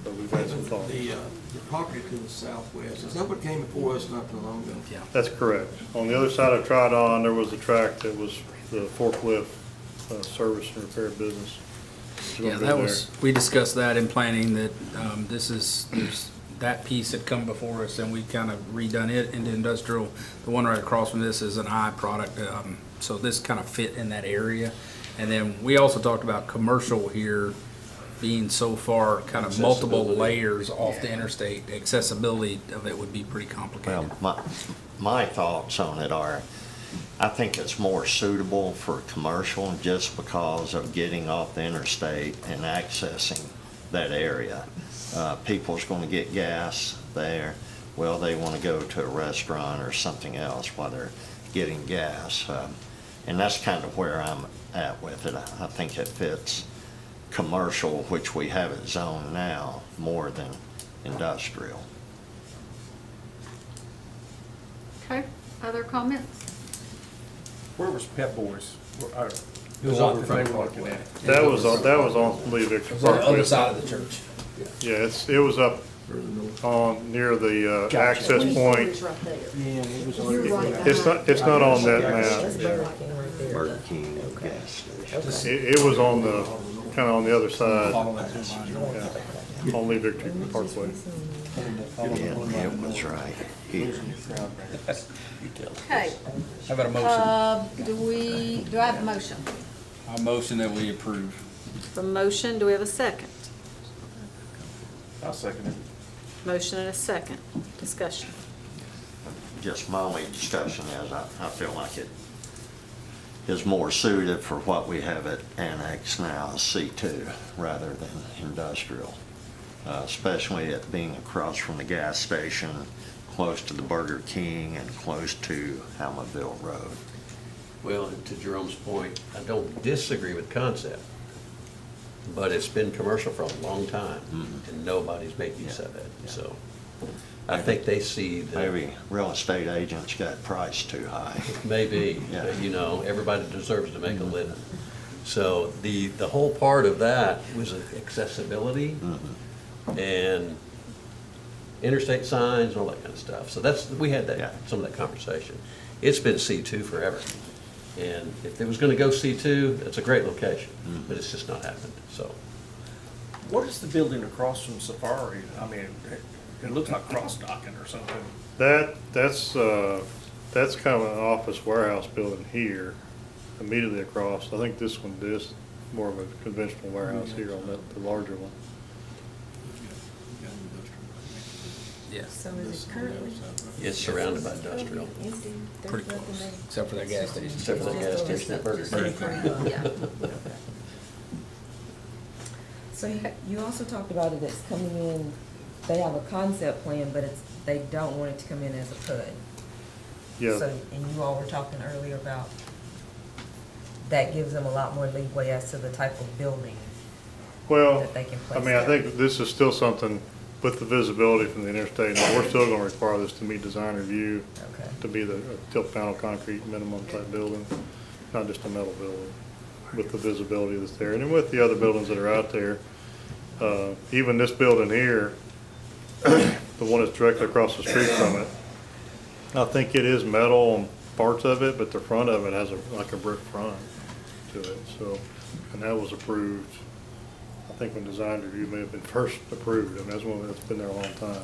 But we've had some thoughts. The property to the southwest, is that what came before us not too long ago? Yeah. That's correct. On the other side of Tridon, there was a tract that was the forklift service and repair business. Yeah, that was, we discussed that in planning, that there's that piece had come before us, and we kind of redone it into industrial. The one right across from this is an I product, so this kind of fit in that area. And then we also talked about commercial here being so far kind of multiple layers off the interstate, the accessibility of it would be pretty complicated. Well, my thoughts on it are, I think it's more suitable for commercial just because of getting off the interstate and accessing that area. People's gonna get gas there. Well, they wanna go to a restaurant or something else while they're getting gas. And that's kind of where I'm at with it. I think it fits commercial, which we have it zoned now, more than industrial. Okay, other comments? Where was Pep Boys? It was over front They were Parkway. looking at. That was on Lee Victor It was on the Parkway. other side of the church. Yeah, it was up on, near the access point. Yeah, it was It's not on that map. Burger King gas station. It was on the, kind of on the other side, yeah, on Lee Victor Parkway. Yeah, it was right here. Okay. How about a motion? Do I have a motion? A motion that we approve. A motion, do we have a second? I'll second it. Motion and a second. Discussion. Just my only discussion is, I feel like it is more suited for what we have at Annex now, C2, rather than industrial. Especially it being across from the gas station, close to the Burger King, and close to Hamilville Road. Well, and to Jerome's point, I don't disagree with concept, but it's been commercial for a long time, and nobody's made use of it, so. I think they see the. Maybe real estate agents got priced too high. Maybe, Yeah. but you know, everybody deserves to make a living. So the whole part of that was accessibility and interstate signs, all that kind of stuff. So we had that, some of that conversation. It's been C2 forever. And if it was gonna go C2, it's a great location, but it's just not happened, so. What is the building across from Safari? I mean, it looks like cross-docking or something. That's kind of an office warehouse building here, immediately across. I think this one is more of a conventional warehouse here on the larger one. Yes. So is it currently? It's surrounded by industrial. Pretty close, except for that gas station. Except for that gas station at Burger King. Yeah. So you also talked about it as coming in, they have a concept plan, but they don't want it to come in as a PUD. Yeah. So, and you all were talking earlier about that gives them a lot more leeway as to the type of building Well, that they can I place mean, I there. think this is still something with the visibility from the interstate. Now, we're still gonna require this to meet design review, Okay. to be the tilt panel concrete minimum type building, not just a metal building, with the visibility that's there. And then with the other buildings that are out there, even this building here, the one that's directly across the street from it, I think it is metal on parts of it, but the front of it has like a brick front to it, so, and that was approved, I think when design review may have been first approved, and that's one that's been there a long time.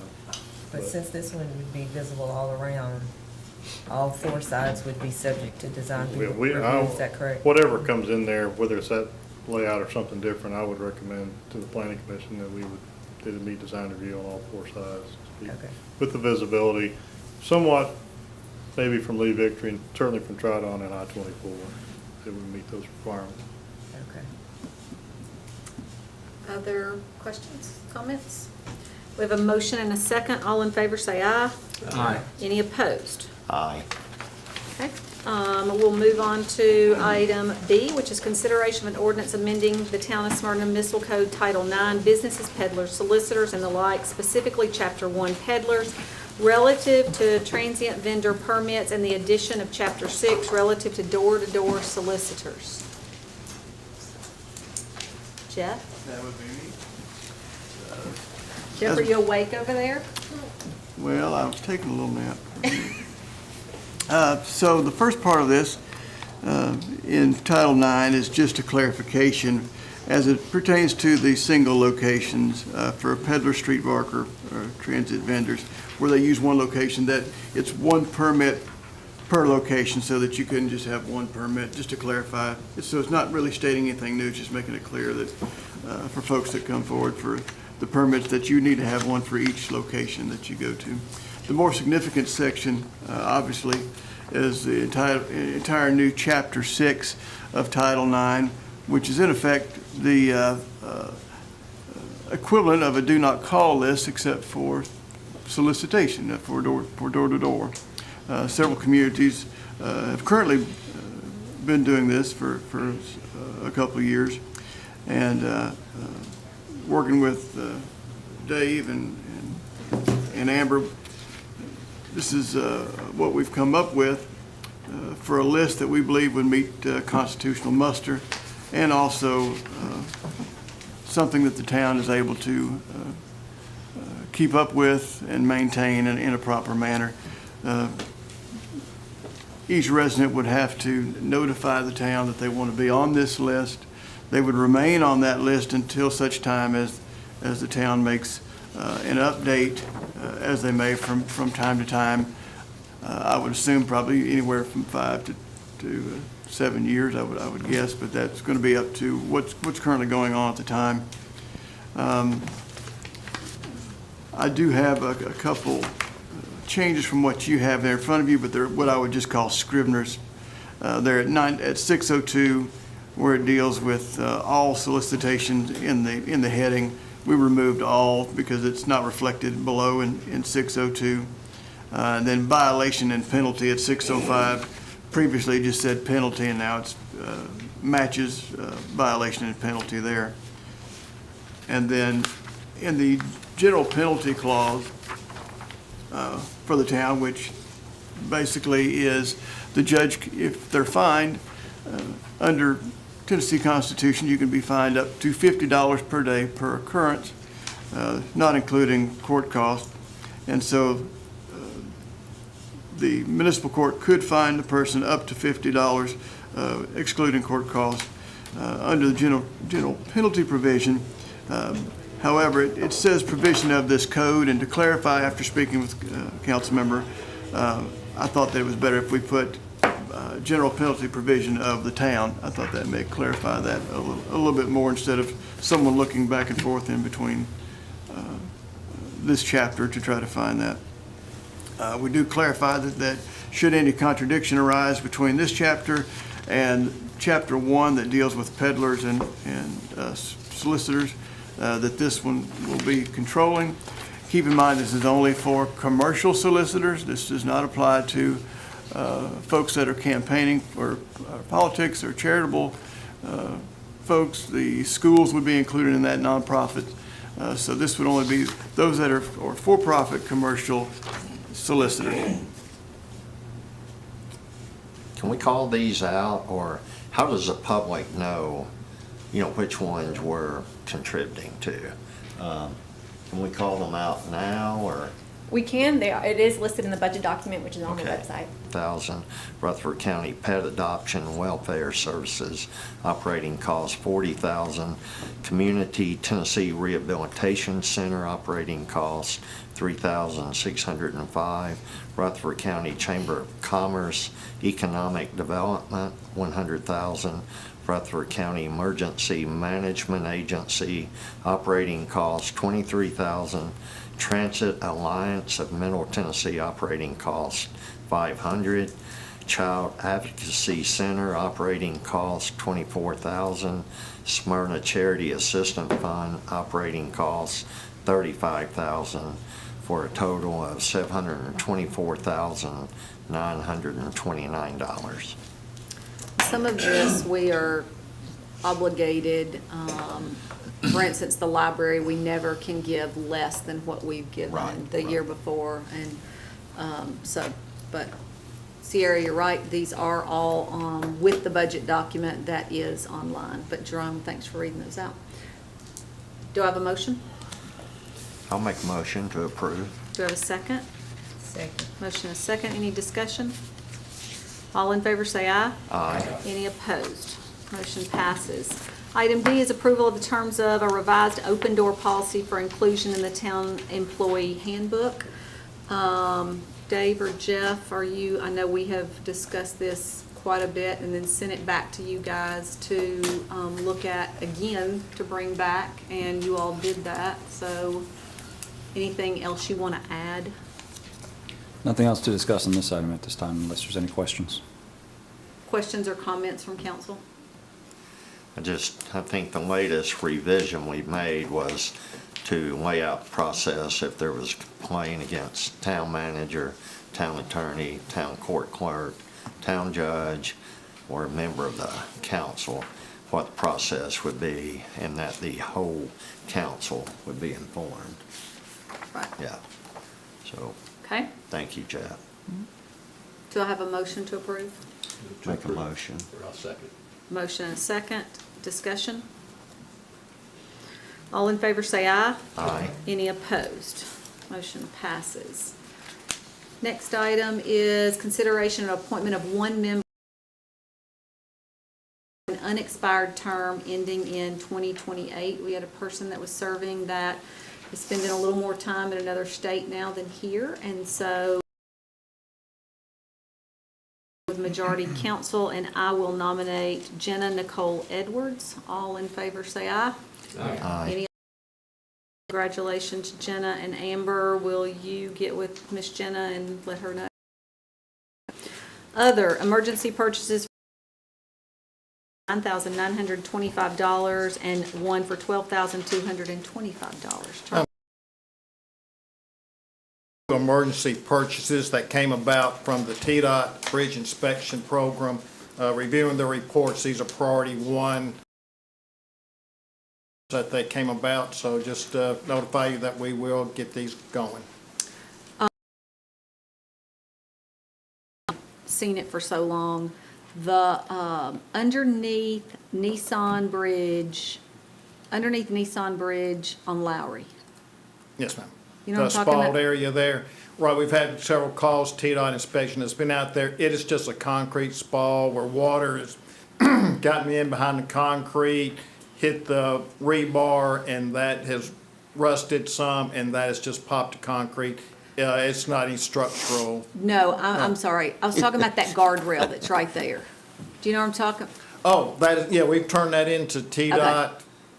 But since this one would be visible all around, all four sides would be subject to design review, is that correct? Whatever comes in there, whether it's that layout or something different, I would recommend to the planning commission that that it meet design review on all four sides. Okay. With the visibility, somewhat maybe from Lee Victory and certainly from Tridon and I-24, it would meet those requirements. Okay. Other questions, comments? We have a motion and a second. All in favor say aye. Aye. Any opposed? Aye. Okay. We'll move on to item B, which is consideration of an ordinance amending the Town of Smyrna Municipal Code Title 9, Businesses, Peddlers, Solicitors, and the like, specifically Chapter 1, Peddlers, relative to transient vendor permits, and the addition of Chapter 6, relative to door-to-door solicitors. Jeff? That would be me. Jeff, are you awake over there? Well, I was taking a little nap. So the first part of this in Title IX is just a clarification as it pertains to the single locations for peddler, street walker, or transit vendors, where they use one location, that it's one permit per location so that you couldn't just have one permit, just to clarify. So it's not really stating anything new, it's just making it clear that for folks that come forward for the permits, that you need to have one for each location that you go to. The more significant section, obviously, is the entire new Chapter 6 of Title IX, which is in effect the equivalent of a do not call list, except for solicitation for door to door. Several communities have currently been doing this for a couple of years, and working with Dave and Amber, this is what we've come up with for a list that we believe would meet constitutional muster, and also something that the town is able to keep up with and maintain in a proper manner. Each resident would have to notify the town that they want to be on this list. They would remain on that list until such time as the town makes an update as they may from time to time. I would assume probably anywhere from 5 to 7 years, I would guess, but that's going to be up to what's currently going on at the time. I do have a couple changes from what you have there in front of you, but they're what I would just call scriveners. They're at 602, where it deals with all solicitations in the heading. We removed all because it's not reflected below in 602. And then violation and penalty at 605. Previously it just said penalty, and now it's matches violation and penalty there. And then in the general penalty clause for the town, which basically is the judge, if they're fined under Tennessee Constitution, you can be fined up to $50 per day per occurrence, not including court costs. And so the municipal court could fine the person up to $50, excluding court costs, under the general penalty provision. However, it says provision of this code, and to clarify, after speaking with a council member, I thought that it was better if we put general penalty provision of the town. I thought that may clarify that a little bit more, instead of someone looking back and forth in between this chapter to try to find that. We do clarify that should any contradiction arise between this chapter and Chapter 1 that deals with peddlers and solicitors, that this one will be controlling. Keep in mind, this is only for commercial solicitors. This does not apply to folks that are campaigning for politics or charitable folks. The schools would be included in that, nonprofit. So this would only be those that are for-profit commercial solicitors. Can we call these out, or how does the public know, which ones we're contributing to? Can we call them out now, or? We can. It is listed in the budget document, which is on the Okay. website. 1,000. Rutherford County Pet Adoption and Welfare Services, operating cost $40,000. Community Tennessee Rehabilitation Center, operating cost $3,605. Rutherford County Chamber of Commerce, Economic Development, $100,000. Rutherford County Emergency Management Agency, operating cost $23,000. Transit Alliance of Middle Tennessee, operating cost $500. Child Advocacy Center, operating cost $24,000. Smyrna Charity Assistance Fund, operating cost $35,000, for a total of $724,929. Some of this we are obligated, for instance, the library, we never can give less than what we've given the year before. And but Sierra, you're right, these are all with the budget document that is online. But Jerome, thanks for reading those out. Do I have a motion? I'll make a motion to approve. Do I have a second? Second. Motion is second. Any discussion? All in favor say aye. Aye. Any opposed? Motion passes. Item D is approval of the terms of a revised open door policy for inclusion in the town employee handbook. Dave or Jeff, I know we have discussed this quite a bit and then sent it back to you guys to look at again, to bring back, and you all did that. So anything else you want to add? Nothing else to discuss on this item at this time unless there's any questions. Questions or comments from council? I think the latest revision we made was to lay out the process if there was a complaint against town manager, town attorney, town court clerk, town judge, or a member of the council, what the process would be, and that the whole council would be informed. Right. Yeah. So, Okay. thank you, Jeff. Do I have a motion to approve? Make a motion. I'll second. Motion and a second. Discussion? All in favor say aye. Aye. Any opposed? Motion passes. Next item is consideration of appointment of one member, an unexpired term ending in 2028. We had a person that was serving that is spending a little more time in another state now than here, and so with majority council, and I will nominate Jenna Nicole Edwards. All in favor say aye. Aye. Any congratulations, Jenna and Amber. Will you get with Miss Jenna and let her know? Other emergency purchases, $9,925, and one for $12,225. Emergency purchases that came about from the TDOT Bridge Inspection Program. Reviewing the reports, these are priority one that they came about, so just notify you that we will get these going. Seen it for so long. The underneath Nissan Bridge on Lowry. Yes, ma'am. You know what The I'm talking about? spalled area there. Right, we've had several calls, TDOT inspection has been out there. It is just a concrete spall where water has gotten in behind the concrete, hit the rebar, and that has rusted some, and that has just popped the concrete. It's not any structural. No, I'm sorry. I was talking about that guardrail that's right there. Do you know what I'm talking? Oh, that is, yeah, we've turned that into TDOT. Okay.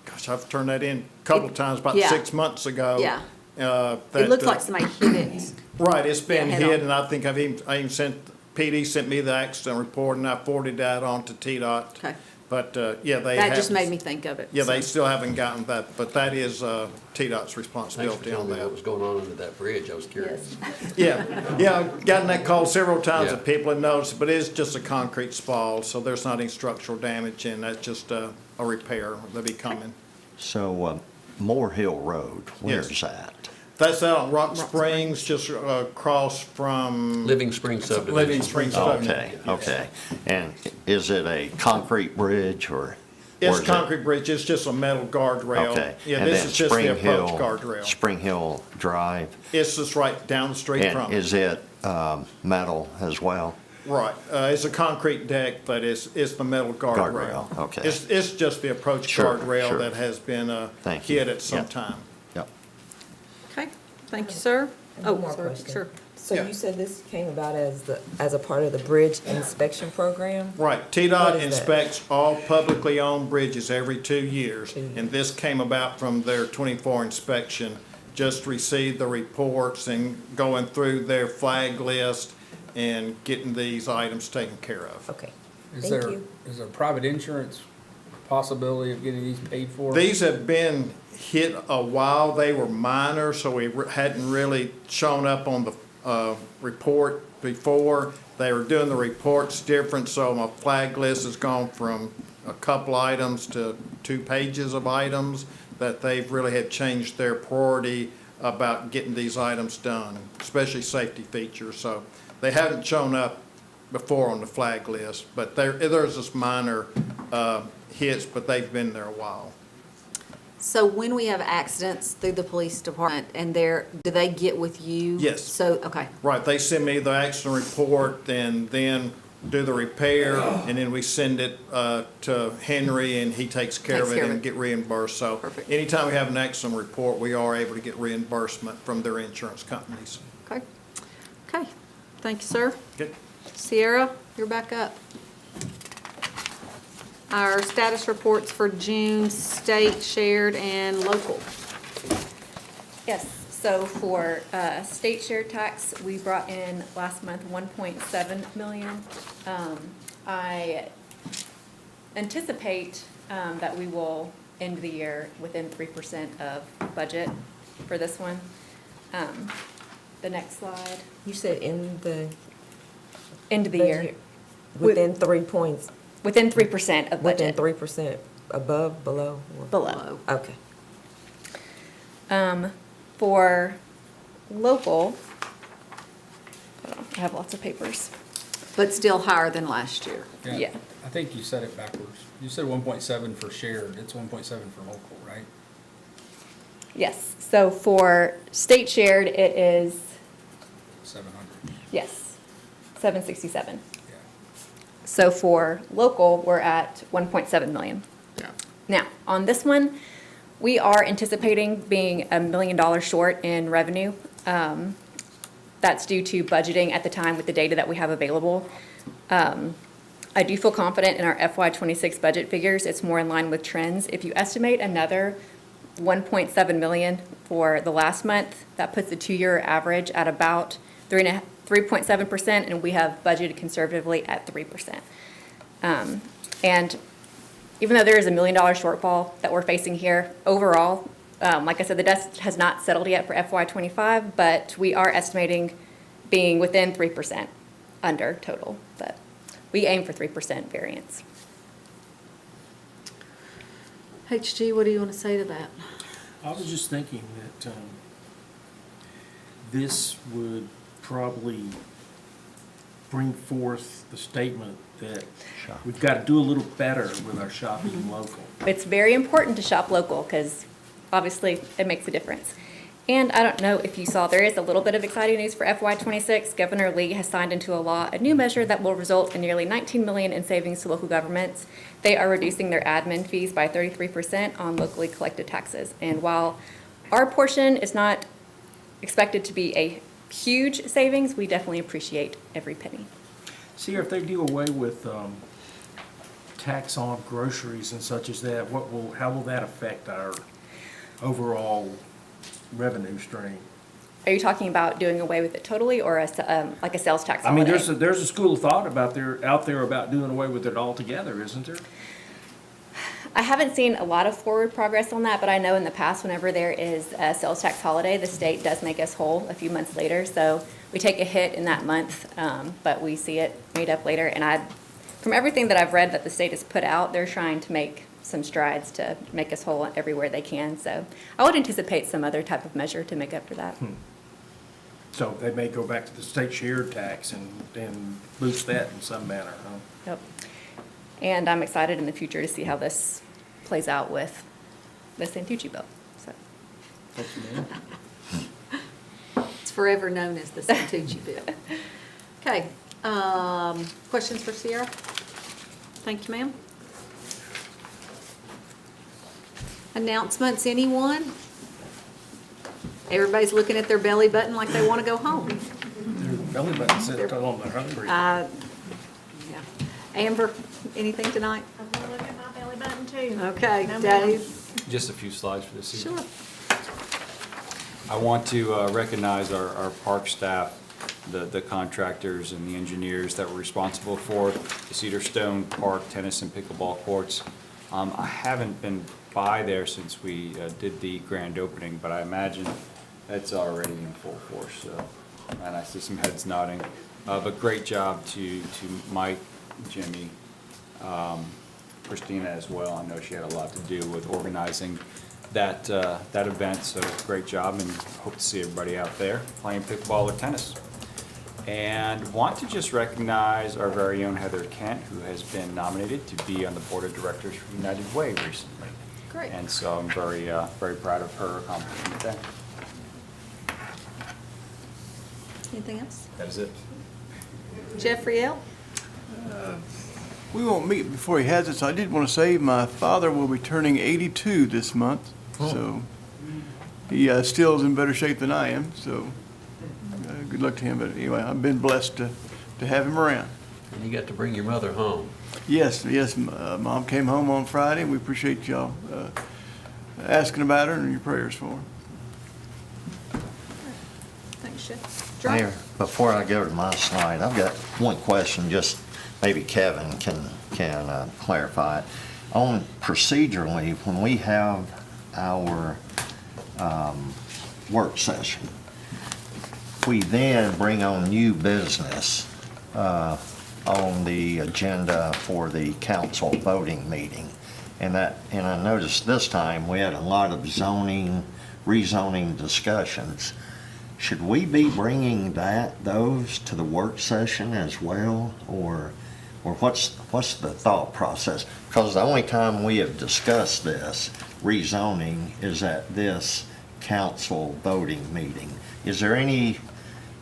Gosh, I've turned that in a couple of times, about Yeah. 6 months ago. Yeah. It That, looks like somebody hit it. Right, it's been Yeah, head hit, on. and I think I even sent, PD sent me the accident report, and I forwarded that on to TDOT. Okay. But, yeah, they have. That just made me think of it. Yeah, they so. still haven't gotten that, but that is, TDOT's Thanks for responsibility telling on me what that. was going on under that bridge. I was curious. Yeah, I've gotten that call several times, Yeah. that people have noticed, but it is just a concrete spall, so there's not any structural damage, and that's just a repair. They'll be coming. So, Moore Hill Road, where's Yes. that? That's out on Rock Springs, just across from. Living Springs subdivision. Living Springs subdivision. Okay. And is it a concrete bridge or? It's or a is it- concrete bridge, it's just a metal guardrail. Okay. Yeah, And this then is just the Spring approach Hill- guardrail. Spring Hill Drive. It's just right down the street from And it. is it metal as well? Right, it's a concrete deck, but it's the metal guardrail. Guardrail, okay. It's just the approach Sure, guardrail sure. that has been Thank you. hit at some Yep. time. Yep. Okay, thank you, sir. And Oh, one more sorry, question. sure. So Yeah. you said this came about as a part of the bridge inspection program? Right, What TDOT is that? inspects all publicly owned bridges every 2 years, and this came about from their 24 inspection. Just received the reports and going through their flag list and getting these items taken care of. Okay, Is thank there, you. is there private insurance possibility of getting these paid for? These have been hit a while, they were minor, so we hadn't really shown up on the report before. They were doing the reports different, so my flag list has gone from a couple items to 2 pages of items, that they've really had changed their priority about getting these items done, especially safety features. So they haven't shown up before on the flag list, but there's this minor hits, but they've been there a while. So when we have accidents through the police department and do they get with you? Yes. So, okay, Right, they send me the accident report and then do the repair, and then we send it to Henry, and he takes care of Takes it care of and it. get reimbursed. So Perfect. anytime we have an accident report, we are able to get reimbursement from their insurance companies. okay. Okay, thank you, sir. Good. Sierra, you're back up. our status reports for June, state, shared, and local. Yes, so for state share tax, we brought in last month 1.7 million. I anticipate that we will end the year within 3% of budget for this one. The next slide. You said in the. End of the year. Within 3 points. Within 3% of Within budget. 3%, above, below? or- Below. Okay. For local, hold on, I have lots of papers. But still higher than last year. Yeah. I think you said it backwards. You said 1.7 for shared, it's 1.7 for local, right? Yes, so for state shared, it is, 700. yes, 767. So for local, we're at 1.7 million. Yeah. Now, on this one, we are anticipating being $1 million short in revenue. That's due to budgeting at the time with the data that we have available. I do feel confident in our FY26 budget figures. It's more in line with trends. If you estimate another 1.7 million for the last month, that puts the 2-year average at about 3.7%, and we have budgeted conservatively at 3%. And even though there is $1 million shortfall that we're facing here, overall, like I said, the dust has not settled yet for FY25, but we are estimating being within 3% under total, but we aim for 3% variance. HG, what do you want to say to that? I was just thinking that this would probably bring forth the statement that we've got to do a little better with our shopping local. It's very important to shop local because obviously it makes a difference. And I don't know if you saw, there is a little bit of exciting news for FY26. Governor Lee has signed into a law a new measure that will result in nearly $19 million in savings to local governments. They are reducing their admin fees by 33% on locally collected taxes. And while our portion is not expected to be a huge savings, we definitely appreciate every penny. See, if they do away with tax on groceries and such as that, how will that affect our overall revenue stream? Are you talking about doing away with it totally, or like a sales tax I mean, holiday? there's a school of thought out there about doing away with it altogether, isn't there? I haven't seen a lot of forward progress on that, but I know in the past, whenever there is a sales tax holiday, the state does make us whole a few months later. So we take a hit in that month, but we see it made up later. And from everything that I've read that the state has put out, they're trying to make some strides to make us whole everywhere they can. So I would anticipate some other type of measure to make up for that. So they may go back to the state shared tax and boost that in some manner, huh? Yep. And I'm excited in the future to see how this plays out with the Santucci bill. So. It's forever known as the Santucci bill. Okay, questions for Sierra? Thank you, ma'am. Announcements, anyone? Everybody's looking at their belly button like they want to go home. Their belly button said tell them they're hungry. Yeah. Amber, anything tonight? I'm gonna look at my belly button too. Okay, No, ma'am. Dave? Just a few slides for this evening. Sure. I want to recognize our park staff, the contractors and the engineers that were responsible for the Cedar Stone Park tennis and pickleball courts. I haven't been by there since we did the grand opening, but I imagine it's already in full force, so, and I see some heads nodding. But great job to Mike, Jimmy, Christina as well. I know she had a lot to do with organizing that event, so great job, and hope to see everybody out there playing pickleball or tennis. And want to just recognize our very own Heather Kent, who has been nominated to be on the board of directors for United Way recently. Great. And so I'm very proud of her accomplishment there. Anything else? That is it. Jeffrey L.? We won't meet before he has it, so I did want to say my father will be turning 82 this month. So he still is in better shape than I am, so good luck to him. But anyway, I've been blessed to have him around. And you got to bring your mother home. Yes, Mom came home on Friday. We appreciate y'all asking about her and your prayers for her. Thanks, Chef. Mayor, before I go to my slide, I've got one question, just maybe Kevin can clarify it. On procedurally, when we have our work session, we then bring on new business on the agenda for the council voting meeting. And I noticed this time we had a lot of rezoning discussions. Should we be bringing those to the work session as well, or what's the thought process? Because the only time we have discussed this rezoning is at this council voting meeting. Is there any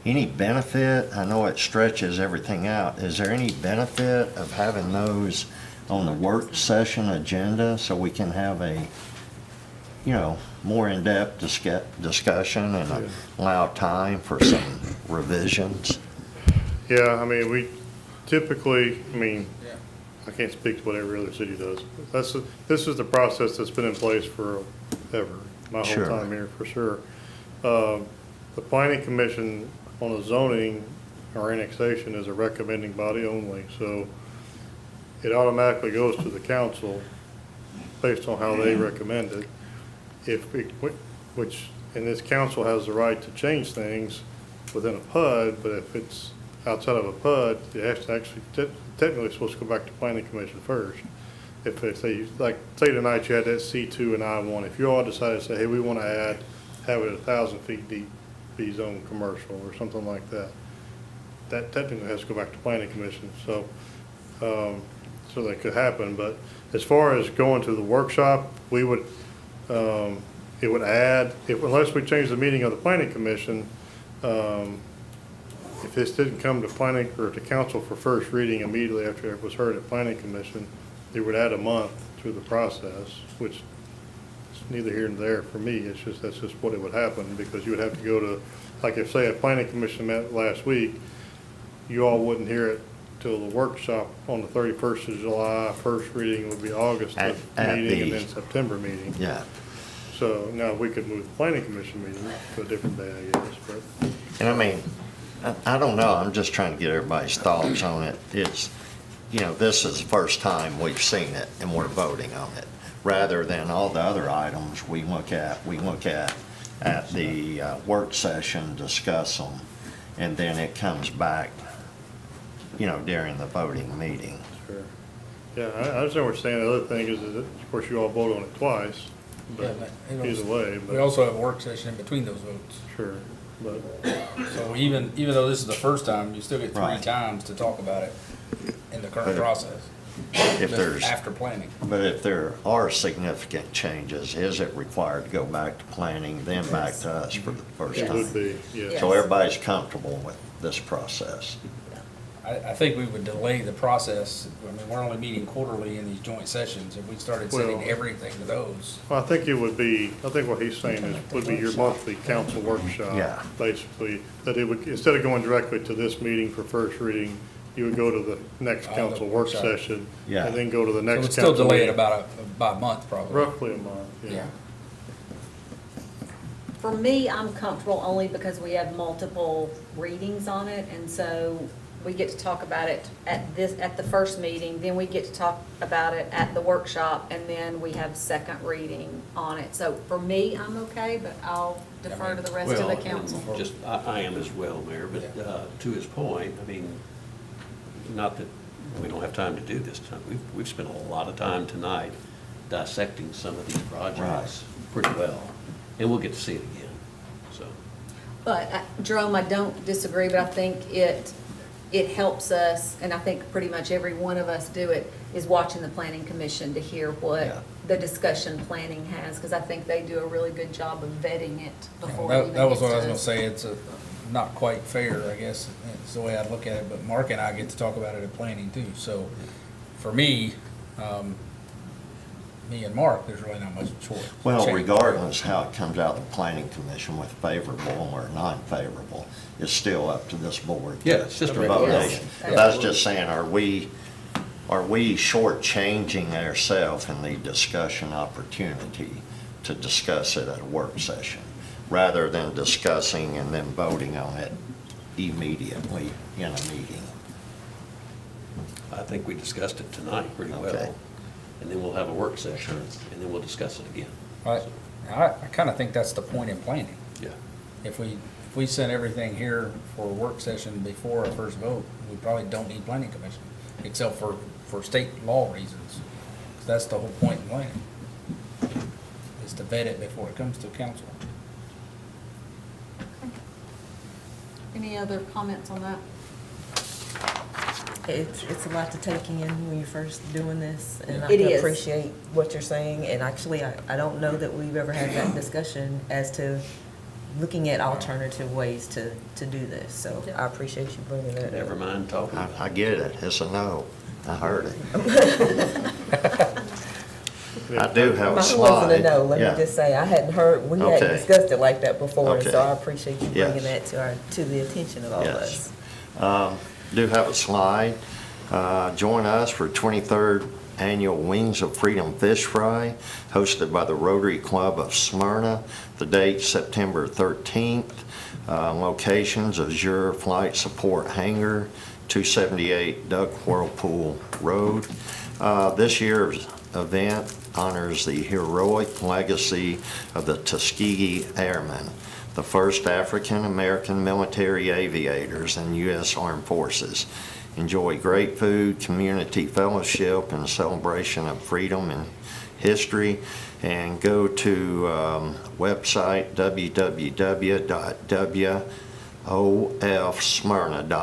benefit? I know it stretches everything out. Is there any benefit of having those on the work session agenda so we can have a, more in-depth discussion and allow time for some revisions? Yeah, I mean, we typically, I can't speak to what every other city does. This is the process that's been in place forever, my whole Sure. time here, for sure. The planning commission on a zoning or annexation is a recommending body only, so it automatically goes to the council based on how they recommend it. And this council has the right to change things within a PUD, but if it's outside of a PUD, it has to actually, technically it's supposed to go back to planning commission first. If they say, like, say tonight you had that C2 and I1, if you all decided to say, hey, we want to have it 1,000 feet deep, be zone commercial or something like that, that technically has to go back to planning commission, so that could happen. But as far as going to the workshop, we would, it would add, unless we change the meeting of the planning commission, if this didn't come to planning or to council for first reading immediately after it was heard at planning commission, it would add a month to the process, which is neither here nor there for me. That's just what it would happen, because you would have to go to, like if say a planning commission met last week, you all wouldn't hear it till the workshop on the 31st of July. First reading would be August At meeting and the- then September meeting. Yeah. So now we could move the planning commission meeting to a different day, I guess, but. And I don't know, I'm just trying to get everybody's thoughts on it. It's, this is the first time we've seen it and we're voting on it, rather than all the other items we look at the work session, discuss them, and then it comes back, during the voting meeting. Sure. Yeah, I understand what you're saying. The other thing is that, of course, you all vote on it twice, but either way. We also have a work session in between those votes. Sure, but. So even though this is the first time, you still get three Right. times to talk about it in the current But process. If just there's. after planning. But if there are significant changes, is it required to go back to planning, then back to us for the first It time? would be, yes. So everybody's comfortable with this process? I think we would delay the process. We're only meeting quarterly in these joint sessions. If we started sending Well- everything to those. Well, I think what he's saying would be your monthly council workshop. Yeah. Basically, that it would, instead of going directly to this meeting for first reading, you would go to the next the council work workshop. session. Yeah. And then go to the So next we'd council. still delay it meeting. about a month probably. Roughly a month, yeah. Yeah. For me, I'm comfortable only because we have multiple readings on it, and so we get to talk about it at the first meeting, then we get to talk about it at the workshop, and then we have second reading on it. So for me, I'm okay, but I'll defer to the rest of the Well, council. Just, I am as well, Mayor, but to his point, not that we don't have time to do this. We've spent a lot of time tonight dissecting some of these projects pretty well, and we'll get to see it again, so. But Jerome, I don't disagree, but I think it helps us, and I think pretty much every one of us do it, is watching the planning commission to hear what the discussion planning has, because I think they do a really good job of vetting it before it even That was gets what I was to gonna us. say. It's not quite fair, I guess. It's the way I'd look at it, but Mark and I get to talk about it at planning too. So for me, me and Mark, there's really not much choice. Well, change. regardless how it comes out of the planning commission with favorable or non-favorable, it's still up to this board. Yeah, it's just a to vote. recommendation. But I was just saying, are we shortchanging ourselves in the discussion opportunity to discuss it at a work session, rather than discussing and then voting on it immediately in a meeting? I think we discussed it tonight pretty Okay. well. And then we'll have a work session, and then we'll discuss it again. Right. I kind of think that's the point in planning. Yeah. If we send everything here for a work session before our first vote, we probably don't need planning commission, except for state law reasons. 'Cause that's the whole point in planning, is to vet it before it comes to council. Any other comments on that? It's a lot to take in when you're first doing this, and I It can is. appreciate what you're saying. And actually, I don't know that we've ever had that discussion as to looking at alternative ways to do this. So I appreciate you bringing that up. Never mind talking. I get it, it's a no, I heard it. I do have a Mine slide. wasn't a no, let me Yeah. just say, I hadn't heard, we hadn't Okay. discussed it like that before, and Okay. so I appreciate you Yes. bringing that to the attention of all of us. Yes. Do have a slide. Join us for 23rd Annual Wings of Freedom Fish Fry, hosted by the Rotary Club of Smyrna. The date, September 13th. Locations, Azure Flight Support Hangar, 278 Duck Whirlpool Road. This year's event honors the heroic legacy of the Tuskegee Airmen, the first African-American military aviators in U.S. Armed Forces. Enjoy great food, community fellowship, and celebration of freedom and history. And go to website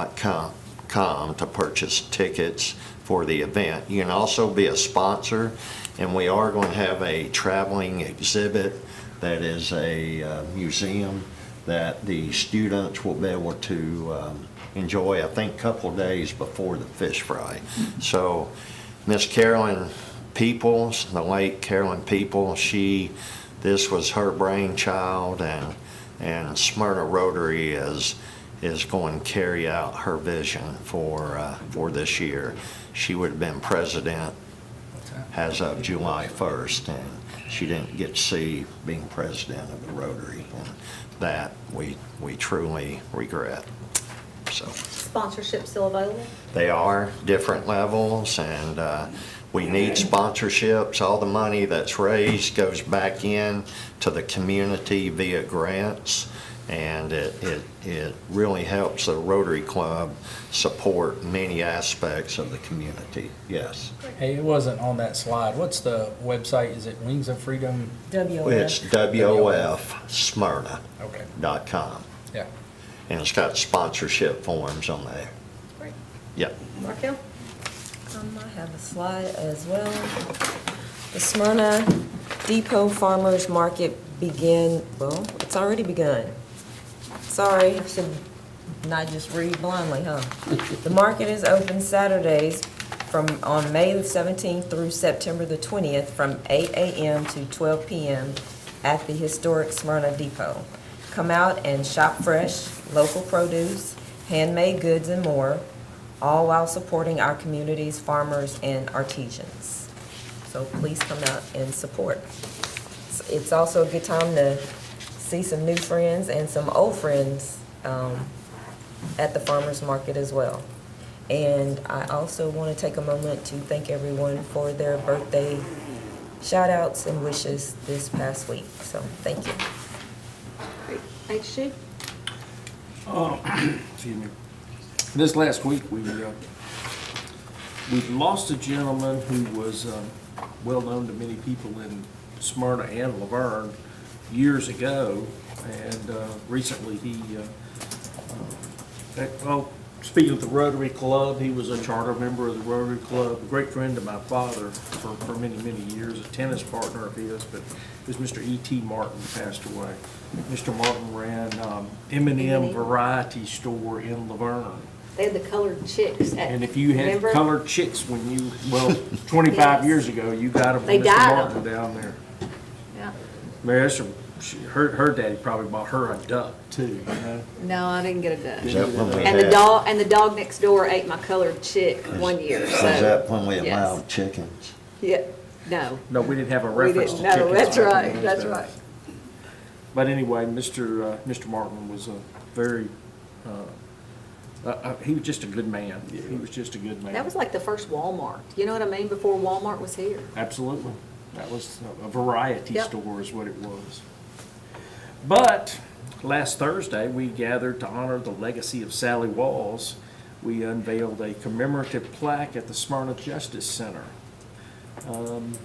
www.wofsmyrna.com to purchase tickets for the event. You can also be a sponsor, and we are going to have a traveling exhibit that is a museum that the students will be able to enjoy, I think, a couple of days before the fish fry. So Miss Carolyn Peoples, the late Carolyn Peoples, this was her brainchild, and Smyrna Rotary is going to carry out her vision for this year. She would have been president as of July 1st, and she didn't get to see being president of the Rotary, and that we truly regret. So Sponsorship still available? they are different levels, and we need sponsorships. All the money that's raised goes back in to the community via grants, and it really helps the Rotary Club support many aspects of the community. Yes. Hey, it wasn't on that slide. What's the website? Is it Wings of Freedom? It's wofsmyrna.com. Yeah. And it's got sponsorship forms on there. Great. Yep. Raquel? I have a slide as well. The Smyrna Depot Farmers Market it's already begun. Sorry, I should not just read blindly, huh? The market is open Saturdays on May the 17th through September the 20th from 8 a.m. to 12 p.m. at the historic Smyrna Depot. Come out and shop fresh, local produce, handmade goods, and more, all while supporting our community's farmers and artisans. So please come out and support. It's also a good time to see some new friends and some old friends at the farmers market as well. And I also want to take a moment to thank everyone for their birthday shout outs and wishes this past week. So thank you. Great. HG? Excuse me. This last week, we lost a gentleman who was well known to many people in Smyrna and Laverne years ago, and recently speaking of the Rotary Club, he was a charter member of the Rotary Club, a great friend of my father for many, many years, a tennis partner of his, but it was Mr. E.T. Martin who passed away. Mr. Martin ran M&M Variety Store in Laverne, They had the colored chicks at, And if you had remember? colored chicks when you, well, 25 Yes. years ago, you got them They from Mr. dyed Martin down there. Yeah. Mary Esther, her daddy probably bought her a duck too, you know? No, I didn't get a duck. Is that when we And the had- dog next door ate my colored chick one year, so. Is that when we yes. allowed chickens? Yeah, no. No, we didn't have a We reference to didn't, chickens. no, that's back in right, those that's days. right. But anyway, Mr. Martin was a very, he was just a good man. He was just a good man. That was like the first Walmart, you know what I mean, before Walmart was here. Absolutely. That was a variety Yep. store is what it was. But last Thursday, we gathered to honor the legacy of Sally Walls. We unveiled a commemorative plaque at the Smyrna Justice Center.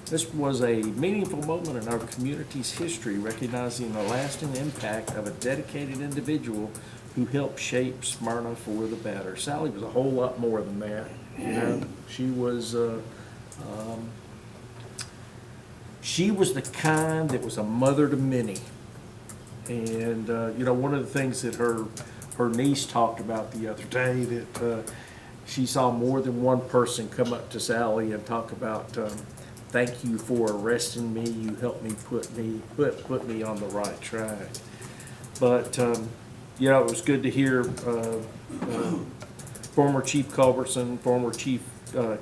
This was a meaningful moment in our community's history, recognizing the lasting impact of a dedicated individual who helped shape Smyrna for the better. Sally was a whole lot more than that. You know, she was the kind that was a mother to many. And, you know, one of the things that her niece talked about the other day, that she saw more than one person come up to Sally and talk about, thank you for arresting me, you helped me put me on the right track. But, you know, it was good to hear former Chief Culbertson, former Chief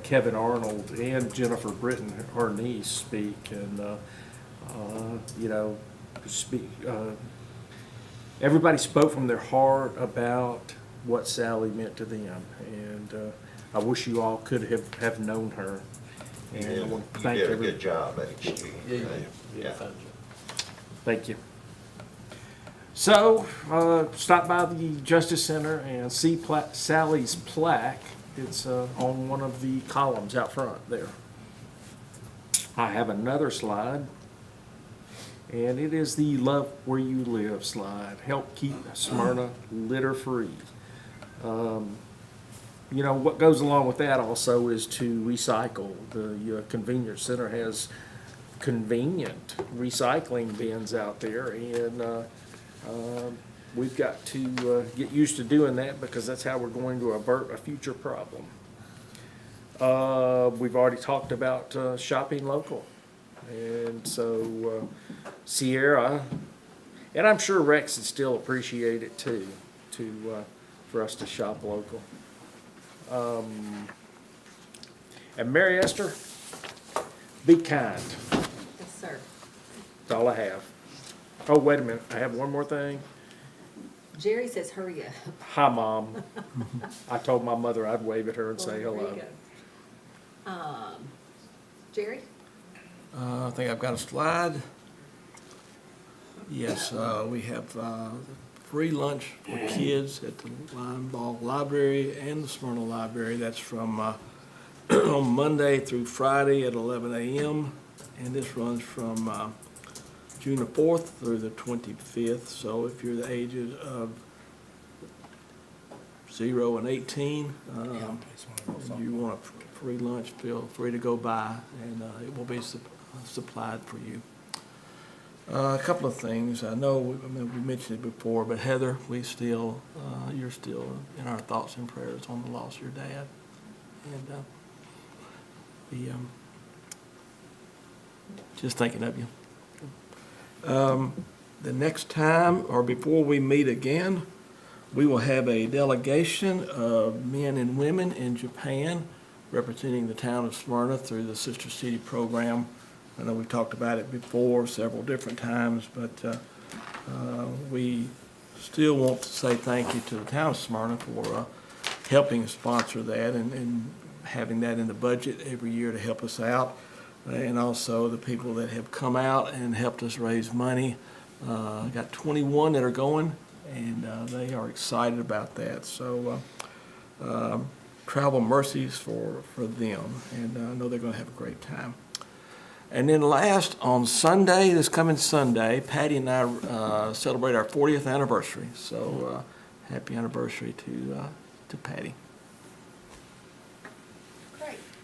Kevin Arnold, and Jennifer Britton, her niece, speak, and, you know, everybody spoke from their heart about what Sally meant to them, and I wish you all could have known her. And I want to thank You did a every- good job, HG. Yeah. Thank you. So, stop by the Justice Center and see Sally's plaque. It's on one of the columns out front there. I have another slide, and it is the Love Where You Live slide. Help keep Smyrna litter-free. You know, what goes along with that also is to recycle. The convenience center has convenient recycling bins out there, and we've got to get used to doing that, because that's how we're going to avert a future problem. We've already talked about shopping local, and so Sierra, and I'm sure Rex would still appreciate it too, for us to shop local. And Mary Esther, be kind. Yes, sir. That's all I have. Oh, wait a minute, I have one more thing. Jerry says hurry up. Hi, Mom. I told my mother I'd wave at her and say Well, there hello. you go. Jerry? I think I've got a slide. Yes, we have free lunch for kids at the Linebaugh Library and the Smyrna Library. That's from on Monday through Friday at 11 a.m. And this runs from June the 4th through the 25th. So if you're the ages of 0 and 18, and you want a free lunch, feel free to go by, and it will be supplied for you. A couple of things. I know we mentioned it before, but Heather, you're still in our thoughts and prayers on the loss of your dad. And just thinking of you. The next time, or before we meet again, we will have a delegation of men and women in Japan representing the town of Smyrna through the Sister City program. I know we've talked about it before several different times, but we still want to say thank you to the town of Smyrna for helping sponsor that and having that in the budget every year to help us out. And also the people that have come out and helped us raise money. Got 21 that are going, and they are excited about that. So travel mercies for them, and I know they're going to have a great time. And then last, on Sunday, this coming Sunday, Patty and I celebrate our 40th anniversary. So happy anniversary to Patty.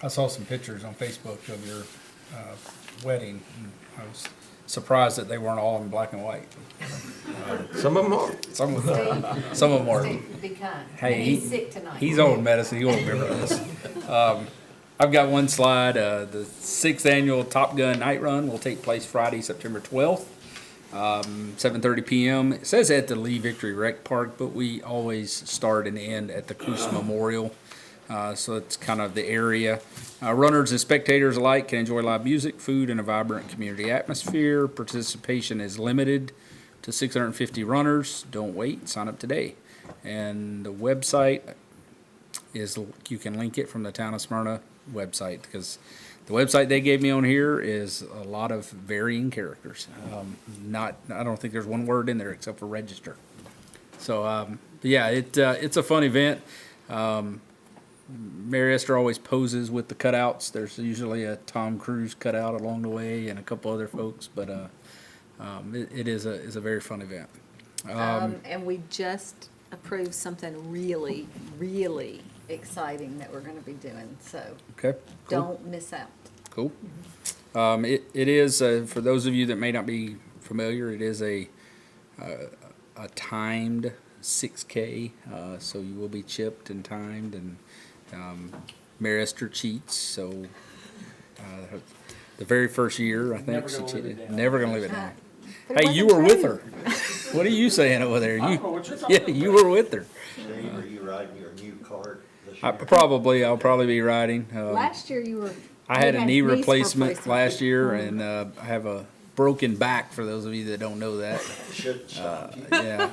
I saw some pictures on Facebook of your wedding. I was surprised that they weren't all in black and white. Some of them are. Some of them are. Steve, be kind. Hey, And he's sick tonight. He's on medicine. He won't remember this. I've got one slide. The 6th annual Top Gun Night Run will take place Friday, September 12th, 7:30 p.m. It says at the Lee Victory Rec Park, but we always start and end at the Cruce Memorial. So it's kind of the area. Runners and spectators alike can enjoy live music, food, and a vibrant community atmosphere. Participation is limited to 650 runners. Don't wait. Sign up today. And the website is, you can link it from the Town of Smyrna website, because the website they gave me on here is a lot of varying characters. I don't think there's one word in there except for register. So, yeah, it's a fun event. Mary Esther always poses with the cutouts. There's usually a Tom Cruise cutout along the way and a couple other folks, but it is a very fun event. And we just approved something really, really exciting that we're gonna be doing, so Okay. Cool. don't miss out. Cool. It is, for those of you that may not be familiar, it is a timed 6K, so you will be chipped and timed, and Mary Esther cheats, so the very first year, I think Never she gonna live it cheated. down. Never gonna live it down. But it Hey, you wasn't were with true. her. What are you saying over there? I don't know You, what you're talking yeah, you were with her. Steve, are you riding your new cart this I'll year? probably be riding. Last year you were. I had you a knee knee replacement last year, and I have a broken back, for those of you that don't know that. Should stop you. Yeah,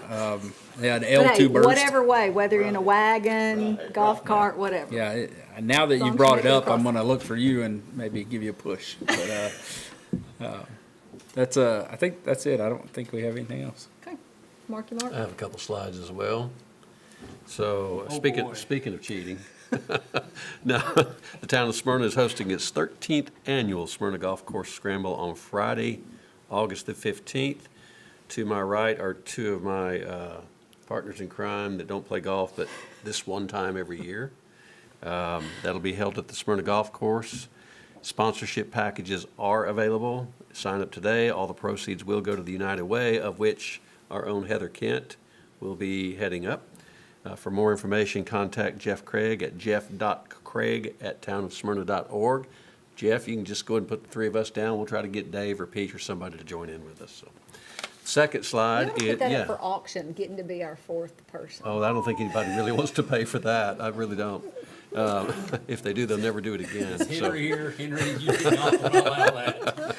I had But hey, L2 burst. whatever way, whether you're in a wagon, golf cart, whatever. Yeah, now that you long as brought you it make it up, I'm across. gonna look for you and maybe give you a push. But that's I think that's it. I don't think we have anything else. Okay, Marky Mark. I have a couple slides as well. So, Oh, speaking boy. speaking of cheating, now, the town of Smyrna is hosting its 13th annual Smyrna Golf Course Scramble on Friday, August the 15th. To my right are two of my partners in crime that don't play golf, but this one time every year. That'll be held at the Smyrna Golf Course. Sponsorship packages are available. Sign up today. All the proceeds will go to the United Way, of which our own Heather Kent will be heading up. For more information, contact Jeff Craig at jeff.craig@townofsmyrna.org. Jeff, you can just go ahead and put the three of us down. We'll try to get Dave or Pete or somebody to join in with us. So, second You slide ought to is, put that yeah. up for auction, getting to be our fourth person. Oh, I don't think anybody really wants to pay for that. I really don't. If they do, they'll never do it again. So- Henry here, Henry, you cannot allow that.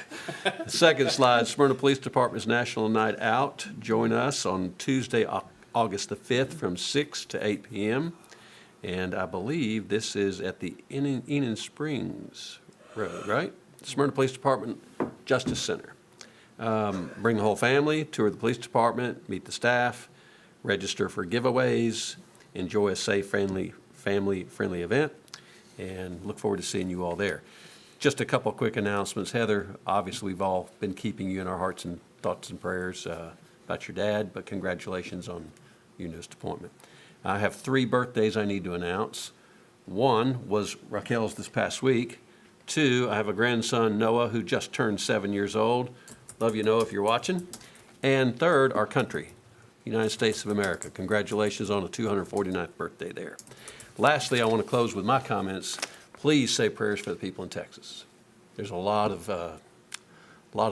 Second slide, Smyrna Police Department's National Night Out. Join us on Tuesday, August the 5th from 6 to 8 p.m. And I believe this is at the Enon Springs Road, right? Smyrna Police Department Justice Center. Bring the whole family, tour the police department, meet the staff, register for giveaways, enjoy a safe, family-friendly event, and look forward to seeing you all there. Just a couple quick announcements. Heather, obviously, we've all been keeping you in our hearts and thoughts and prayers about your dad, but congratulations on your newest appointment. I have 3 birthdays I need to announce. One was Raquel's this past week. 2, I have a grandson, Noah, who just turned 7 years old. Love you, Noah, if you're watching. And 3rd, our country, United States of America. Congratulations on the 249th birthday there. Lastly, I want to close with my comments. Please say prayers for the people in Texas. There's a lot of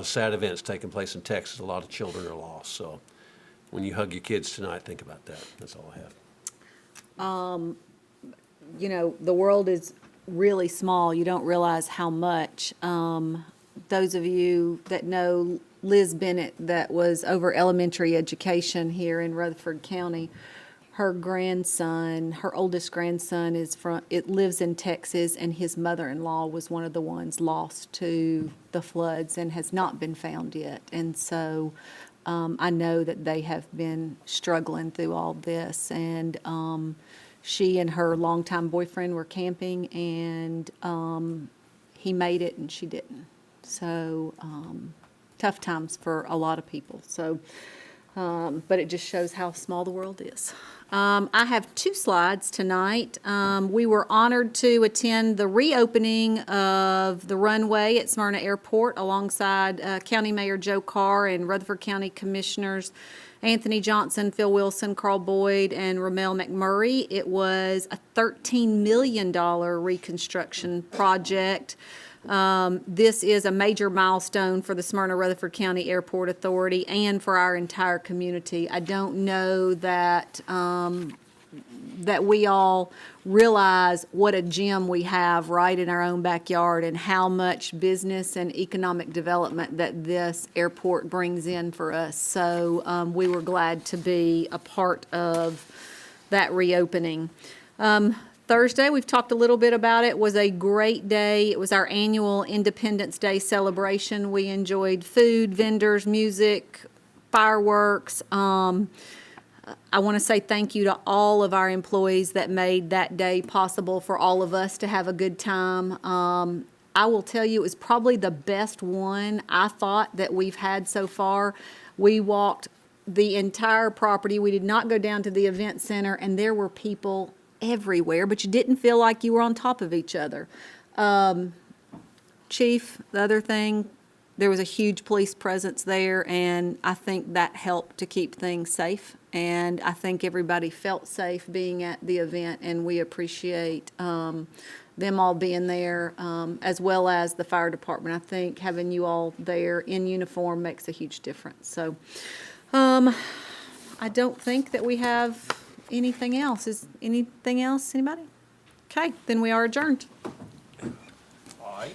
sad events taking place in Texas. A lot of children are lost. So when you hug your kids tonight, think about that. That's all I have. You know, the world is really small. You don't realize how much. Those of you that know Liz Bennett, that was over elementary education here in Rutherford County, her grandson, her oldest grandson lives in Texas, and his mother-in-law was one of the ones lost to the floods and has not been found yet. And so I know that they have been struggling through all this. And she and her longtime boyfriend were camping, and he made it and she didn't. So tough times for a lot of people. So But it just shows how small the world is. I have 2 slides tonight. We were honored to attend the reopening of the runway at Smyrna Airport alongside County Mayor Joe Carr and Rutherford County Commissioners Anthony Johnson, Phil Wilson, Carl Boyd, and Ramel McMurray. It was a $13 million reconstruction project. This is a major milestone for the Smyrna Rutherford County Airport Authority and for our entire community. I don't know that, that we all realize what a gem we have right in our own backyard and how much business and economic development that this airport brings in for us. So we were glad to be a part of that reopening. Thursday, we've talked a little bit about it, was a great day. It was our annual Independence Day celebration. We enjoyed food, vendors, music, fireworks. I want to say thank you to all of our employees that made that day possible for all of us to have a good time. I will tell you, it was probably the best one I thought that we've had so far. We walked the entire property. We did not go down to the event center, and there were people everywhere, but you didn't feel like you were on top of each other. Chief, the other thing, there was a huge police presence there, and I think that helped to keep things safe. And I think everybody felt safe being at the event, and we appreciate them all being there, as well as the fire department. I think having you all there in uniform makes a huge difference. So I don't think that we have anything else. Is anything else, anybody? Okay, then we are adjourned. All right.